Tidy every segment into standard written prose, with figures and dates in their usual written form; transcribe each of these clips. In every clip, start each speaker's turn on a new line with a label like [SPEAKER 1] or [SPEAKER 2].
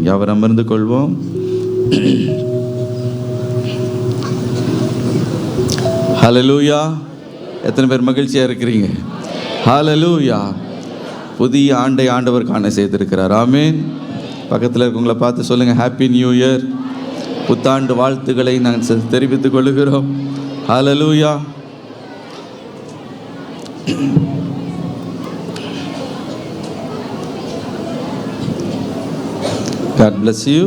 [SPEAKER 1] யாவர் அமர்ந்து கொள்வோம். ஹல்லேலூயா. எத்தனை பேர் மகிழ்ச்சியா இருக்கிறீங்க? ஹல்லேலூயா. புதிய ஆண்டை ஆண்டவர் காண செய்திருக்கிறார். ஆமென். பக்கத்தில் இருக்கவங்களை பார்த்து சொல்லுங்க, ஹாப்பி நியூ இயர். புத்தாண்டு வாழ்த்துக்களை நாங்கள் தெரிவித்துக் கொள்கிறோம். ஹல்லேலூயா. God bless you.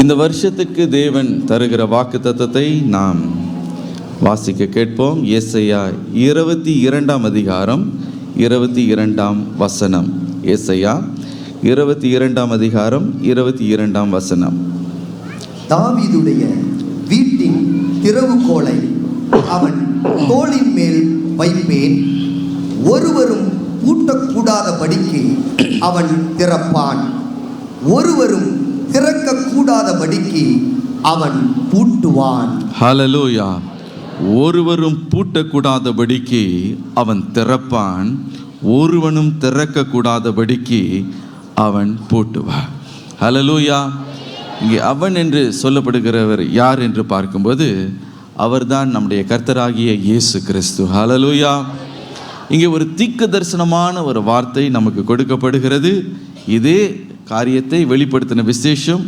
[SPEAKER 1] இந்த வருஷத்துக்கு தேவன் தருகிற வாக்குத்தத்தத்தை நாம் வாசிக்க கேட்போம். ஏசாயா 22 அதிகாரம் 22 வசனம். ஏசாயா 22 அதிகாரம் 22 வசனம்.
[SPEAKER 2] தாவீதுடைய வீட்டின் திறவுகோலை அவன் தோளின் மேல் வைப்பேன், ஒருவரும் பூட்டக்கூடாதபடிக்கு அவன் திறப்பான், ஒருவரும் திறக்கக்கூடாதபடிக்கு அவன் பூட்டுவான்.
[SPEAKER 1] ஹல்லேலூயா. ஒருவரும் பூட்டக்கூடாதபடிக்கு அவன் திறப்பான், ஒருவனும் திறக்கக்கூடாதபடிக்கு அவன் பூட்டுவான். ஹல்லேலூயா. இங்கே அவன் என்று சொல்லப்படுகிறவர் யார் என்று பார்க்கும்போது அவர்தான் நம்முடைய கர்த்தராகிய இயேசு கிறிஸ்து. ஹல்லேலூயா. இங்கே ஒரு தீர்க்க தரிசனமான ஒரு வார்த்தை நமக்கு கொடுக்கப்படுகிறது. இதே காரியத்தை வெளிப்படுத்தின விசேஷம்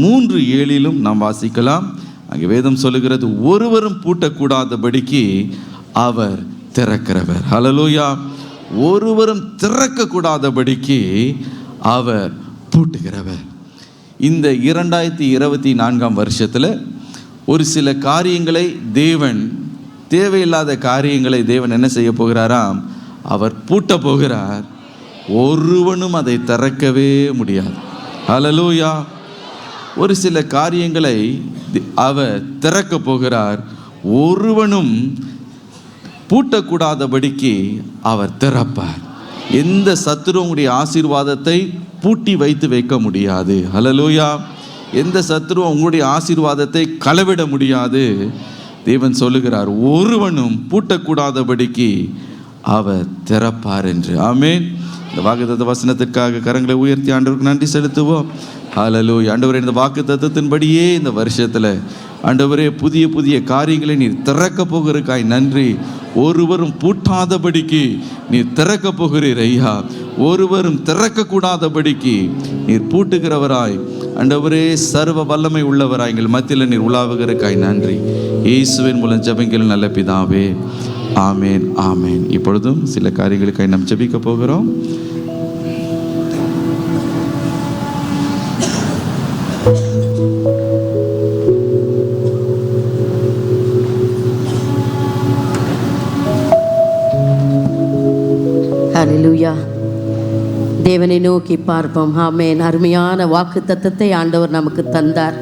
[SPEAKER 1] 3:7 நாம் வாசிக்கலாம். அங்கே வேதம் சொல்லுகிறது, ஒருவரும் பூட்டக்கூடாதபடிக்கு அவர் திறக்கிறவர். ஹல்லேலூயா. ஒருவரும் திறக்கக்கூடாதபடிக்கு அவர் பூட்டுகிறவர். இந்த 2024 வருஷத்தில் ஒரு சில காரியங்களை தேவன், தேவையில்லாத காரியங்களை தேவன் என்ன செய்ய போகிறாராம்? அவர் பூட்ட போகிறார். ஒருவனும் அதை திறக்கவே முடியாது. ஹல்லேலூயா. ஒரு சில காரியங்களை அவர் திறக்க போகிறார், ஒருவனும் பூட்டக்கூடாதபடிக்கு அவர் திறப்பார். எந்த சத்துருவுடைய ஆசீர்வாதத்தை பூட்டி வைக்க முடியாது. ஹல்லேலூயா. எந்த சத்துருவும் உங்களுடைய ஆசீர்வாதத்தை களவிட முடியாது. தேவன் சொல்லுகிறார், ஒருவனும் பூட்டக்கூடாதபடிக்கு அவர் திறப்பார் என்று. ஆமென். இந்த வாக்குத்தத்த வசனத்திற்காக கரங்களை உயர்த்தி ஆண்டவருக்கு நன்றி செலுத்துவோம். ஹல்லேலூயா. ஆண்டவரே, இந்த வாக்குத்தத்தத்தின்படியே இந்த வருஷத்தில் ஆண்டவரே புதிய புதிய காரியங்களை நீர் திறக்க போகிறதுக்காய் நன்றி. ஒருவரும் பூட்டாதபடிக்கு நீர் திறக்க போகிறீர் ஐயா. ஒருவரும் திறக்கக்கூடாதபடிக்கு நீர் பூட்டுகிறவராய் ஆண்டவரே சர்வ வல்லமை உள்ளவராய் எங்கள் மத்தியில் நீர் உலாவுகிறதுக்காய் நன்றி. இயேசுவின் மூலம் ஜெபங்கள் நல்ல பிதாவே. ஆமேன், ஆமேன். இப்பொழுதும் சில காரியங்களுக்காய் நாம் ஜெபிக்க போகிறோம்.
[SPEAKER 3] ஹல்லேலூயா. தேவனை நோக்கி பார்ப்போம். ஆமென். அருமையான வாக்கு தத்தத்தை ஆண்டவர் நமக்கு தந்தார்.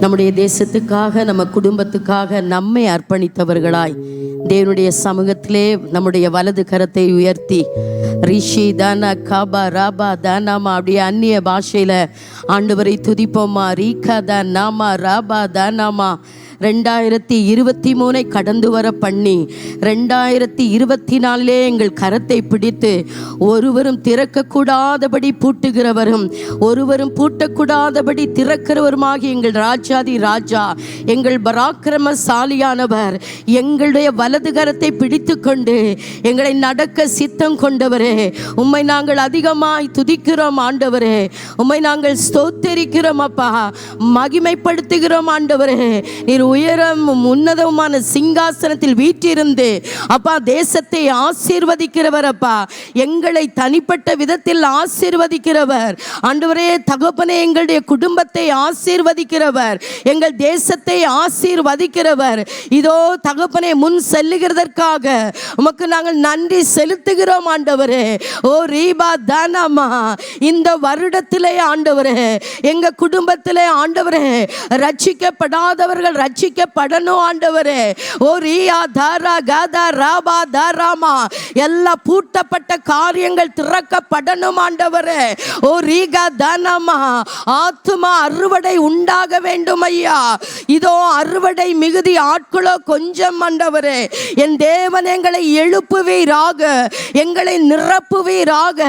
[SPEAKER 3] நம்முடைய தேசத்துக்காக, நம்ம குடும்பத்துக்காக நம்மை அர்ப்பணித்தவர்களாய் தேவனுடைய சமூகத்திலே நம்முடைய வலது கரத்தை உயர்த்தி ரிஷி தானா காபா ராபா தானாமா அப்படியே அந்நிய பாஷையில் ஆண்டவரை துதிப்போமா. ரீகா தான் நாமா ராபா தானாமா. 2023 கடந்து வர பண்ணி 2024 எங்கள் கரத்தை பிடித்து ஒருவரும் திறக்கக்கூடாதபடி பூட்டுகிறவரும் ஒருவரும் பூட்டக்கூடாதபடி திறக்கிறவருமாகி எங்கள் ராஜாதி ராஜா, எங்கள் பராக்கிரமசாலியானவர், எங்களுடைய வலது கரத்தை பிடித்து கொண்டு எங்களை நடக்க சித்தம் கொண்டவரே, உம்மை நாங்கள் அதிகமாய் துதிக்கிறோம் ஆண்டவரே. உம்மை நாங்கள் ஸ்தோத்தரிக்கிறோம் அப்பா, மகிமைப்படுத்துகிறோம் ஆண்டவரே. நீர் உயரம் உன்னதமான சிங்காசனத்தில் வீற்றிருந்து அப்பா தேசத்தை ஆசீர்வதிக்கிறவர் அப்பா, எங்களை தனிப்பட்ட விதத்தில் ஆசீர்வதிக்கிறவர் ஆண்டவரே. தகப்பனே, எங்களுடைய குடும்பத்தை ஆசீர்வதிக்கிறவர், எங்கள் தேசத்தை ஆசீர்வதிக்கிறவர். இதோ தகப்பனே, முன் செல்லுகிறதற்காக உமக்கு நாங்கள் நன்றி செலுத்துகிறோம் ஆண்டவரே. ஓ ரீபா தானாமா, இந்த வருடத்திலே ஆண்டவரே எங்க குடும்பத்திலே ஆண்டவரே ரட்சிக்கப்படாதவர்கள் ரட்சிக்கப்படணும் ஆண்டவரே. ஓ ரியா தாரா காதா ராபா தாராமா எல்லா பூட்டப்பட்ட காரியங்கள் திறக்கப்படணும் ஆண்டவரே. ஓ ரீகா தானமா ஆத்துமா அறுவடை உண்டாக வேண்டும் ஐயா. இதோ அறுவடை மிகுதி ஆட்களோ கொஞ்சம் ஆண்டவரே. என் தேவன் எங்களை எழுப்புவீராக, எங்களை நிரப்புவீராக.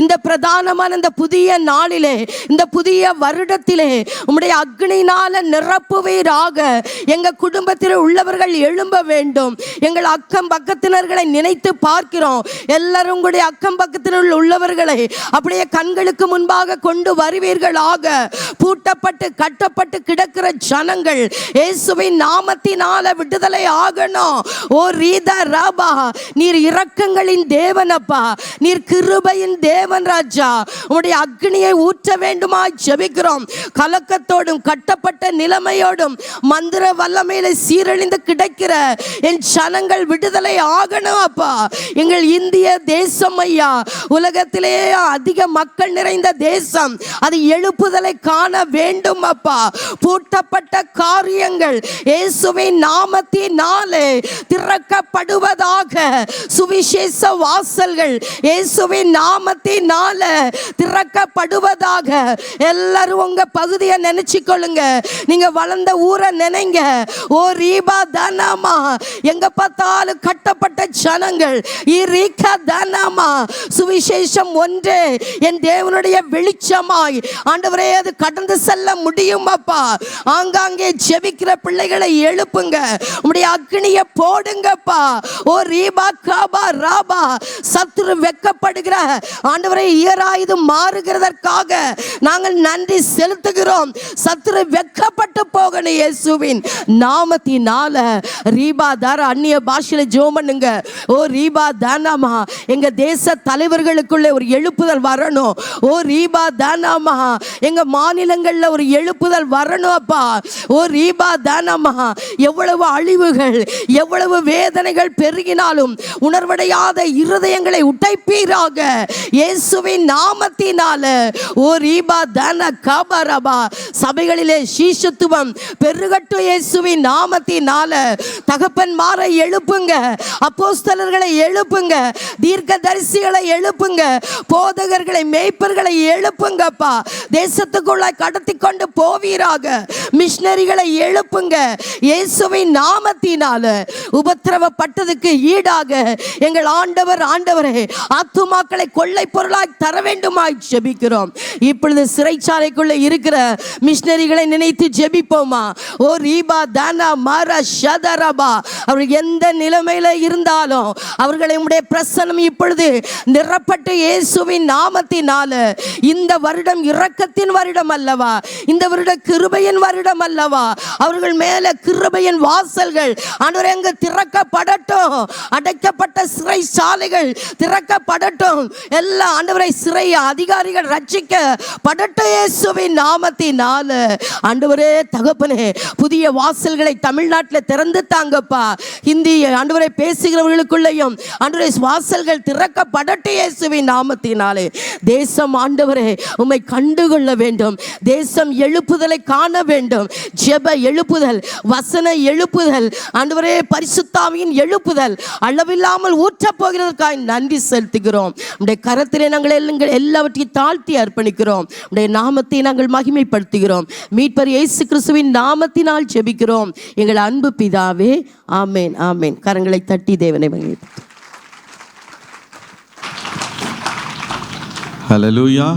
[SPEAKER 3] இந்த பிரதானமான இந்த புதிய நாளிலே, இந்த புதிய வருடத்திலே உம்முடைய அக்னியினால நிரப்புவீராக. எங்க குடும்பத்தில் உள்ளவர்கள் எழும்ப வேண்டும். எங்கள் அக்கம் பக்கத்தினர்களை நினைத்து பார்க்கிறோம். எல்லாரும் உங்களுடைய அக்கம் பக்கத்தில் உள்ளவர்களை அப்படியே கண்களுக்கு முன்பாக கொண்டு வருவீர்களாக. பூட்டப்பட்டு கட்டப்பட்டு கிடக்கிற ஜனங்கள் இயேசுவின் நாமத்தினால விடுதலை ஆகணும். ஓ ரீதா ராபா, நீர் இரக்கங்களின் தேவனப்பா, நீர் கிருபையின் தேவன் ராஜா. உம்முடைய அக்னியை ஊற்ற வேண்டுமா ஜெபிக்கிறோம். கலக்கத்தோடும் கட்டப்பட்ட நிலைமையோடும் மந்திர வல்லமையில சீரழிந்து கிடைக்கிற என் ஜனங்கள் விடுதலை ஆகணும் அப்பா. எங்கள் இந்திய தேசம் ஐயா, உலகத்திலே அதிக மக்கள் நிறைந்த தேசம், அது எழுப்புதலை காண வேண்டும் அப்பா. பூட்டப்பட்ட காரியங்கள் இயேசுவின் நாமத்தினாலே திறக்கப்படுவதாக. சுவிசேஷ வாசல்கள் இயேசுவின் நாமத்தினால திறக்கப்படுவதாக. எல்லாரும் உங்க பகுதியை நினைச்சுக்கொள்ளுங்க. நீங்க வளர்ந்த ஊரை நினைங்க. ஓ ரீபா தானாமா, எங்க பார்த்தாலும் கட்டப்பட்ட ஜனங்கள். தானாமா, சுவிசேஷம் ஒன்றே என் தேவனுடைய வெளிச்சமாய் ஆண்டவரே அது கடந்து செல்ல முடியும் அப்பா. ஆங்காங்கே ஜெபிக்கிற பிள்ளைகளை எழுப்புங்க. உம்முடைய அக்னியை போடுங்கப்பா. ஓ ரீபா காபா ராபா, சத்துரு வெட்கப்படுகிற ஆண்டவரை ஈராயுது மாறுகிறதற்காக நாங்கள் நன்றி செலுத்துகிறோம். சத்துரு வெட்கப்பட்டு போகணும் இயேசுவின் நாமத்தினால. ரீபா தார அந்நிய பாஷையில ஜெபம் பண்ணுங்க. ஓ ரீபா தானாமா, எங்க தேச தலைவர்களுக்குள்ள ஒரு எழுப்புதல் வரணும். ஓ ரீபா தானாமா, எங்க மாநிலங்கள்ல ஒரு எழுப்புதல் வரணும் அப்பா. ஓ ரீபா தானாமா, எவ்வளவு அழிவுகள் எவ்வளவு வேதனைகள் பெருகினாலும் உணர்வடையாத இருதயங்களை உடைப்பீராக இயேசுவின் நாமத்தினால. ஓ ரீபா தான காபரபா, சபைகளிலே சீஷத்துவம் பெருகட்டும் இயேசுவின் நாமத்தினால. தகப்பன்மாரை எழுப்புங்க, அப்போஸ்தலர்களை எழுப்புங்க, தீர்க்கதரிசிகளை எழுப்புங்க, போதகர்களை மேய்ப்பர்களை எழுப்புங்கப்பா. தேசத்துக்குள்ள கடத்தி கொண்டு போவீராக. மிஷனரிகளை எழுப்புங்க இயேசுவின் நாமத்தினால. உபத்திரவப்பட்டதுக்கு ஈடாக எங்கள் ஆண்டவரே ஆத்துமாக்களை கொள்ளை பொருளாய் தர வேண்டுமாய் ஜெபிக்கிறோம். இப்பொழுது சிறைச்சாலைக்குள்ள இருக்கிற மிஷனரிகளை நினைத்து ஜெபிப்போமா. ஓ ரீபா தானா மாரா ஷதரபா, அவர்கள் எந்த நிலைமையில இருந்தாலும் அவர்களை உம்முடைய பிரசன்னம் இப்பொழுது நிரப்பட்டு இயேசுவின் நாமத்தினால. இந்த வருடம் இரக்கத்தின் வருடம் அல்லவா, இந்த வருடம் கிருபையின் வருடம் அல்லவா. அவர்கள் மேல கிருபையின் வாசல்கள் ஆண்டவரே அங்கு திறக்கப்படட்டும். அடைக்கப்பட்ட சிறை சாலைகள் திறக்கப்படட்டும். எல்லா ஆண்டவரை சிறை அதிகாரிகள் ரட்சிக்கப்படட்டும் இயேசுவின் நாமத்தினால. ஆண்டவரே தகப்பனே, புதிய வாசல்களை தமிழ்நாட்டில் திறந்து தாங்கப்பா. ஹிந்தி ஆண்டவரை பேசுகிறவர்களுக்குள்ளேயும் ஆண்டவரை வாசல்கள் திறக்கப்படட்டும் இயேசுவின் நாமத்தினாலே. தேசம் ஆண்டவரே உம்மை கண்டுகொள்ள வேண்டும். தேசம் எழுப்புதலை காண வேண்டும். ஜெப எழுப்புதல், வசன எழுப்புதல், ஆண்டவரே பரிசுத்தாவியின் எழுப்புதல் அளவில்லாமல் ஊற்றப் போகிறதற்காக நன்றி செலுத்துகிறோம். உம்முடைய கரத்திலே நாங்கள் எல்லாவற்றையும் தாழ்த்தி அர்ப்பணிக்கிறோம். உம்முடைய நாமத்தை நாங்கள் மகிமைப்படுத்துகிறோம். மீட்பர் இயேசு கிறிஸ்துவின் நாமத்தினால் ஜெபிக்கிறோம் எங்கள் அன்பு பிதாவே. ஆமேன் ஆமேன். கரங்களை தட்டி தேவனை மகிமைப்படுத்துகிறோம்.
[SPEAKER 1] ஹல்லேலூயா.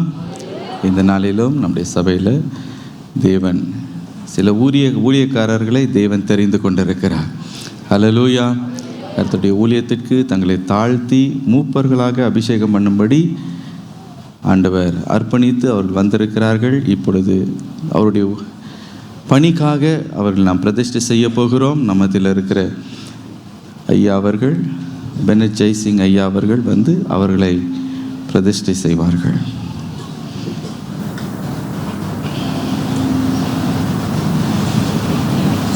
[SPEAKER 1] இந்த நாளிலும் நம்முடைய சபையில் தேவன் சில ஊழியக்காரர்களை தேவன் தெரிந்து கொண்டிருக்கிறார். ஹல்லேலூயா. கர்த்தருடைய ஊழியத்திற்கு தங்களை தாழ்த்தி மூப்பர்களாக அபிஷேகம் பண்ணும்படி ஆண்டவர் அர்ப்பணித்து அவர்கள் வந்திருக்கிறார்கள். இப்பொழுது அவருடைய பணிக்காக அவர்கள் நாம் பிரதிஷ்டை செய்ய போகிறோம். நம்மத்தில் இருக்கிற ஐயா அவர்கள், பெனட் ஜெய்சிங் ஐயா அவர்கள் வந்து அவர்களை பிரதிஷ்டை செய்வார்கள்.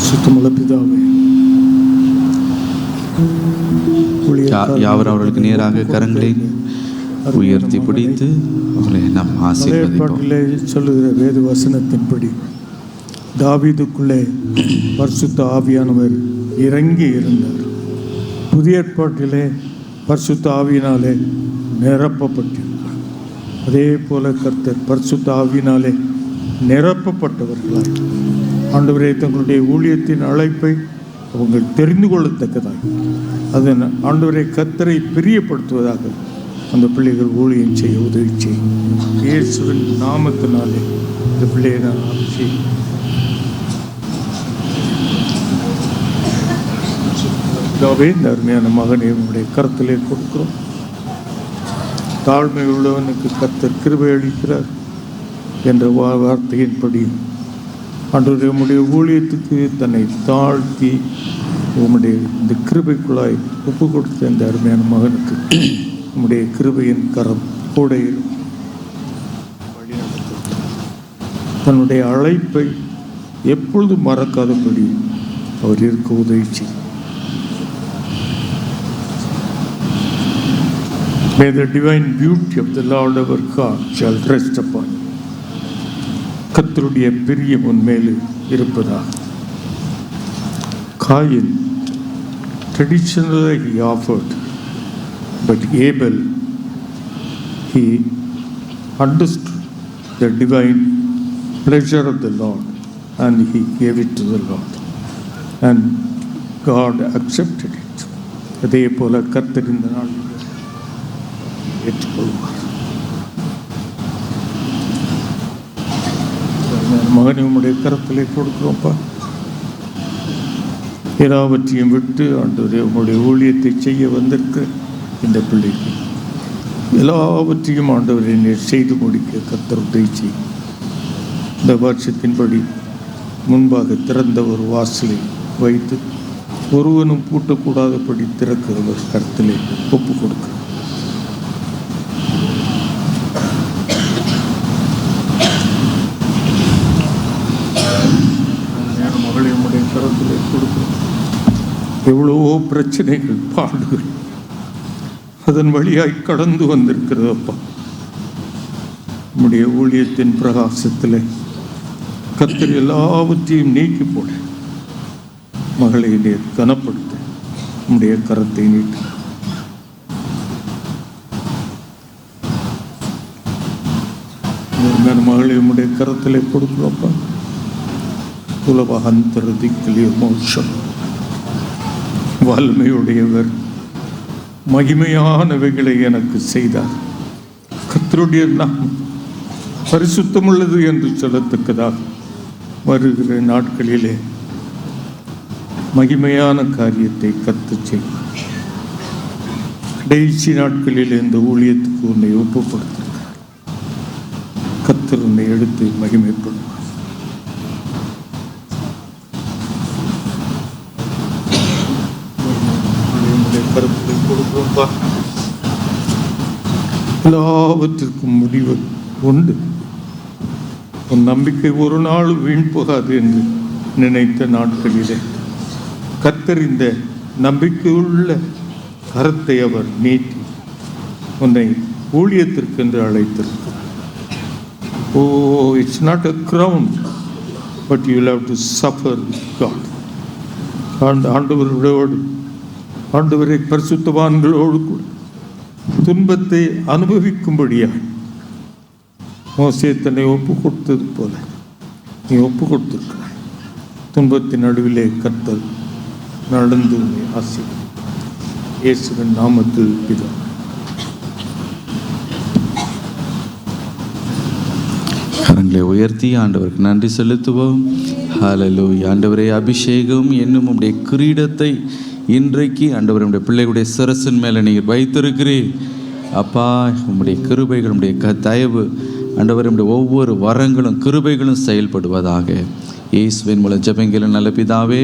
[SPEAKER 4] சுத்தமுள்ள பிதாவே,
[SPEAKER 1] யாவர் அவர்களுக்கு நேராக கரங்களை உயர்த்தி பிடித்து அவர்களை நாம் ஆசீர்வதிப்போம்.
[SPEAKER 4] சொல்லுகிற வேத வசனத்தின்படி தாவீதுக்குள்ளே பரிசுத்த ஆவியானவர் இறங்கி இருந்தார். புதிய ஏற்பாட்டிலே பரிசுத்த ஆவியினாலே நிரப்பப்பட்டிருக்கிறார். அதே போல கர்த்தர் பரிசுத்த ஆவியினாலே நிரப்பப்பட்டவர்களாய் ஆண்டவரே தங்களுடைய ஊழியத்தின் அழைப்பை அவங்க தெரிந்து கொள்ளத்தக்கதாய் அதன் ஆண்டவரை கர்த்தரை பிரியப்படுத்துவதாக அந்த பிள்ளைகள் ஊழியம் செய்ய உதவி செய்யும். இயேசுவின் நாமத்தினாலே இந்த பிள்ளையை நான் அபிஷேகம் இந்த அருமையான மகனை உங்களுடைய கருத்திலே கொடுக்கிறோம். தாழ்மை உள்ளவனுக்கு கர்த்தர் கிருபை அளிக்கிறார் என்ற வார்த்தையின்படி ஆண்டவரே உம்முடைய ஊழியத்துக்கு தன்னை தாழ்த்தி உம்முடைய இந்த கிருபைக்குள்ளாய் ஒப்பு கொடுத்த இந்த அருமையான மகனுக்கு உம்முடைய கிருபையின் கரம் கூட தன்னுடைய அழைப்பை எப்பொழுதும் மறக்காதபடி அவர் இருக்க உதவி செய்யும். May the divine beauty of the Lord our God shall rest upon you. கர்த்தருடைய பிரியம் உன்மேல் இருப்பதாக. Coin traditionally he offered, but Abel he understood the divine pleasure of the Lord and he gave it to the Lord and God accepted it. அதே போல கர்த்தர் இந்த நாள் ஏற்றுக்கொள்வார். மகனை உம்முடைய கரத்திலே கொடுக்கிறோம்ப்பா. எல்லாவற்றையும் விட்டு ஆண்டவரே உம்முடைய ஊழியத்தை செய்ய வந்திருக்க இந்த பிள்ளைக்கு எல்லாவற்றையும் ஆண்டவரை நீர் செய்து முடிக்க கர்த்தர் உதவி செய்யும். இந்த வருஷத்தின்படி முன்பாக திறந்த ஒரு வாசலை வைத்து ஒருவனும் பூட்டக்கூடாதபடி திறக்கிறவர் கருத்திலே ஒப்பு கொடுக்க கரத்திலே கொடுக்கிறோம். எவ்வளவோ பிரச்சனைகள் பாடுகள் அதன் வழியாய் கடந்து வந்திருக்கிறதப்பா. நம்முடைய ஊழியத்தின் பிரகாசத்தில் கர்த்தர் எல்லாவற்றையும் நீக்கி போட மகளை நீர் கனப்படுத்த நம்முடைய கரத்தை நீட்டு. மகளை நம்முடைய கரத்திலே கொடுக்கிறோம்ப்பா. குலவகந்தரதிக்கலிய மோட்சம் வலிமையுடையவர் மகிமையானவைகளை எனக்கு செய்தார். கர்த்தருடைய நாமம் பரிசுத்தமுள்ளது என்று சொல்லத்தக்கதாக வருகிற நாட்களிலே மகிமையான காரியத்தை கர்த்தர் செய்யும். கடைசி நாட்களில் இந்த ஊழியத்துக்கு உன்னை ஒப்புப்படுத்திருக்கிறார். கர்த்தர் உன்னை எடுத்து மகிமைப்படுவார். கருத்தை கொடுக்கிறோம்ப்பா. எல்லாவற்றிற்கும் முடிவு உண்டு. உன் நம்பிக்கை ஒரு நாள் வீண் போகாது என்று நினைத்த நாட்களிலே கர்த்தர் இந்த நம்பிக்கையுள்ள கரத்தை அவர் நீட்டி உன்னை ஊழியத்திற்கென்று அழைத்திருக்கிறார். Oh, it's not a crown, but you have to suffer with God. ஆண்டவரோடு ஆண்டவரை பரிசுத்தவான்களோடு கூட துன்பத்தை அனுபவிக்கும்படியாக மோசே தன்னை ஒப்பு கொடுத்தது போல நீ ஒப்பு கொடுத்திருக்கிறாய். துன்பத்தின் நடுவிலே கர்த்தர் நடந்து ஆசீர்வதிப்பார். இயேசுவின் நாமத்தில் பிதா.
[SPEAKER 1] கரங்களை உயர்த்தி ஆண்டவருக்கு நன்றி செலுத்துவோம். ஹல்லேலூயா. ஆண்டவரே, அபிஷேகம் என்னும் உம்முடைய கிரீடத்தை இன்றைக்கு ஆண்டவர் உம்முடைய பிள்ளைகளுடைய சிரசின் மேலே நீங்கள் வைத்திருக்கிறீர். அப்பா, உம்முடைய கிருபைகள் உம்முடைய தயவு ஆண்டவர் உம்முடைய ஒவ்வொரு வரங்களும் கிருபைகளும் செயல்படுவதாக. இயேசுவின் மூலம் ஜெபங்கிற நல்ல பிதாவே,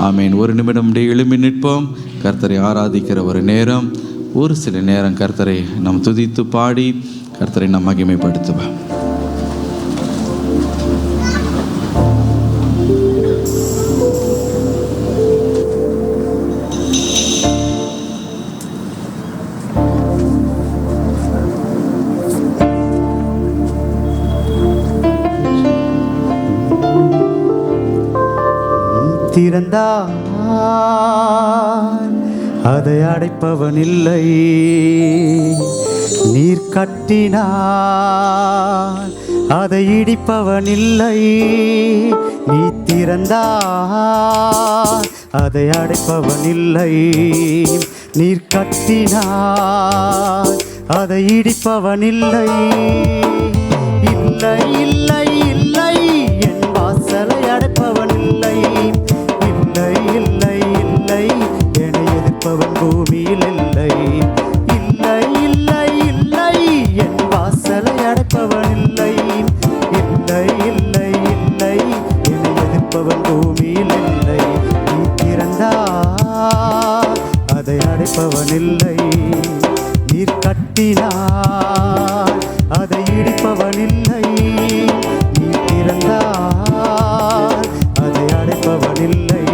[SPEAKER 1] ஆமேன். ஒரு நிமிடம் எழும்பி நிற்போம். கர்த்தரை ஆராதிக்கிற ஒரு நேரம், ஒரு சில நேரம் கர்த்தரை நாம் துதித்து பாடி கர்த்தரை நாம் மகிமைப்படுத்துவோம்.
[SPEAKER 5] திறந்தால் அதை அடைப்பவன் இல்லை. நீர் கட்டினார் அதை இடிப்பவன் இல்லை. நீ திறந்தார் அதை அடைப்பவன் இல்லை. நீர் கட்டினார் அதை இடிப்பவன் இல்லை. இல்லை இல்லை இல்லை என் வாசலை அடைப்பவன் இல்லை. இல்லை இல்லை இல்லை என்னை எதிர்ப்பவன் பூமியில் இல்லை. இல்லை இல்லை இல்லை என் வாசலை அடைப்பவன் இல்லை. இல்லை இல்லை இல்லை என்னை எதிர்ப்பவன் பூமியில் இல்லை. நீ திறந்தால் அதை அடைப்பவன் இல்லை. நீர் கட்டினார் அதை இடிப்பவன் இல்லை. நீ திறந்தால் அதை அடைப்பவன் இல்லை.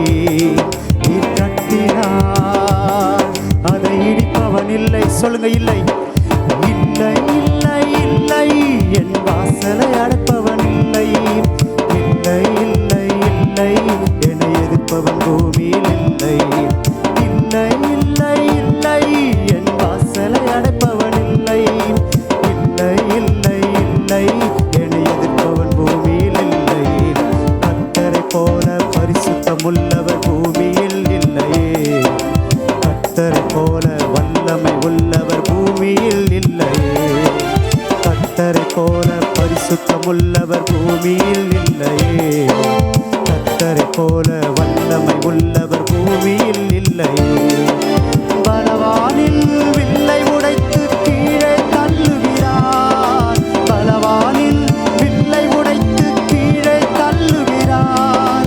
[SPEAKER 5] நீர் கட்டினார் அதை இடிப்பவன் இல்லை. சொல்லுங்க, இல்லை இல்லை இல்லை இல்லை என் வாசலை அடைப்பவன் இல்லை. இல்லை இல்லை இல்லை என்னை எதிர்ப்பவன் பூமியில் இல்லை. இல்லை இல்லை இல்லை என் வாசலை அடைப்பவன் இல்லை. இல்லை இல்லை இல்லை என்னை எதிர்ப்பவன் பூமியில் இல்லை. கர்த்தரை போல பரிசுத்தமுள்ளவர் பூமியில் இல்லையே. கர்த்தரை போல வல்லமை உள்ளவர் பூமியில் இல்லையே. கர்த்தரை போல பரிசுத்தமுள்ளவர் பூமியில் இல்லையே. கர்த்தரை போல வல்லமை உள்ளவர் பூமியில் இல்லையே. பலவானில் வில்லை உடைத்து கீழே தள்ளுகிறார். பலவானில் வில்லை உடைத்து கீழே தள்ளுகிறார்.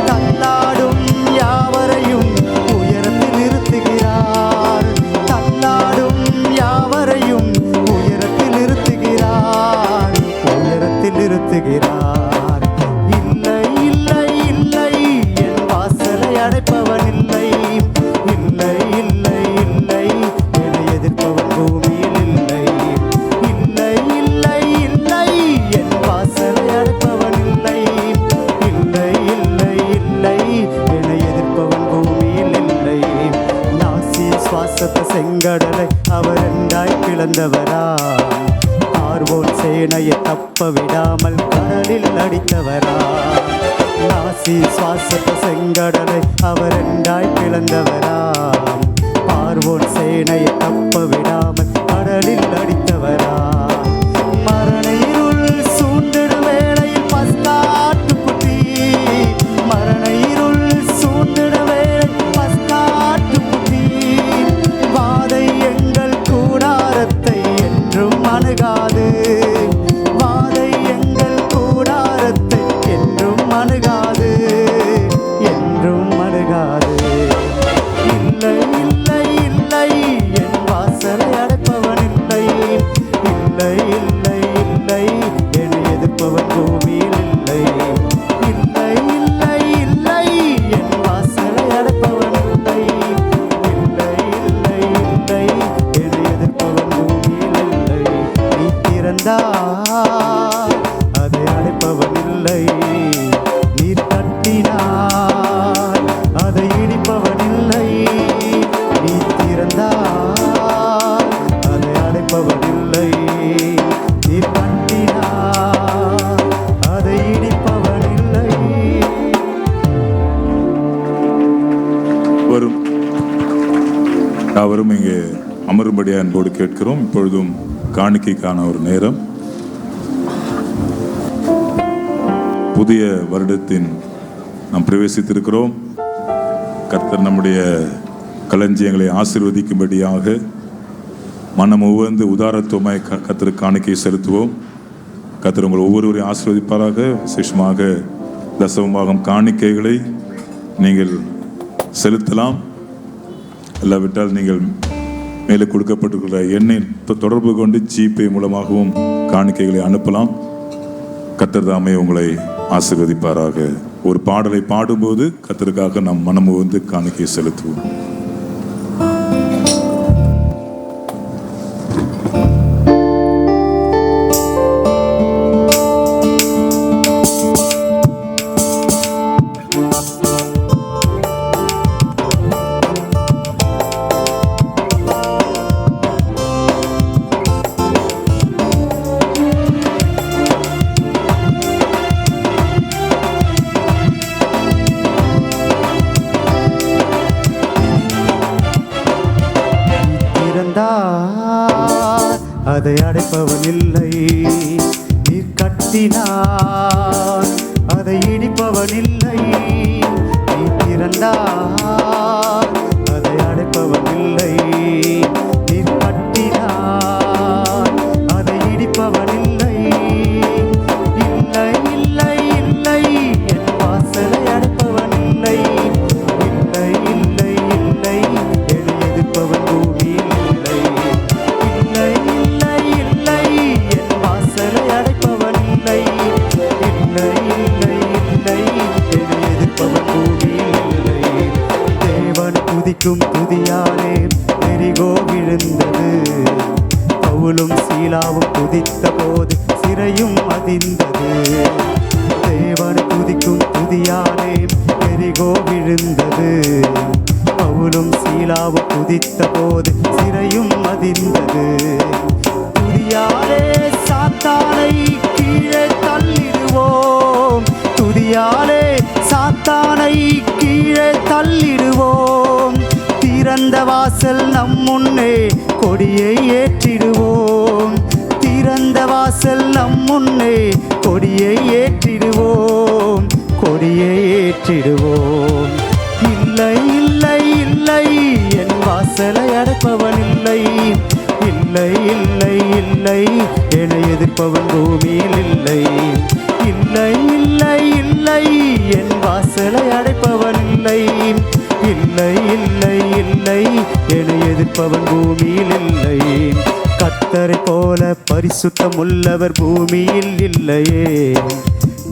[SPEAKER 5] தள்ளாடும் யாவரையும் உயரத்தில் நிறுத்துகிறார். தள்ளாடும் யாவரையும் உயரத்தில் நிறுத்துகிறார். உயரத்தில் நிறுத்துகிறார். இல்லை இல்லை இல்லை என் வாசலை அடைப்பவன் இல்லை. இல்லை இல்லை இல்லை என்னை எதிர்ப்பவன் பூமியில் இல்லை. இல்லை இல்லை இல்லை என் வாசலை அடைப்பவன் இல்லை. இல்லை இல்லை இல்லை என்னை எதிர்ப்பவன் பூமியில் இல்லை. நாசி சுவாசத்தை செங்கடலை அவர் ரெண்டாய் பிளந்தவரா. பார்வோன் சேனையை தப்ப விடாமல் கடலில் அடித்தவரா. நாசி சுவாசத்தை செங்கடலை அவர் ரெண்டாய் பிளந்தவரா. பார்வோன் சேனையை தப்ப விடாமல் கடலில் அடித்தவரா. மரண இருள் சூழ்ந்திடும் வேளையில் பஸ்காட்டுக்குட்டி. மரண இருள் சூழ்ந்திடும் வேளையில் பஸ்காட்டுக்குட்டி. வாதை எங்கள் கூடாரத்தை என்றும் அணுகாது. வாதை எங்கள் கூடாரத்தை என்றும் அணுகாது. என்றும் அணுகாது. இல்லை இல்லை இல்லை என் வாசலை அடைப்பவன் இல்லை. இல்லை இல்லை இல்லை என்னை எதிர்ப்பவன் பூமியில் இல்லை. இல்லை இல்லை இல்லை என் வாசலை அடைப்பவன் இல்லை. இல்லை இல்லை இல்லை என்னை எதிர்ப்பவன் பூமியில் இல்லை. நீ திறந்தால் அதை அடைப்பவன் இல்லை. நீர் கட்டினார் அதை இடிப்பவன் இல்லை. நீ திறந்தால் அதை அடைப்பவன் இல்லை. நீர் கட்டினார் அதை இடிப்பவன் இல்லை.
[SPEAKER 6] வரும் யாவரும் இங்கே அமரும்படியாக அன்போடு கேட்கிறோம். இப்பொழுதும் காணிக்கைக்கான ஒரு நேரம். புதிய வருடத்தின் நாம் பிரவேசித்திருக்கிறோம். கர்த்தர் நம்முடைய களஞ்சியங்களை ஆசீர்வதிக்கும்படியாக மனம் உவந்து உதாரத்துவமாய் கர்த்தருக்கு காணிக்கை செலுத்துவோம். கர்த்தர் உங்கள் ஒவ்வொருவரையும் ஆசீர்வதிப்பாராக. விசேஷமாக தசமபாகம் காணிக்கைகளை நீங்கள் செலுத்தலாம். இல்லாவிட்டால் நீங்கள் மேலே கொடுக்கப்பட்டிருக்கிற எண்ணெய் தொடர்பு கொண்டு ஜிபே மூலமாகவும் காணிக்கைகளை அனுப்பலாம். கர்த்தர் தாமே உங்களை ஆசீர்வதிப்பாராக. ஒரு பாடலை பாடும்போது கர்த்தருக்காக நாம் மனம் வந்து காணிக்கை செலுத்துவோம்.
[SPEAKER 5] அதை அடைப்பவன் இல்லை. நீர் கட்டினார் அதை இடிப்பவன் இல்லை. நீ திறந்தார் அதை அடைப்பவன் இல்லை. நீர் கட்டினார் அதை இடிப்பவன் இல்லை. இல்லை இல்லை இல்லை என் வாசலை அடைப்பவன் இல்லை. இல்லை இல்லை இல்லை என்னை எதிர்ப்பவன் பூமியில் இல்லை. இல்லை இல்லை இல்லை என் வாசலை அடைப்பவன் இல்லை. இல்லை இல்லை இல்லை என்னை எதிர்ப்பவன் பூமியில் இல்லை. தேவன் துதிக்கும் துதியாலே எரிகோ விழுந்தது. பவுலும் சீலாவும் துதித்த போது சிறையும் அதிர்ந்தது. தேவன் துதிக்கும் துதியாலே எரிகோ விழுந்தது. பவுலும் சீலாவும் துதித்த போது சிறையும் அதிர்ந்தது. துதியாலே சாத்தானை கீழே தள்ளிடுவோம். துதியாலே சாத்தானை கீழே தள்ளிடுவோம். திறந்த வாசல் நம் முன்னே கொடியை ஏற்றிடுவோம். திறந்த வாசல் நம் முன்னே கொடியை ஏற்றிடுவோம். கொடியை ஏற்றிடுவோம். இல்லை இல்லை இல்லை என் வாசலை அடைப்பவன் இல்லை. இல்லை இல்லை இல்லை என்னை எதிர்ப்பவன் பூமியில் இல்லை. இல்லை இல்லை இல்லை என் வாசலை அடைப்பவன் இல்லை. இல்லை இல்லை இல்லை என்னை எதிர்ப்பவன் பூமியில் இல்லை. கர்த்தரை போல பரிசுத்தம் உள்ளவர் பூமியில் இல்லையே.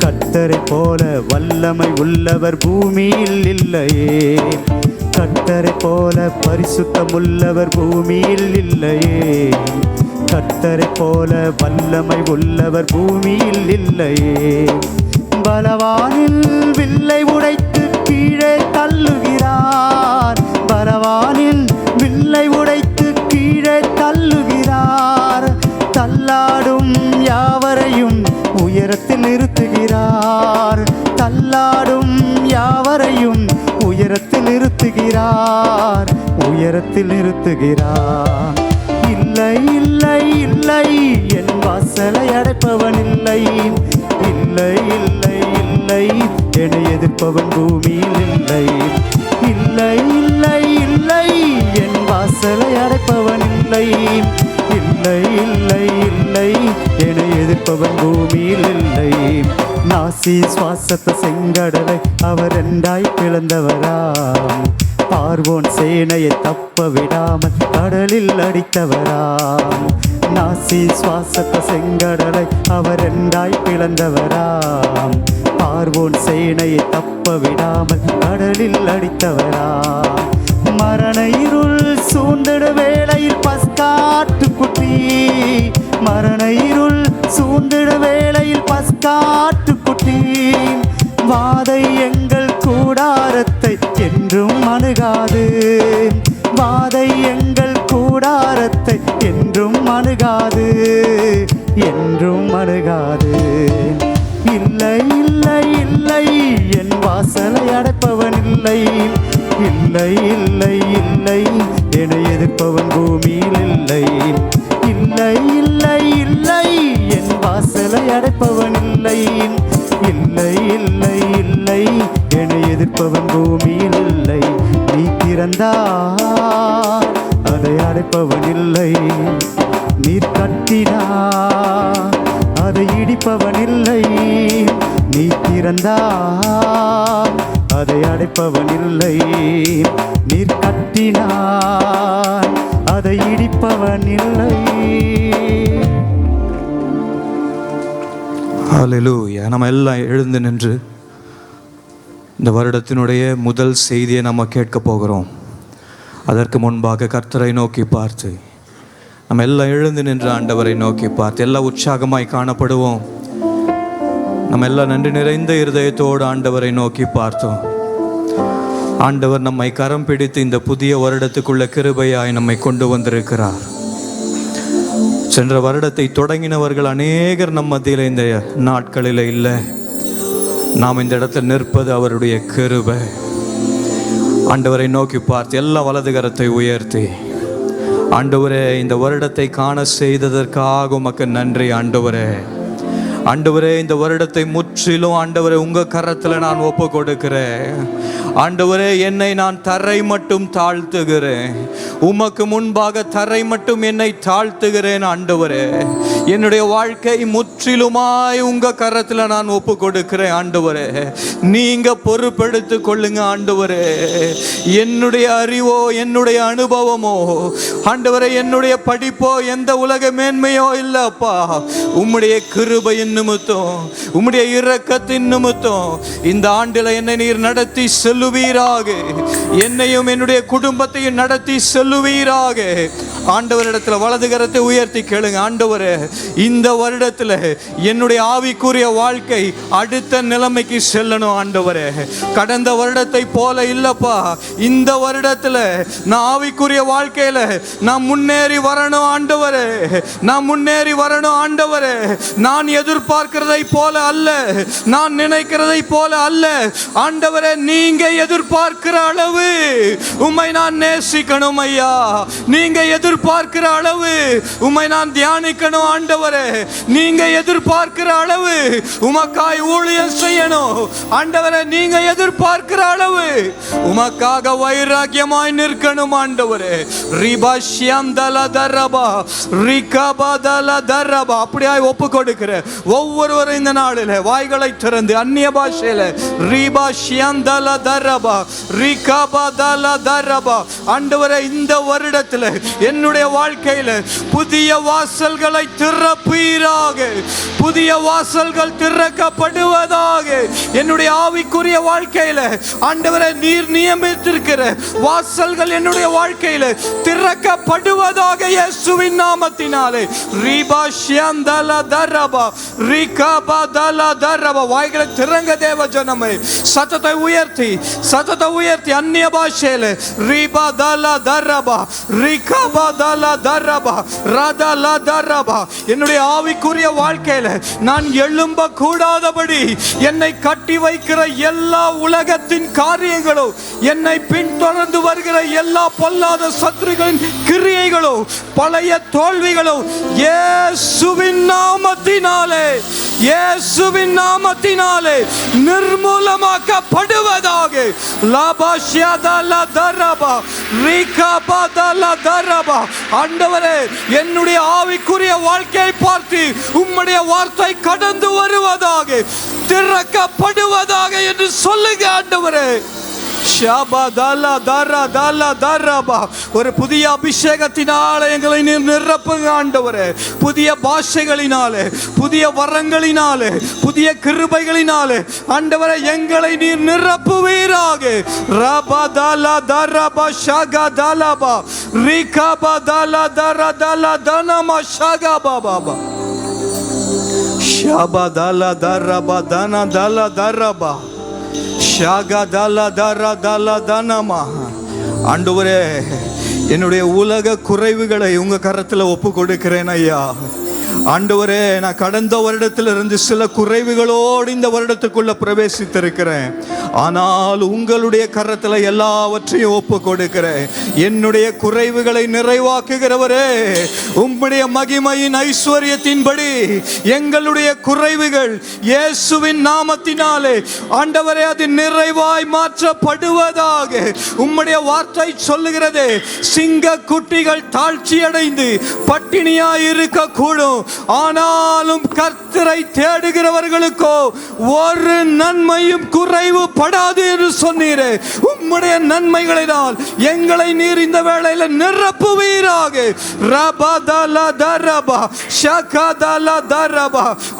[SPEAKER 5] கர்த்தரை போல வல்லமை உள்ளவர் பூமியில் இல்லையே. கர்த்தரை போல பரிசுத்தம் உள்ளவர் பூமியில் இல்லையே. கர்த்தரை போல வல்லமை உள்ளவர் பூமியில் இல்லையே. பலவானில் வில்லை உடைத்து கீழே தள்ளுகிறார். பலவானில் வில்லை உடைத்து கீழே தள்ளுகிறார். தள்ளாடும் யாவரையும் உயரத்தில் நிறுத்துகிறார். தள்ளாடும் யாவரையும் உயரத்தில் நிறுத்துகிறார். உயரத்தில் நிறுத்துகிறார். இல்லை இல்லை இல்லை என் வாசலை அடைப்பவன் இல்லை. இல்லை இல்லை இல்லை என்னை எதிர்ப்பவன் பூமியில் இல்லை. இல்லை இல்லை இல்லை என் வாசலை அடைப்பவன் இல்லை. இல்லை இல்லை இல்லை என்னை எதிர்ப்பவன் பூமியில் இல்லை. நாசி சுவாசத்த செங்கடலை அவர் ரெண்டாய் பிளந்தவராம். பார்வோன் சேனையை தப்ப விடாமல் கடலில் அடித்தவராம். நாசி சுவாசத்த செங்கடலை அவர் ரெண்டாய் பிளந்தவராம். பார்வோன் சேனையை தப்ப விடாமல் கடலில் அடித்தவராம். மரண இருள் சூழ்ந்திட வேளையில் பஸ்காட்டு குட்டி. மரண இருள் சூழ்ந்திட வேளையில் பஸ்காட்டு குட்டி. வாதை எங்கள் கூடாரத்தை என்றும் அணுகாது. வாதை எங்கள் கூடாரத்தை என்றும் அணுகாது. என்றும் அணுகாது. இல்லை இல்லை இல்லை என் வாசலை அடைப்பவன் இல்லை. இல்லை இல்லை இல்லை என்னை எதிர்ப்பவன் பூமியில் இல்லை. இல்லை இல்லை இல்லை என் வாசலை அடைப்பவன் இல்லை. இல்லை இல்லை இல்லை என்னை எதிர்ப்பவன் பூமியில் இல்லை. நீ திறந்தார் அதை அடைப்பவன் இல்லை. நீர் கட்டினார் அதை இடிப்பவன் இல்லை. நீ திறந்தார் அதை அடைப்பவன் இல்லை. நீர் கட்டினார் அதை இடிப்பவன் இல்லை.
[SPEAKER 7] ஹல்லேலூயா. நம்ம எல்லாம் எழுந்து நின்று இந்த வருடத்தினுடைய முதல் செய்தியை நம்ம கேட்க போகிறோம். அதற்கு முன்பாக கர்த்தரை நோக்கி பார்த்து நம்ம எல்லாம் எழுந்து நின்று ஆண்டவரை நோக்கி பார்த்து எல்லாம் உற்சாகமாய் காணப்படுவோம். நம்ம எல்லாம் நன்றி நிறைந்த இருதயத்தோடு ஆண்டவரை நோக்கி பார்த்தோம். ஆண்டவர் நம்மை கரம் பிடித்து இந்த புதிய வருடத்துக்குள்ள கிருபையாய் நம்மை கொண்டு வந்திருக்கிறார். சென்ற வருடத்தை தொடங்கினவர்கள் அநேகர் நம் மத்தியில் இந்த நாட்களில் இல்லை. நாம் இந்த இடத்தில் நிற்பது அவருடைய கிருபை. ஆண்டவரை நோக்கி பார்த்து எல்லா வலது கரத்தை உயர்த்தி ஆண்டவரே, இந்த வருடத்தை காண செய்ததற்காக உமக்கு நன்றி ஆண்டவரே. ஆண்டவரே, இந்த வருடத்தை முற்றிலும் ஆண்டவரே உங்க கரத்தில் நான் ஒப்பு கொடுக்கிறேன். ஆண்டவரே, என்னை நான் தரை மட்டும் தாழ்த்துகிறேன். உமக்கு முன்பாக தரை மட்டும் என்னை தாழ்த்துகிறேன் ஆண்டவரே. என்னுடைய வாழ்க்கை முற்றிலுமாய் உங்க கரத்தில் நான் ஒப்பு கொடுக்கிறேன் ஆண்டவரே. நீங்க பொறுப்பெடுத்து கொள்ளுங்க ஆண்டவரே. என்னுடைய அறிவோ, என்னுடைய அனுபவமோ ஆண்டவரே, என்னுடைய படிப்போ, எந்த உலக மேன்மையோ இல்லப்பா. உம்முடைய கிருபையின் நிமித்தம், உம்முடைய இரக்கத்தின் நிமித்தம் இந்த ஆண்டில் என்னை நீர் நடத்தி செல்லுவீராக. என்னையும் என்னுடைய குடும்பத்தையும் நடத்தி செல்லுவீராக. ஆண்டவரிடத்தில் வலது கரத்தை உயர்த்தி கேளுங்க. ஆண்டவரே, இந்த வருடத்தில் என்னுடைய ஆவிக்குரிய வாழ்க்கை அடுத்த நிலைமைக்கு செல்லணும் ஆண்டவரே. கடந்த வருடத்தை போல இல்லப்பா, இந்த வருடத்தில் நான் ஆவிக்குரிய வாழ்க்கையில நான் முன்னேறி வரணும் ஆண்டவரே. நான் முன்னேறி வரணும் ஆண்டவரே. நான் எதிர்பார்க்கிறதை போல அல்ல, நான் நினைக்கிறதை போல அல்ல ஆண்டவரே. நீங்க எதிர்பார்க்கிற அளவு உம்மை நான் நேசிக்கணும் ஐயா. நீங்க எதிர்பார்க்கிற அளவு உம்மை நான் தியானிக்கணும் ஆண்டவரே. நீங்க எதிர்பார்க்கிற அளவு உமக்காய் ஊழியம் செய்யணும் ஆண்டவரே. நீங்க எதிர்பார்க்கிற அளவு உமக்காக வைராக்கியமாய் நிற்கணும் ஆண்டவரே. அப்படியாய் ஒப்பு கொடுக்கிற ஒவ்வொருவரும் இந்த நாளில் வாய்களை திறந்து அந்நிய பாஷையில ஆண்டவரே, இந்த வருடத்தில் என்னுடைய வாழ்க்கையில புதிய வாசல்களை திறப்பீராக. புதிய வாசல்கள் திறக்கப்படுவதாக. என்னுடைய ஆவிக்குரிய வாழ்க்கையில ஆண்டவரே, நீர் நியமித்திருக்கிற வாசல்கள் என்னுடைய வாழ்க்கையில திறக்கப்படுவதாக இயேசுவின் நாமத்தினாலே. வாய்களை திறங்க தேவ ஜனமே. சத்தத்தை உயர்த்தி, சத்தத்தை உயர்த்தி அந்நிய பாஷையில என்னுடைய ஆவிக்குரிய வாழ்க்கையில நான் எழும்ப கூடாதபடி என்னை கட்டி வைக்கிற எல்லா உலகத்தின் காரியங்களும், என்னை பின்தொடர்ந்து வருகிற எல்லா பொல்லாத சத்துருகளின் கிரியைகளும், பழைய தோல்விகளும் இயேசுவின் நாமத்தினாலே, இயேசுவின் நாமத்தினாலே நிர்மூலமாக்கப்படுவதாக. ஆண்டவரே, என்னுடைய ஆவிக்குரிய வாழ்க்கையை பார்த்து உம்முடைய வார்த்தை கடந்து வருவதாக, திறக்கப்படுவதாக என்று சொல்லுங்க ஆண்டவரே. ஒரு புதிய அபிஷேகத்தினாலே எங்களை நிரப்புங்க ஆண்டவரே. புதிய பாஷைகளினாலே, புதிய வரங்களினாலே, புதிய கிருபைகளினாலே ஆண்டவரே எங்களை நீர் நிரப்புவீராக. ஆண்டவரே, என்னுடைய உலக குறைவுகளை உங்க கரத்தில் ஒப்பு கொடுக்கிறேன் ஐயா. ஆண்டவரே, நான் கடந்த வருடத்திலிருந்து சில குறைவுகளோடு இந்த வருடத்துக்குள்ள பிரவேசித்திருக்கிறேன். ஆனால் உங்களுடைய கரத்தில் எல்லாவற்றையும் ஒப்பு கொடுக்கிறேன். என்னுடைய குறைவுகளை நிறைவாக்குகிறவரே, உம்முடைய மகிமையின் ஐஸ்வர்யத்தின்படி எங்களுடைய குறைவுகள் இயேசுவின் நாமத்தினாலே ஆண்டவரே அது நிறைவாய் மாற்றப்படுவதாக. உம்முடைய வார்த்தை சொல்லுகிறதே, சிங்க குட்டிகள் தாழ்ச்சி அடைந்து பட்டினியாய் இருக்க கூடும், ஆனாலும் கர்த்தரை தேடுகிறவர்களுக்கோ ஒரு நன்மையும் குறைவு படாது என்று சொன்னீரே. உம்முடைய நன்மைகளினால் எங்களை நீர் இந்த வேளையில நிரப்புவீராக.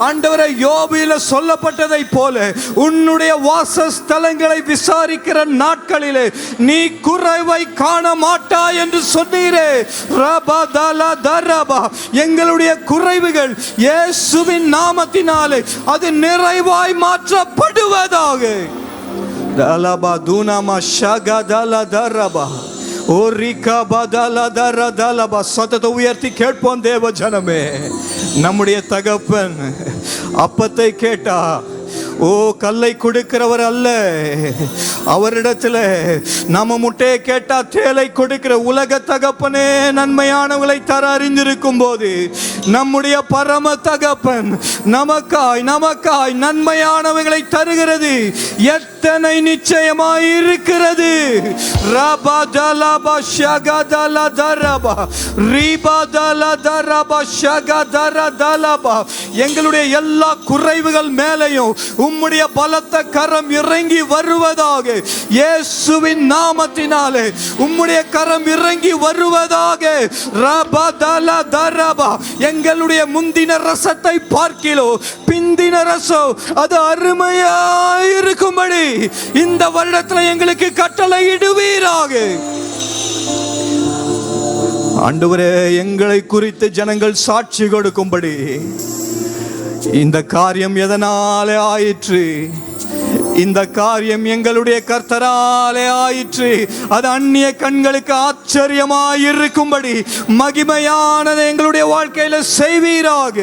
[SPEAKER 7] ஆண்டவரே, யோபில சொல்லப்பட்டதை போல உன்னுடைய வாசஸ்தலங்களை விசாரிக்கிற நாட்களிலே நீ குறைவை காண மாட்டாய் என்று சொன்னீரே. எங்களுடைய குறைவுகள் இயேசுவின் நாமத்தினாலே அது நிறைவாய் மாற்றப்படுவதாக. சத்தத்தை உயர்த்தி கேட்போம் தேவ ஜனமே. நம்முடைய தகப்பன் அப்பத்தை கேட்டா ஓ, கல்லை கொடுக்கிறவர் அல்ல. அவரிடத்துல நம்ம முட்டையை கேட்டா தேலை கொடுக்கிற உலக தகப்பனே நன்மையானவர்களை தர அறிந்திருக்கும் போது நம்முடைய பரம தகப்பன் நமக்காய் நன்மையானவைகளை தருகிறது எத்தனை நிச்சயமாய் இருக்கிறது. எங்களுடைய எல்லா குறைவுகள் மேலையும் உம்முடைய பலத்த கரம் இறங்கி வருவதாக. இயேசுவின் நாமத்தினாலே உம்முடைய கரம் இறங்கி வருவதாக. எங்களுடைய முந்தின ரசத்தை பார்க்கிலோ பிந்தின ரசம் அது அருமையாயிருக்கும்படி இந்த வருடத்தில் எங்களுக்கு கட்டளை இடுவீராக. ஆண்டவரே, எங்களை குறித்து ஜனங்கள் சாட்சி கொடுக்கும்படி இந்த காரியம் எதனாலே ஆயிற்று, இந்த காரியம் எங்களுடைய கர்த்தராலே ஆயிற்று, அது அந்நிய கண்களுக்கு ஆச்சரியமாயிருக்கும்படி மகிமையானதை எங்களுடைய வாழ்க்கையில செய்வீராக.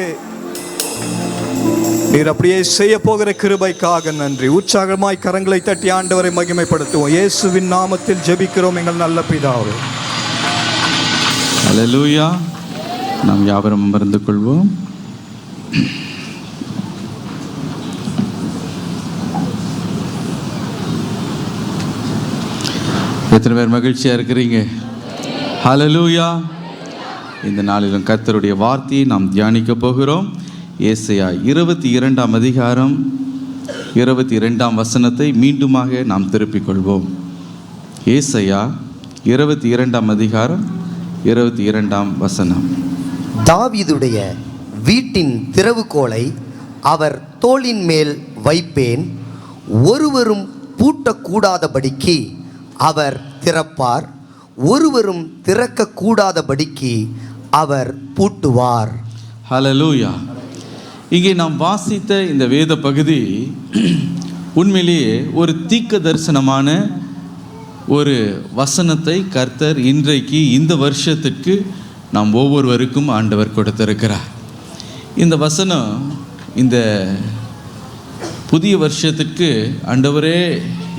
[SPEAKER 7] நீர் அப்படியே செய்ய போகிற கிருபைக்காக நன்றி. உற்சாகமாய் கரங்களை தட்டி ஆண்டவரை மகிமைப்படுத்துவோம். இயேசுவின் நாமத்தில் ஜெபிக்கிறோம் எங்கள் நல்ல பிதாவே.
[SPEAKER 1] அல்லேலூயா. நாம் யாவரும் அமர்ந்து கொள்வோம். எத்தனை பேர் மகிழ்ச்சியா இருக்கிறீங்க? ஹல்லேலூயா. இந்த நாளிலும் கர்த்தருடைய வார்த்தையை நாம் தியானிக்க போகிறோம். ஏசாயா 22 அதிகாரம் 22 வசனத்தை மீண்டுமாக நாம் திருப்பிக் கொள்வோம். ஏசாயா 22 அதிகாரம் 22 வசனம்.
[SPEAKER 2] தாவீதுடைய வீட்டின் திறவுகோலை அவர் தோளின் மேல் வைப்பேன், ஒருவரும் பூட்டக்கூடாதபடிக்கு அவர் திறப்பார், ஒருவரும் திறக்கக்கூடாதபடிக்கு அவர் பூட்டுவார்.
[SPEAKER 1] ஹல்லேலூயா. இங்கே நாம் வாசித்த இந்த வேத பகுதி உண்மையிலேயே ஒரு தீர்க்க தரிசனமான ஒரு வசனத்தை கர்த்தர் இன்றைக்கு இந்த வருஷத்துக்கு நாம் ஒவ்வொருவருக்கும் ஆண்டவர் கொடுத்திருக்கிறார். இந்த வசனம் இந்த புதிய வருஷத்துக்கு ஆண்டவரே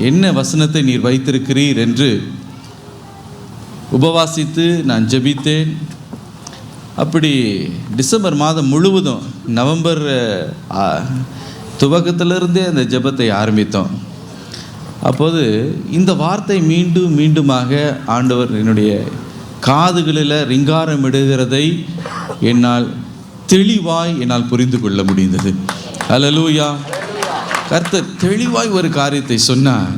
[SPEAKER 1] என்ன வசனத்தை நீர் வைத்திருக்கிறீர் என்று உபவாசித்து நான் ஜெபித்தேன். அப்படி டிசம்பர் மாதம் முழுவதும் நவம்பர் துவக்கத்திலிருந்தே அந்த ஜெபத்தை ஆரம்பித்தோம். அப்போது இந்த வார்த்தை மீண்டுமாக ஆண்டவர் என்னுடைய காதுகளில் ரிங்காரமிடுகிறதை என்னால் தெளிவாய் புரிந்து கொள்ள முடிந்தது. அல்லேலூயா. கர்த்தர் தெளிவாய் ஒரு காரியத்தை சொன்னார்.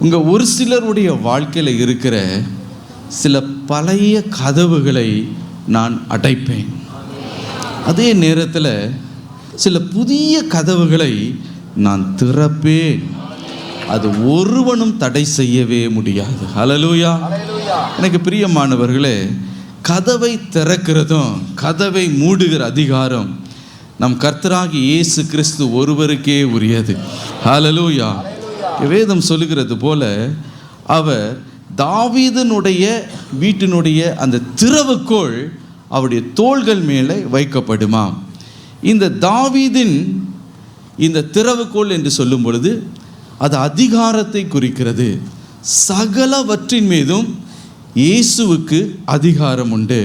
[SPEAKER 1] உங்கள் ஒரு சிலருடைய வாழ்க்கையில் இருக்கிற சில பழைய கதவுகளை நான் அடைப்பேன், அதே நேரத்தில் சில புதிய கதவுகளை நான் திறப்பேன், அது ஒருவனும் தடை செய்யவே முடியாது. ஹல்லேலூயா. எனக்கு பிரியமானவர்களே, கதவை திறக்கிறதும் கதவை மூடுகிற அதிகாரம் நம் கர்த்தராகி இயேசு கிறிஸ்து ஒருவருக்கே உரியது. ஹல்லேலூயா. வேதம் சொல்லுகிறது போல அவர் தாவீதினுடைய வீட்டினுடைய அந்த திறவுகோல் அவருடைய தோள்கள் மேலே வைக்கப்படுமாம். இந்த தாவீதின் இந்த திறவுகோல் என்று சொல்லும் பொழுது அது அதிகாரத்தை குறிக்கிறது. சகலவற்றின் மீதும் இயேசுவுக்கு அதிகாரம் உண்டு.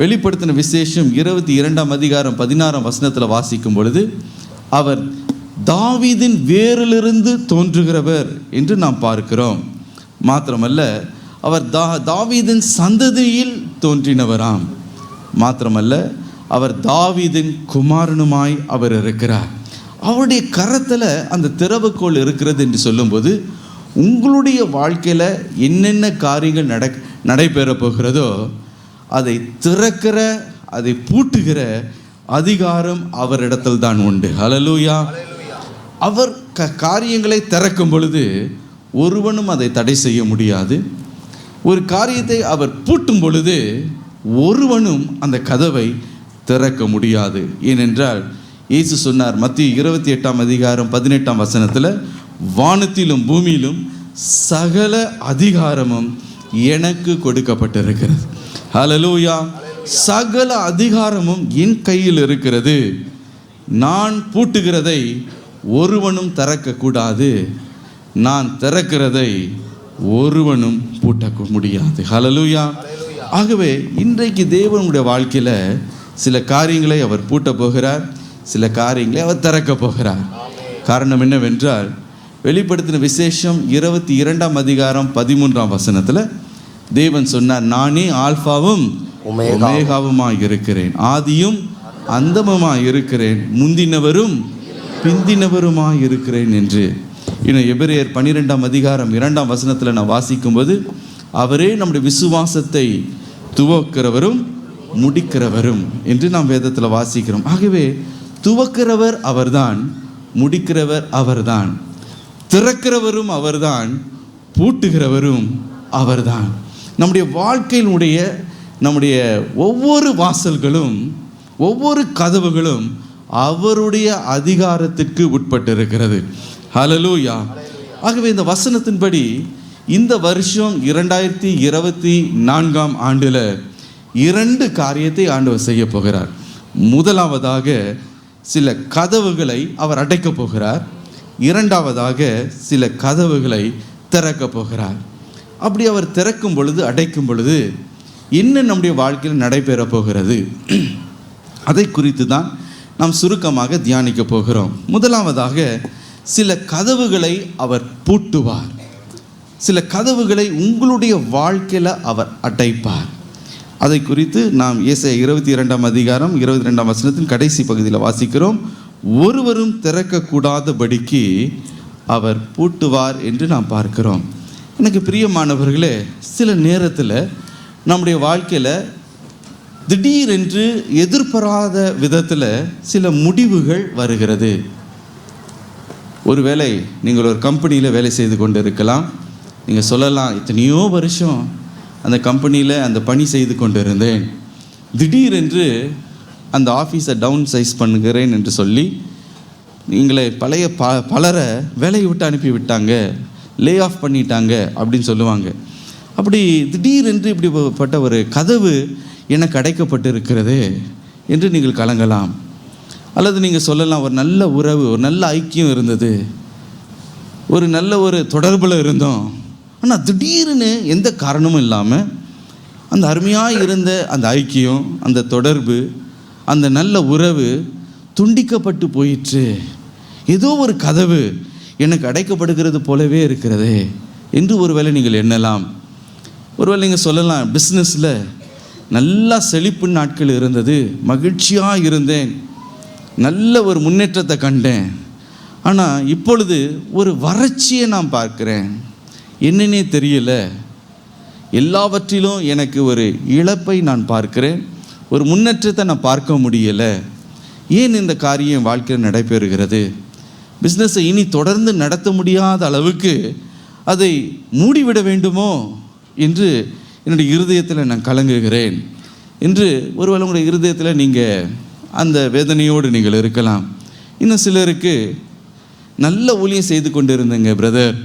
[SPEAKER 1] வெளிப்படுத்தின விசேஷம் 22 அதிகாரம் 16 வசனத்தில் வாசிக்கும் பொழுது அவர் தாவீதின் வேரிலிருந்து தோன்றுகிறவர் என்று நாம் பார்க்கிறோம். மாத்திரமல்ல, அவர் தாவீதின் சந்ததியில் தோன்றினவராம். மாத்திரமல்ல, அவர் தாவீதின் குமாரனுமாய் அவர் இருக்கிறார். அவருடைய கரத்தில் அந்த திறவுகோல் இருக்கிறது என்று சொல்லும்போது உங்களுடைய வாழ்க்கையில் என்னென்ன காரியங்கள் நடைபெற போகிறதோ அதை திறக்கிற அதை பூட்டுகிற அதிகாரம் அவரிடத்தில் தான் உண்டு. ஹல்லேலூயா. அவர் காரியங்களை திறக்கும் பொழுது ஒருவனும் அதை தடை செய்ய முடியாது. ஒரு காரியத்தை அவர் பூட்டும் பொழுது ஒருவனும் அந்த கதவை திறக்க முடியாது. ஏனென்றால் இயேசு சொன்னார், மத்திய 28 அதிகாரம் 18 வசனத்தில், வானத்திலும் பூமியிலும் சகல அதிகாரமும் எனக்கு கொடுக்கப்பட்டிருக்கிறது. ஹல்லேலூயா. சகல அதிகாரமும் என் கையில் இருக்கிறது. நான் பூட்டுகிறதை ஒருவனும் திறக்கக்கூடாது, நான் திறக்கிறதை ஒருவனும் பூட்ட முடியாது. ஹல்லேலூயா. ஆகவே இன்றைக்கு தேவனுடைய வாழ்க்கையில் சில காரியங்களை அவர் பூட்ட போகிறார், சில காரியங்களை அவர் திறக்க போகிறார். காரணம் என்னவென்றால், வெளிப்படுத்தின விசேஷம் 22ஆம் அதிகாரம் 13ஆம் வசனத்தில் தேவன் சொன்னார், நானே ஆல்பாவும் ஒமேகாவுமாய் இருக்கிறேன், ஆதியும் அந்தமுமாய் இருக்கிறேன், முந்தினவரும் பிந்தினவருமாய் இருக்கிறேன் என்று. இன்னும் எபிரேயர் 12ஆம் அதிகாரம் 2ஆம் வசனத்தில் நான் வாசிக்கும்போது, அவரே நம்முடைய விசுவாசத்தை துவக்கிறவரும் முடிக்கிறவரும் என்று நாம் வேதத்தில் வாசிக்கிறோம். ஆகவே துவக்கிறவர் அவர்தான், முடிக்கிறவர் அவர்தான், திறக்கிறவரும் அவர்தான், பூட்டுகிறவரும் அவர்தான். நம்முடைய வாழ்க்கையினுடைய நம்முடைய ஒவ்வொரு வாசல்களும் ஒவ்வொரு கதவுகளும் அவருடைய அதிகாரத்திற்கு உட்பட்டிருக்கிறது. ஹல்லேலூயா. ஆகவே இந்த வசனத்தின்படி இந்த வருஷம் 2024ஆம் ஆண்டில் 2 காரியத்தை ஆண்டவர் செய்ய போகிறார். முதலாவதாக சில கதவுகளை அவர் அடைக்கப் போகிறார், இரண்டாவதாக சில கதவுகளை திறக்கப் போகிறார். அப்படி அவர் திறக்கும் பொழுது, அடைக்கும் பொழுது என்ன நம்முடைய வாழ்க்கையில் நடைபெற போகிறது, அதை குறித்து தான் நாம் சுருக்கமாக தியானிக்க போகிறோம். முதலாவதாக சில கதவுகளை அவர் பூட்டுவார், சில கதவுகளை உங்களுடைய வாழ்க்கையில் அவர் அடைப்பார். அதை குறித்து நாம் ஏசாயா 22ஆம் அதிகாரம் 22ஆம் வசனத்தின் கடைசி பகுதியில் வாசிக்கிறோம். ஒருவரும் திறக்கக்கூடாதபடிக்கு அவர் பூட்டுவார் என்று நாம் பார்க்கிறோம். எனக்கு பிரியமானவர்களே, சில நேரத்தில் நம்முடைய வாழ்க்கையில் திடீரென்று எதிர்பாராத விதத்தில் சில முடிவுகள் வருகிறது. ஒருவேளை நீங்கள் ஒரு கம்பெனியில் வேலை செய்து கொண்டு இருக்கலாம். நீங்கள் சொல்லலாம், எத்தனையோ வருஷம் அந்த கம்பெனியில் அந்த பணி செய்து கொண்டு இருந்தேன், திடீரென்று அந்த ஆஃபீஸை டவுன் சைஸ் பண்ணுகிறேன் என்று சொல்லி நீங்களே பழைய பலரை வேலையை விட்டு அனுப்பி விட்டாங்க, லே ஆஃப் பண்ணிட்டாங்க அப்படின்னு சொல்லுவாங்க. அப்படி திடீரென்று இப்படிப்பட்ட ஒரு கதவு எனக்கு அடைக்கப்பட்டு இருக்கிறது என்று நீங்கள் கலங்கலாம். அல்லது நீங்கள் சொல்லலாம், ஒரு நல்ல உறவு, ஒரு நல்ல ஐக்கியம் இருந்தது, ஒரு நல்ல ஒரு தொடர்பில் இருந்தோம், ஆனால் திடீர்னு எந்த காரணமும் இல்லாமல் அந்த அருமையாக இருந்த அந்த ஐக்கியம், அந்த தொடர்பு, அந்த நல்ல உறவு துண்டிக்கப்பட்டு போயிற்று. ஏதோ ஒரு கதவு எனக்கு அடைக்கப்படுகிறது போலவே இருக்கிறது என்று ஒருவேளை நீங்கள் எண்ணலாம். ஒருவேளை நீங்கள் சொல்லலாம், பிஸ்னஸில் நல்லா செழிப்பு நாட்கள் இருந்தது, மகிழ்ச்சியாக இருந்தேன், நல்ல ஒரு முன்னேற்றத்தை கண்டேன், ஆனால் இப்பொழுது ஒரு வறட்சியை நான் பார்க்கிறேன், என்னன்னே தெரியல, எல்லாவற்றிலும் எனக்கு ஒரு இழப்பை நான் பார்க்கிறேன், ஒரு முன்னேற்றத்தை நான் பார்க்க முடியலை. ஏன் இந்த காரியம் வாழ்க்கையில் நடைபெறுகிறது? பிஸ்னஸை இனி தொடர்ந்து நடத்த முடியாத அளவுக்கு அதை மூடிவிட வேண்டுமோ என்று என்னுடைய இருதயத்தில் நான் கலங்குகிறேன் என்று ஒருவேளை உங்களுடைய இருதயத்தில் நீங்கள் அந்த வேதனையோடு நீங்கள் இருக்கலாம். இன்னும் சிலருக்கு நல்ல ஊழியம் செய்து கொண்டு இருந்தேங்க பிரதர்,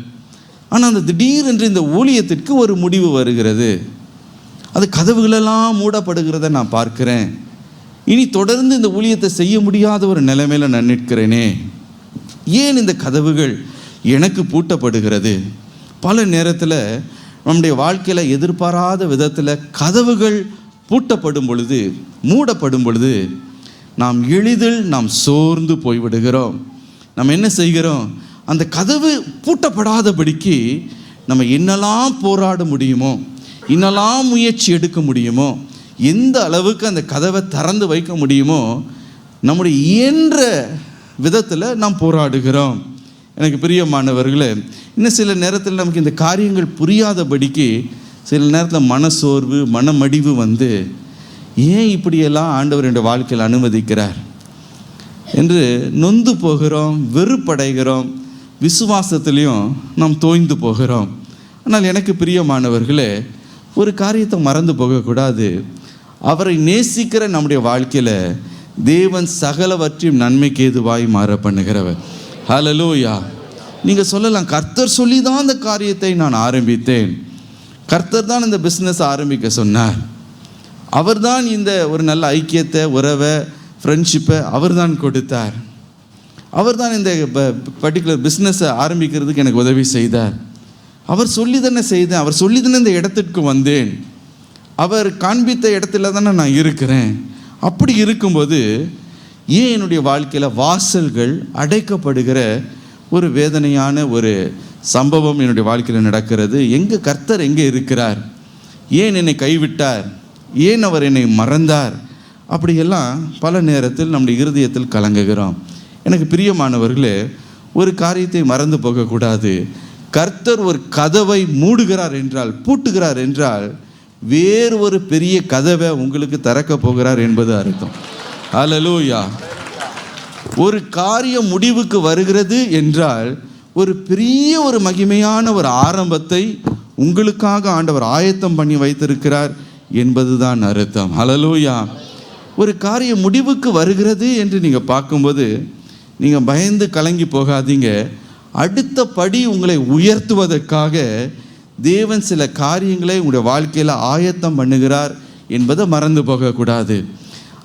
[SPEAKER 1] ஆனால் அந்த திடீரென்று இந்த ஊழியத்திற்கு ஒரு முடிவு வருகிறது, அது கதவுகளெல்லாம் மூடப்படுகிறத நான் பார்க்கிறேன், இனி தொடர்ந்து இந்த ஊழியத்தை செய்ய முடியாத ஒரு நிலைமையில் நான் நிற்கிறேனே, ஏன் இந்த கதவுகள் எனக்கு பூட்டப்படுகிறது? பல நேரத்தில் நம்முடைய வாழ்க்கையில் எதிர்பாராத விதத்தில் கதவுகள் பூட்டப்படும் பொழுது, மூடப்படும் பொழுது நாம் எளிதில் சோர்ந்து போய்விடுகிறோம். நம்ம என்ன செய்கிறோம்? அந்த கதவு பூட்டப்படாதபடிக்கு நம்ம என்னெல்லாம் போராட முடியுமோ, என்னெல்லாம் முயற்சி எடுக்க முடியுமோ, எந்த அளவுக்கு அந்த கதவை திறந்து வைக்க முடியுமோ, நம்முடைய இயன்ற விதத்தில் நாம் போராடுகிறோம். எனக்கு பிரியமானவர்களே, இன்னும் சில நேரத்தில் நமக்கு இந்த காரியங்கள் புரியாதபடிக்கு சில நேரத்தில் மனசோர்வு, மனமடிவு வந்து, ஏன் இப்படியெல்லாம் ஆண்டவர் என்ற வாழ்க்கையில் அனுமதிக்கிறார் என்று நொந்து போகிறோம், வெறுப்படைகிறோம், விசுவாசத்திலையும் நாம் தோய்ந்து போகிறோம். ஆனால் எனக்கு பிரியமானவர்களே, ஒரு காரியத்தை மறந்து போகக்கூடாது. அவரை நேசிக்கிற நம்முடைய வாழ்க்கையில் தேவன் சகலவற்றையும் நன்மைக்கு ஏதுவாய் மாற பண்ணுகிறவர். ஹல்லேலூயா. நீங்கள் சொல்லலாம், கர்த்தர் சொல்லி தான் அந்த காரியத்தை நான் ஆரம்பித்தேன், கர்த்தர் தான் இந்த பிஸ்னஸ் ஆரம்பிக்க சொன்னார், அவர் தான் இந்த ஒரு நல்ல ஐக்கியத்தை, உறவை, ஃப்ரெண்ட்ஷிப்பை அவர் தான் கொடுத்தார். அவர் தான் இந்த பர்டிகுலர் பிஸ்னஸை ஆரம்பிக்கிறதுக்கு எனக்கு உதவி செய்தார். அவர் சொல்லி தானே செய்தேன், அவர் சொல்லி தானே இந்த இடத்திற்கு வந்தேன், அவர் காண்பித்த இடத்துல தானே நான் இருக்கிறேன். அப்படி இருக்கும்போது ஏன் என்னுடைய வாழ்க்கையில் வாசல்கள் அடைக்கப்படுகிற ஒரு வேதனையான ஒரு சம்பவம் என்னுடைய வாழ்க்கையில் நடக்கிறது? எங்கே கர்த்தர் எங்கே இருக்கிறார்? ஏன் என்னை கைவிட்டார்? ஏன் அவர் என்னை மறந்தார்? அப்படியெல்லாம் பல நேரத்தில் நம்முடைய இருதயத்தில் கலங்குகிறோம். எனக்கு பிரியமானவர்களே, ஒரு காரியத்தை மறந்து போகக்கூடாது. கர்த்தர் ஒரு கதவை மூடுகிறார் என்றால், பூட்டுகிறார் என்றால், வேறு ஒரு பெரிய கதவை உங்களுக்கு திறக்க போகிறார் என்பது அர்த்தம். ஹல்லேலூயா. ஒரு காரியம் முடிவுக்கு வருகிறது என்றால் ஒரு பெரிய ஒரு மகிமையான ஒரு ஆரம்பத்தை உங்களுக்காக ஆண்டவர் ஆயத்தம் பண்ணி வைத்திருக்கிறார் என்பதுதான் அர்த்தம். ஹல்லேலூயா. ஒரு காரியம் முடிவுக்கு வருகிறது என்று நீங்கள் பார்க்கும்போது நீங்கள் பயந்து கலங்கி போகாதீங்க. அடுத்த படி உங்களை உயர்த்துவதற்காக தேவன் சில காரியங்களை உங்களுடைய வாழ்க்கையில் ஆயத்தம் பண்ணுகிறார் என்பதை மறந்து போகக்கூடாது.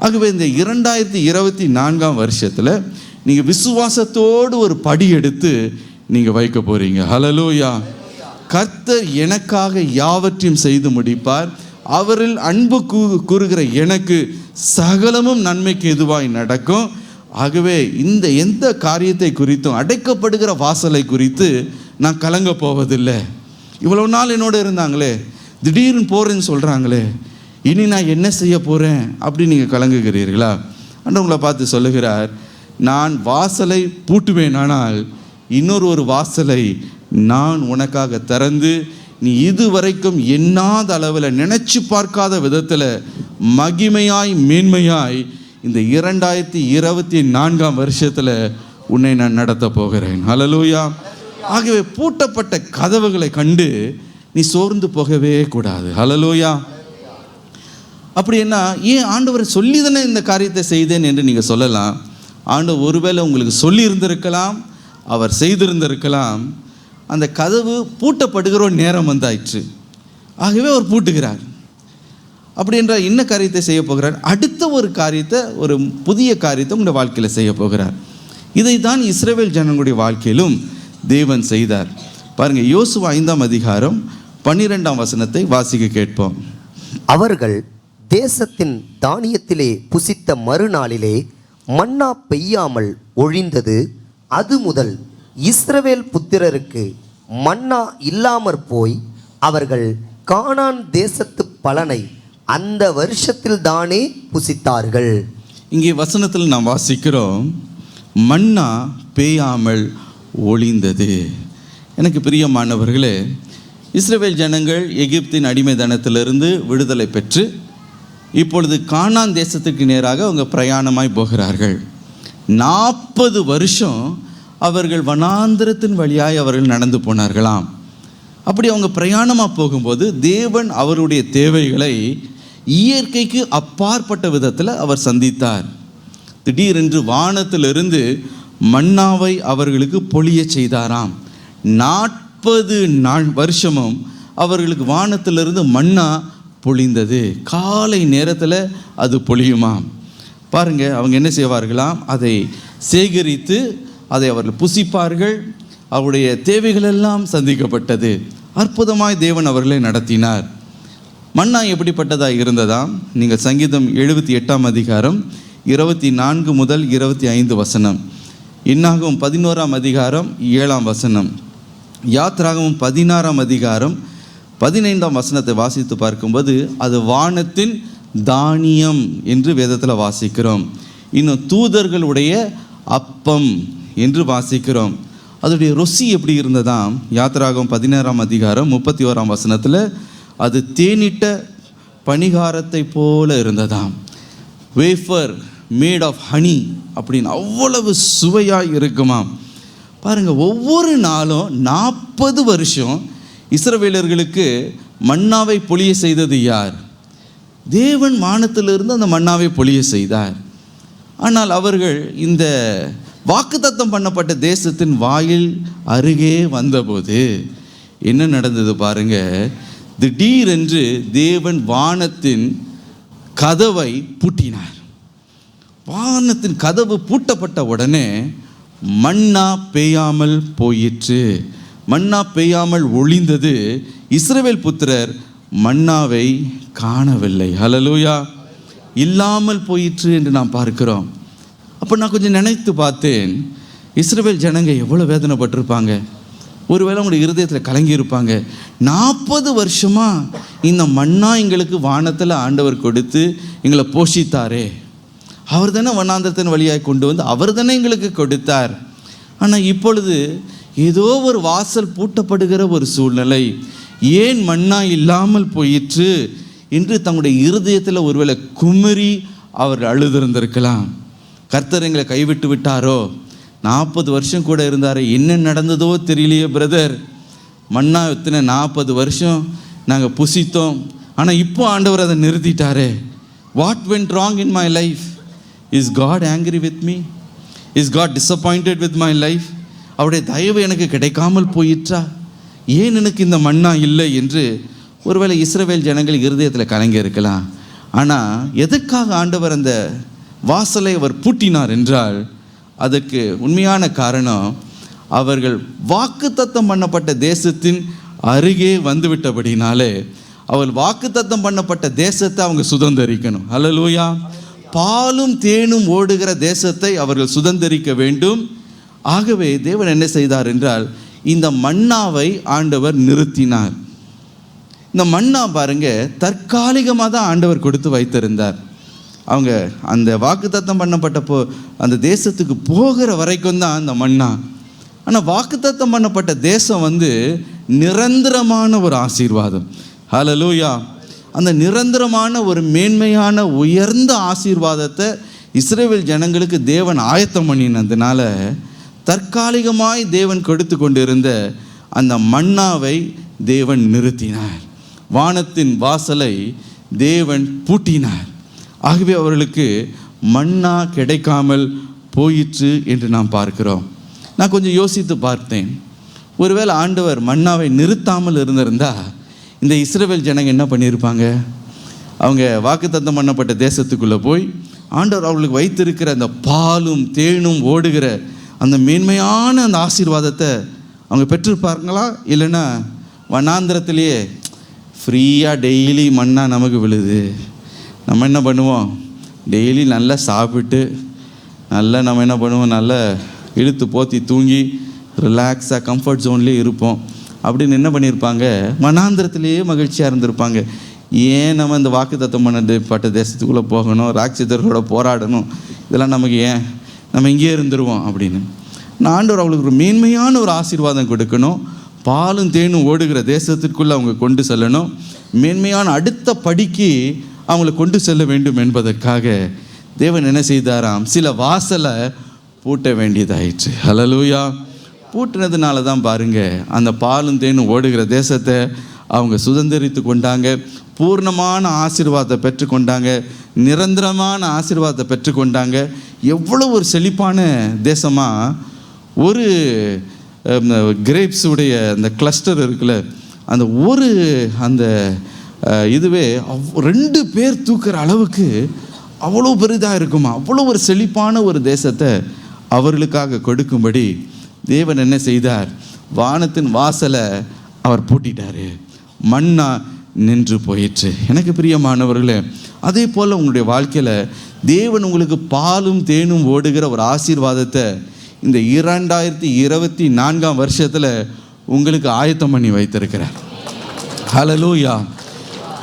[SPEAKER 1] ஆகவே இந்த 2024 வருஷத்தில் நீங்கள் விசுவாசத்தோடு ஒரு படி எடுத்து நீங்கள் வைக்க போகிறீங்க. ஹல்லேலூயா. கர்த்தர் எனக்காக யாவற்றையும் செய்து முடிப்பார், அவரில் அன்பு கூறுகிற எனக்கு சகலமும் நன்மைக்கு எதுவாய் நடக்கும். ஆகவே இந்த எந்த காரியத்தை குறித்தும், அடைக்கப்படுகிற வாசலை குறித்து நான் கலங்க போவதில்லை. இவ்வளோ நாள் என்னோட இருந்தாங்களே, திடீர்னு போகிறேன்னு சொல்கிறாங்களே, இனி நான் என்ன செய்ய போகிறேன் அப்படி நீங்கள் கலங்குகிறீர்களா? ஆண்டவங்களை பார்த்து சொல்லுகிறார், நான் வாசலை பூட்டுவேன், ஆனால் இன்னொரு வாசலை நான் உனக்காக திறந்து நீ இதுவரைக்கும் எண்ணாத அளவில், நினச்சி பார்க்காத விதத்தில் மகிமையாய் மேன்மையாய் இந்த 2024 வருஷத்தில் உன்னை நான் நடத்த போகிறேன். ஹல்லேலூயா. ஆகவே பூட்டப்பட்ட கதவுகளை கண்டு நீ சோர்ந்து போகவே கூடாது. ஹல்லேலூயா. அப்படி என்ன, ஏன் ஆண்டவர் சொல்லி தானே இந்த காரியத்தை செய்தேன் என்று நீங்கள் சொல்லலாம். ஆண்டவர் ஒருவேளை உங்களுக்கு சொல்லி இருந்திருக்கலாம், அவர் செய்திருந்திருக்கலாம். அந்த கதவு பூட்டப்படுகிற ஒரு நேரம் வந்தாயிற்று. ஆகவே அவர் பூட்டுகிறார். அப்படி என்றால் என்ன காரியத்தை செய்ய போகிறார்? அடுத்த ஒரு காரியத்தை, ஒரு புதிய காரியத்தை உங்களுடைய வாழ்க்கையில் செய்ய போகிறார். இதை தான் இஸ்ரவேல் ஜனங்களுடைய வாழ்க்கையிலும் தேவன் செய்தார். பாருங்கள், யோசுவா 5ஆம் அதிகாரம் 12ஆம் வசனத்தை வாசிக்க கேட்போம்.
[SPEAKER 2] அவர்கள் தேசத்தின் தானியத்திலே புசித்த மறுநாளிலே மன்னா பெய்யாமல் ஒழிந்தது. அது முதல் இஸ்ரவேல் புத்திரருக்கு மன்னா இல்லாமற் போய் அவர்கள் கானான் தேசத்து பலனை அந்த வருஷத்தில் தானே புசித்தார்கள்.
[SPEAKER 1] இங்கே வசனத்தில் நாம் வாசிக்கிறோம், மன்னா பெய்யாமல் ஒழிந்தது. எனக்கு பிரியமானவர்களே, இஸ்ரவேல் ஜனங்கள் எகிப்தின் அடிமைத்தனத்திலிருந்து விடுதலை பெற்று இப்பொழுது கானான் தேசத்துக்கு நேராக அவங்க பிரயாணமாய் போகிறார்கள். 40 வருஷம் அவர்கள் வனாந்திரத்தின் வழியாய் அவர்கள் நடந்து போனார்களாம். அப்படி அவங்க பிரயாணமாக போகும்போது தேவன் அவருடைய தேவைகளை இயற்கைக்கு அப்பாற்பட்ட விதத்தில் அவர் சந்தித்தார். திடீரென்று வானத்திலிருந்து மன்னாவை அவர்களுக்கு பொழிய செய்தாராம். 40 வருஷமும் அவர்களுக்கு வானத்திலிருந்து மன்னா பொழிந்தது. காலை நேரத்தில் அது பொழியுமாம். பாருங்கள், அவங்க என்ன செய்வார்களாம், அதை சேகரித்து அதை அவர்கள் புசிப்பார்கள். அவருடைய தேவைகளெல்லாம் சந்திக்கப்பட்டது. அற்புதமாய் தேவன் அவர்களை நடத்தினார். மன்னா எப்படிப்பட்டதாக இருந்ததாம்? நீங்கள் சங்கீதம் 78ஆம் அதிகாரம் 24 முதல் 25 வசனம், இன்னாகும் 11ஆம் அதிகாரம் 7ஆம் வசனம், யாத்ராகமும் 16ஆம் அதிகாரம் 15ஆம் வசனத்தை வாசித்து பார்க்கும்போது அது வானத்தின் தானியம் என்று வேதத்தில் வாசிக்கிறோம். இன்னும் தூதர்களுடைய அப்பம் என்று வாசிக்கிறோம். அதோடைய ருசி எப்படி இருந்ததாம்? யாத்ராகம் 16ஆம் அதிகாரம் 31ஆம் வசனத்தில் அது தேனிட்ட பணிகாரத்தை போல இருந்ததாம். வேஃபர் மேட் ஆஃப் ஹனி அப்படின்னு அவ்வளவு சுவையாக இருக்குமாம். பாருங்கள், ஒவ்வொரு நாளும் 40 வருஷம் இஸ்ரவேலர்களுக்கு மன்னாவை பொழிய செய்தது யார்? தேவன் வானத்திலிருந்து அந்த மன்னாவை பொழிய செய்தார். ஆனால் அவர்கள் இந்த வாக்குத்தத்தம் பண்ணப்பட்ட தேசத்தின் வாயில் அருகே வந்தபோது என்ன நடந்தது பாருங்க. திடீரென்று தேவன் வானத்தின் கதவை பூட்டினார். வானத்தின் கதவு பூட்டப்பட்ட உடனே மன்னா பெய்யாமல் போயிற்று. மன்னா பெய்யாமல் ஒளிந்தது. இஸ்ரவேல் புத்திரர் மன்னாவை காணவில்லை. ஹல்லேலூயா. இல்லாமல் போயிற்று என்று நாம் பார்க்கிறோம். அப்போ நான் கொஞ்சம் நினைத்து பார்த்தேன், இஸ்ரவேல் ஜனங்க எவ்வளோ வேதனைப்பட்டிருப்பாங்க. ஒருவேளை உங்களுடைய இருதயத்தில் கலங்கியிருப்பாங்க. 40 வருஷமாக இந்த மன்னா எங்களுக்கு வானத்தில் ஆண்டவர் கொடுத்து எங்களை போஷித்தாரே, அவர் தானே வண்ணாந்தத்தின் வழியாக கொண்டு வந்து அவர் தானே எங்களுக்கு கொடுத்தார். ஆனால் இப்பொழுது ஏதோ ஒரு வாசல் பூட்டப்படுகிற ஒரு சூழ்நிலை, ஏன் மன்னா இல்லாமல் போயிற்று என்று தங்களுடைய இருதயத்தில் ஒருவேளை குமரி அவர் அழுதிருந்திருக்கலாம். கர்த்தர் எங்களை கைவிட்டு விட்டாரோ, 40 வருஷம் கூட இருந்தார், என்ன நடந்ததோ தெரியலையே பிரதர். மன்னா எத்தனை 40 வருஷம் நாங்கள் புசித்தோம், ஆனால் இப்போ ஆண்டவர் அதை நிறுத்திட்டாரே. What went wrong in my life? Is God angry with me? Is God disappointed with my life? அவருடைய தயவு எனக்கு கிடைக்காமல் போயிற்றா? ஏன் எனக்கு இந்த மன்னா இல்லை என்று ஒருவேளை இஸ்ரவேல் ஜனங்கள் இருதயத்தில் கலங்கி இருக்கலாம். ஆனால் எதற்காக ஆண்டவர் அந்த வாசலை அவர் பூட்டினார் என்றால், அதற்கு உண்மையான காரணம், அவர்கள் வாக்குத்தத்தம் பண்ணப்பட்ட தேசத்தின் அருகே வந்துவிட்டபடினாலே அவள் வாக்குத்தத்தம் பண்ணப்பட்ட தேசத்தை அவங்க சுதந்தரிக்கணும். ஹல்லேலூயா. பாலும் தேனும் ஓடுகிற தேசத்தை அவர்கள் சுதந்தரிக்க வேண்டும். ஆகவே தேவன் என்ன செய்தார் என்றால், இந்த மன்னாவை ஆண்டவர் நிறுத்தினார். இந்த மன்னா பாருங்க, தற்காலிகமாக தான் ஆண்டவர் கொடுத்து வைத்திருந்தார். அவங்க அந்த வாக்குத்தத்தம் பண்ணப்பட்ட அந்த தேசத்துக்கு போகிற வரைக்கும் தான் அந்த மன்னா. ஆனால் வாக்குத்தத்தம் பண்ணப்பட்ட தேசம் நிரந்தரமான ஒரு ஆசீர்வாதம். ஹல்லேலூயா. அந்த நிரந்தரமான ஒரு மேன்மையான உயர்ந்த ஆசீர்வாதத்தை இஸ்ரவேல் ஜனங்களுக்கு தேவன் ஆயத்தம் பண்ணினதுனால தற்காலிகமாய் தேவன் கொடுத்து கொண்டிருந்த அந்த மன்னாவை தேவன் நிறுத்தினார். வானத்தின் வாசலை தேவன் பூட்டினார். ஆகவே அவர்களுக்கு மன்னா கிடைக்காமல் போயிற்று என்று நாம் பார்க்கிறோம். நான் கொஞ்சம் யோசித்து பார்த்தேன், ஒருவேளை ஆண்டவர் மன்னாவை நிறுத்தாமல் இருந்திருந்தா இந்த இஸ்ரவேல் ஜனங்க என்ன பண்ணியிருப்பாங்க? அவங்க வாக்குத்தத்தம் பண்ணப்பட்ட தேசத்துக்குள்ளே போய் ஆண்டவர் அவர்களுக்கு வைத்திருக்கிற அந்த பாலும் தேனும் ஓடுகிற அந்த மேன்மையான அந்த ஆசீர்வாதத்தை அவங்க பெற்றிருப்பாங்களா? இல்லைன்னா வனாந்திரத்திலேயே ஃப்ரீயாக டெய்லி மன்னா நமக்கு விழுது, நம்ம என்ன பண்ணுவோம்? டெய்லி நல்லா சாப்பிட்டு நல்லா நம்ம என்ன பண்ணுவோம்? நல்லா இழுத்து போத்தி தூங்கி ரிலாக்ஸாக கம்ஃபர்ட் ஜோன்லேயே இருப்போம் அப்படின்னு என்ன பண்ணியிருப்பாங்க? வனாந்திரத்திலேயே மகிழ்ச்சியாக இருந்திருப்பாங்க. ஏன் நம்ம இந்த வாக்குத்தத்தம் பண்ணப்பட்ட தேசத்துக்குள்ளே போகணும், ராட்சதர்களோட போராடணும், இதெல்லாம் நமக்கு ஏன், நம்ம இங்கேயே இருந்துருவோம் அப்படின்னு. நான் ஆண்டவர் அவங்களுக்கு ஒரு மேன்மையான ஒரு ஆசீர்வாதம் கொடுக்கணும், பாலும் தேனும் ஓடுகிற தேசத்திற்குள்ளே அவங்க கொண்டு செல்லணும், மேன்மையான அடுத்த படிக்கு அவங்களை கொண்டு செல்ல வேண்டும் என்பதற்காக தேவன் என்ன செய்தாராம்? சில வாசலை பூட்ட வேண்டியதாயிற்று. ஹல்லேலூயா. பூட்டினதுனால தான் பாருங்க, அந்த பாலும் தேனும் ஓடுகிற தேசத்தை அவங்க சுதந்திரித்து கொண்டாங்க, பூர்ணமான ஆசீர்வாதத்தை பெற்றுக்கொண்டாங்க, நிரந்தரமான ஆசீர்வாதத்தை பெற்றுக்கொண்டாங்க. எவ்வளோ ஒரு செழிப்பான தேசமாக, ஒரு கிரேப்ஸுடைய அந்த கிளஸ்டர் இருக்குல்ல, அந்த ஒரு அந்த இதுவே 2 பேர் தூக்குற அளவுக்கு அவ்வளோ பெரிதாக இருக்குமா. அவ்வளோ ஒரு செழிப்பான ஒரு தேசத்தை அவர்களுக்காக கொடுக்கும்படி தேவன் என்ன செய்தார்? வானத்தின் வாசலை அவர் பூட்டிட்டார். மன்னா நின்று போயிற்று. எனக்கு பிரியமானவர்களே, அதே போல் உங்களுடைய வாழ்க்கையில் தேவன் உங்களுக்கு பாலும் தேனும் ஓடுகிற ஒரு ஆசீர்வாதத்தை இந்த 2024 வருஷத்தில் உங்களுக்கு ஆயத்தம் பண்ணி வைத்திருக்கிறார். ஹல்லேலூயா.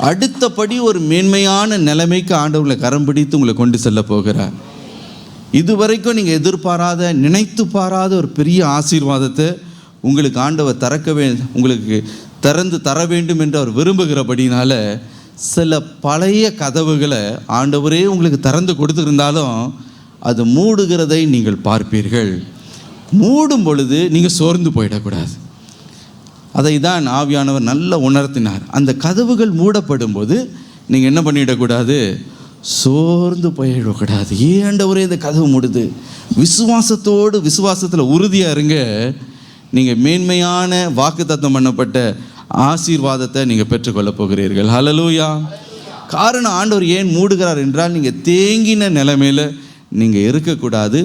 [SPEAKER 1] அடுத்தபடி ஒரு மேன்மையான நிலைமைக்கு ஆண்டவர்களை கரம் பிடித்து உங்களை கொண்டு செல்ல போகிறார். இதுவரைக்கும் நீங்கள் எதிர்பாராத, நினைத்து பாராத ஒரு பெரிய ஆசீர்வாதத்தை உங்களுக்கு ஆண்டவர் உங்களுக்கு திறந்து தர வேண்டும் என்று அவர் விரும்புகிறபடினால சில பழைய கதவுகளை ஆண்டவரே உங்களுக்கு திறந்து கொடுத்துருந்தாலும் அது மூடுகிறதை நீங்கள் பார்ப்பீர்கள். மூடும் பொழுது நீங்கள் சோர்ந்து போயிடக்கூடாது. அதை தான் ஆவியானவர் நல்லா உணர்த்தினார். அந்த கதவுகள் மூடப்படும் போது நீங்கள் என்ன பண்ணிடக்கூடாது? சோர்ந்து போயிடக்கூடாது. ஏண்டவரே இந்த கதவு மூடுது, விசுவாசத்தில் உறுதியாக இருங்க. நீங்கள் மேன்மையான வாக்குத்தத்தம் பண்ணப்பட்ட ஆசீர்வாதத்தை நீங்கள் பெற்றுக்கொள்ளப் போகிறீர்கள். ஹல்லேலூயா. காரணம், ஆண்டவர் ஏன் மூடுகிறார் என்றால், நீங்கள் தேங்கின நிலைமையில் நீங்கள் இருக்கக்கூடாது.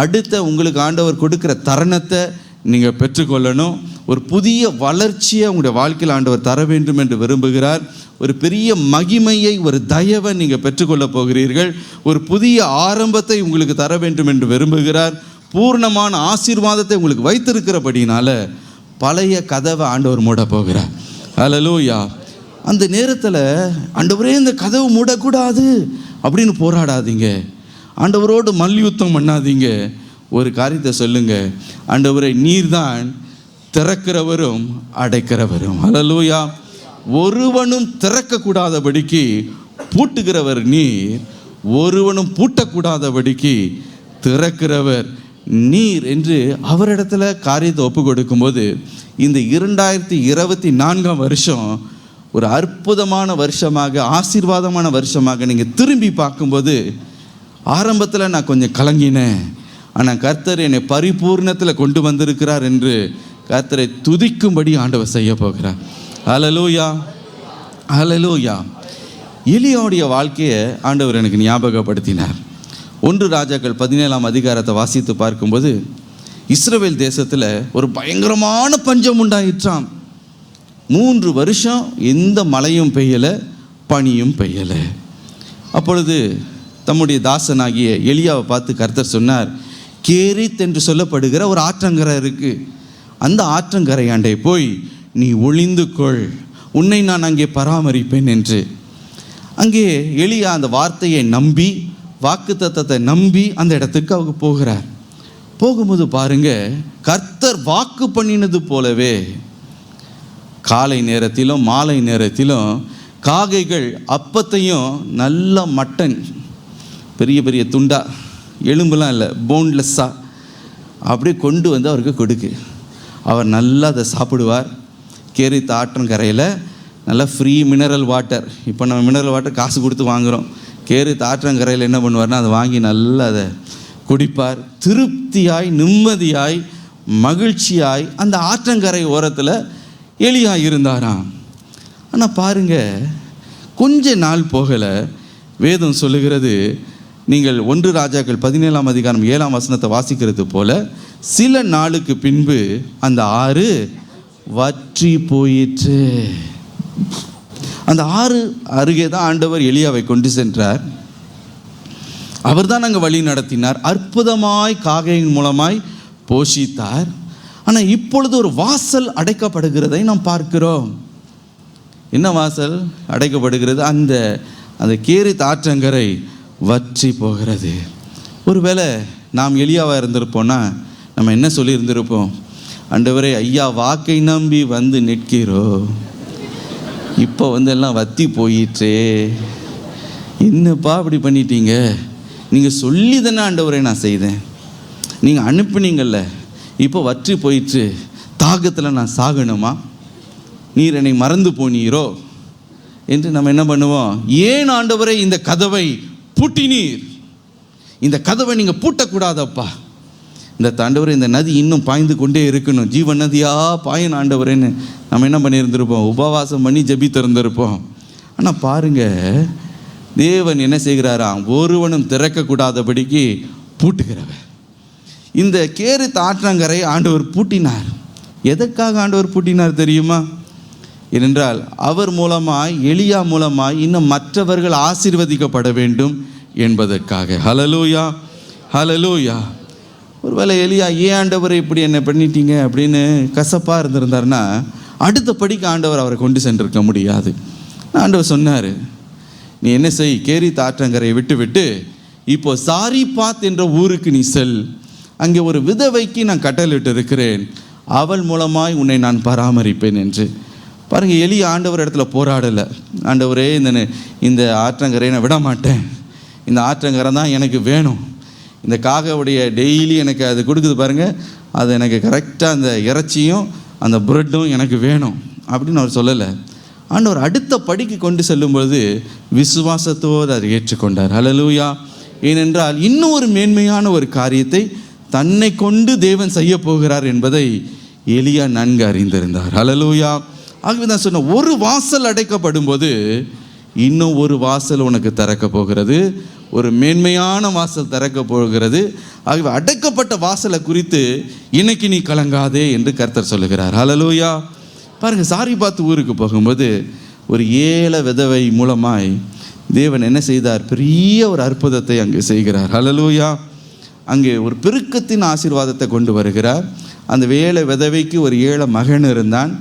[SPEAKER 1] அடுத்த உங்களுக்கு ஆண்டவர் கொடுக்குற தருணத்தை நீங்கள் பெற்றுக்கொள்ளணும். ஒரு புதிய வளர்ச்சியை உங்களுடைய வாழ்க்கையில் ஆண்டவர் தர வேண்டும் என்று விரும்புகிறார். ஒரு பெரிய மகிமையை, ஒரு தயவை நீங்கள் பெற்றுக்கொள்ள போகிறீர்கள். ஒரு புதிய ஆரம்பத்தை உங்களுக்கு தர வேண்டும் என்று விரும்புகிறார். பூர்ணமான ஆசீர்வாதத்தை உங்களுக்கு வைத்திருக்கிறபடினால பழைய கதவை ஆண்டவர் மூட போகிறார். ஹல்லேலூயா. அந்த நேரத்தில் ஆண்டவரே இந்த கதவு மூடக்கூடாது அப்படின்னு போராடாதீங்க. ஆண்டவரோடு மல்யுத்தம் பண்ணாதீங்க. ஒரு காரியத்தை சொல்லுங்க, ஆண்டவரே நீர்தான் திறக்கிறவரும் அடைக்கிறவரும். ஹல்லேலூயா. ஒருவனும் திறக்கக்கூடாதபடிக்கு பூட்டுகிறவர் நீர், ஒருவனும் பூட்டக்கூடாதபடிக்கு திறக்கிறவர் நீர் என்று அவரிடத்துல காரியத்தை ஒப்பு கொடுக்கும்போது இந்த 2024 வருஷம் ஒரு அற்புதமான வருஷமாக, ஆசீர்வாதமான வருஷமாக நீங்கள் திரும்பி பார்க்கும்போது, ஆரம்பத்தில் நான் கொஞ்சம் கலங்கினேன், ஆனால் கர்த்தர் என்னை பரிபூர்ணத்தில் கொண்டு வந்திருக்கிறார் என்று கர்த்தரை துதிக்கும்படி ஆண்டவர் செய்ய போகிறார். ஹல்லேலூயா, ஹல்லேலூயா. எலியாவுடைய வாழ்க்கையை ஆண்டவர் எனக்கு ஞாபகப்படுத்தினார். 1 ராஜாக்கள் 17ஆம் அதிகாரத்தை வாசித்து பார்க்கும்போது, இஸ்ரவேல் தேசத்தில் ஒரு பயங்கரமான பஞ்சம் உண்டாயிற்றாம். 3 வருஷம் எந்த மழையும் பெய்யலை, பனியும் பெய்யலை. அப்பொழுது தம்முடைய தாசனாகிய எலியாவை பார்த்து கர்த்தர் சொன்னார், கேரித் என்று சொல்லப்படுகிற ஒரு ஆற்றங்கரை இருக்குது, அந்த ஆற்றங்கரையாண்டை போய் நீ ஒளிந்து கொள், உன்னை நான் அங்கே பராமரிப்பேன் என்று. அங்கே எலியா அந்த வார்த்தையை நம்பி, வாக்குத்தத்தத்தை நம்பி அந்த இடத்துக்கு அவங்க போகிறார். போகும்போது பாருங்க, கர்த்தர் வாக்கு பண்ணினது போலவே காலை நேரத்திலும் மாலை நேரத்திலும் காகைகள் அப்பத்தையும் நல்ல மட்டன், பெரிய பெரிய துண்டா, எலும்புலாம் இல்லை, போன்லெஸ்ஸாக அப்படியே கொண்டு வந்து அவருக்கு கொடுக்கு. அவர் நல்லா அதை சாப்பிடுவார். கேரித் ஆற்றங்கரையில் நல்லா ஃப்ரீ மினரல் வாட்டர், இப்போ நம்ம மினரல் வாட்டர் காசு கொடுத்து வாங்குகிறோம். கேரித் ஆற்றங்கரையில் என்ன பண்ணுவார்னா அதை வாங்கி நல்லா அதை குடிப்பார். திருப்தியாய், நிம்மதியாய், மகிழ்ச்சியாய் அந்த ஆற்றங்கரை ஓரத்தில் எலியா இருந்தாராம். ஆனால் பாருங்க, கொஞ்ச நாள் போகலை, வேதம் சொல்லுகிறது, நீங்கள் 1 ராஜாக்கள் 17ஆம் அதிகாரம் 7ஆம் வசனத்தை வாசிக்கிறது போல, சில நாளுக்கு பின்பு அந்த ஆறு வற்றி போயிற்று. அந்த ஆறு அருகே தான் ஆண்டவர் எலியாவை கொண்டு சென்றார். அவர் தான் அங்கே வழி நடத்தினார். அற்புதமாய் காகையின் மூலமாய் போஷித்தார். ஆனால் இப்பொழுது ஒரு வாசல் அடைக்கப்படுகிறதை நாம் பார்க்கிறோம். என்ன வாசல் அடைக்கப்படுகிறது? அந்த கேரித் ஆற்றங்கரை வற்றி போகிறது. ஒருவேளை நாம் எலியாவாக இருந்திருப்போம்னா நம்ம என்ன சொல்லியிருந்திருப்போம்? ஆண்டவரே, ஐயா வாக்கை நம்பி வந்து நிற்கிறோம், இப்போ எல்லாம் வற்றி போயிற்றே, என்னப்பா அப்படி பண்ணிட்டீங்க? நீங்கள் சொல்லி தானே ஆண்டவரே நான் செய்தேன், நீங்கள் அனுப்புனீங்கள்ல, இப்போ வற்றி போயிற்று, தாகத்தில் நான் சாகணுமா? நீர் என்னை மறந்து போனீரோ என்று நம்ம என்ன பண்ணுவோம்? ஏன் ஆண்டவரே இந்த கதவை பூட்டினீர்? இந்த கதவை நீங்கள் பூட்டக்கூடாதப்பா. இந்த ஆண்டவரே, இந்த நதி இன்னும் பாய்ந்து கொண்டே இருக்கணும், ஜீவ நதியாக பாயன் ஆண்டவரேன்னு நம்ம என்ன பண்ணியிருந்திருப்போம்? உபவாசம் பண்ணி ஜெபித்திருந்திருப்போம். ஆனால் பாருங்கள், தேவன் என்ன செய்கிறாராம்? ஒருவனும் திறக்கக்கூடாதபடிக்கு பூட்டுகிறவர். இந்த கேரித் ஆற்றங்கரை ஆண்டவர் பூட்டினார். எதற்காக ஆண்டவர் பூட்டினார் தெரியுமா? ஏனென்றால் அவர் மூலமாய், எலியா மூலமாய் இன்னும் மற்றவர்கள் ஆசீர்வதிக்கப்பட வேண்டும் என்பதற்காக. ஹல்லேலூயா, ஹல்லேலூயா. ஒருவேளை எலியா, ஏன் ஆண்டவரை இப்படி என்ன பண்ணிட்டீங்க அப்படின்னு கசப்பாக இருந்திருந்தார்னா அடுத்த படிக்கு ஆண்டவர் அவரை கொண்டு சென்றிருக்க முடியாது. ஆண்டவர் சொன்னார், நீ என்ன செய், கேரித் ஆற்றங்கரையை விட்டு விட்டு இப்போ சாரிபாத் என்ற ஊருக்கு நீ செல், அங்கே ஒரு விதவைக்கு நான் கட்டளையிட்டு இருக்கிறேன், அவள் மூலமாய் உன்னை நான் பராமரிப்பேன் என்று. பாருங்கள், எலியா ஆண்டவர் இடத்துல போராடலை. ஆண்டவரே, இந்த ஆற்றங்கரையை நான் விட மாட்டேன், இந்த ஆற்றங்கரை தான் எனக்கு வேணும், இந்த காகவுடைய டெய்லி எனக்கு அது கொடுக்குது பாருங்கள், அது எனக்கு கரெக்டாக அந்த இறைச்சியும் அந்த ப்ரெட்டும் எனக்கு வேணும் அப்படின்னு அவர் சொல்லலை. ஆண்டவர் அடுத்த படிக்கு கொண்டு செல்லும்பொழுது விசுவாசத்தோடு அதை ஏற்றுக்கொண்டார். ஹல்லேலூயா. ஏனென்றால் இன்னும் ஒரு மேன்மையான ஒரு காரியத்தை தன்னை கொண்டு தேவன் செய்ய போகிறார் என்பதை எலியா நன்கு அறிந்திருந்தார். ஹல்லேலூயா. ஆகவே தான் சொன்ன, ஒரு வாசல் அடைக்கப்படும் போது இன்னும் ஒரு வாசல் உனக்கு திறக்க போகிறது, ஒரு மேன்மையான வாசல் திறக்க போகிறது. ஆகவே அடைக்கப்பட்ட வாசலை குறித்து இன்னைக்கு நீ கலங்காதே என்று கர்த்தர் சொல்லுகிறார். ஹல்லேலூயா. பாருங்கள், சாரிபாத் ஊருக்கு போகும்போது ஒரு ஏழை விதவை மூலமாய் தேவன் என்ன செய்தார்? பெரிய ஒரு அற்புதத்தை அங்கே செய்கிறார். ஹல்லேலூயா. அங்கே ஒரு பெருக்கத்தின் ஆசீர்வாதத்தை கொண்டு வருகிறார். அந்த ஏழை விதவைக்கு ஒரு ஏழை மகன் இருந்தான்.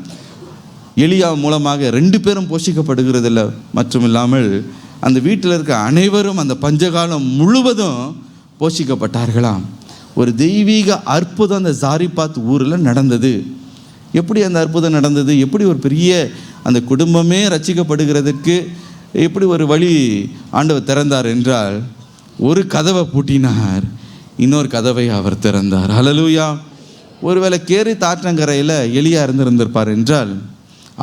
[SPEAKER 1] எலியா மூலமாக 2 பேரும் போஷிக்கப்படுகிறதில்ல. மற்றும் இல்லாமல் அந்த வீட்டில் இருக்க அனைவரும் அந்த பஞ்சகாலம் முழுவதும் போஷிக்கப்பட்டார்களாம். ஒரு தெய்வீக அற்புதம் அந்த சாரிபாத் ஊரில் நடந்தது. எப்படி அந்த அற்புதம் நடந்தது? எப்படி ஒரு பெரிய அந்த குடும்பமே ரட்சிக்கப்படுகிறதுக்கு எப்படி ஒரு வழி ஆண்டவர் திறந்தார் என்றால், ஒரு கதவை பூட்டினார், இன்னொரு கதவை அவர் திறந்தார். ஹல்லேலூயா. ஒருவேளை கேரி தாற்றங்கரையில் எலியா இருந்திருப்பார் என்றால்,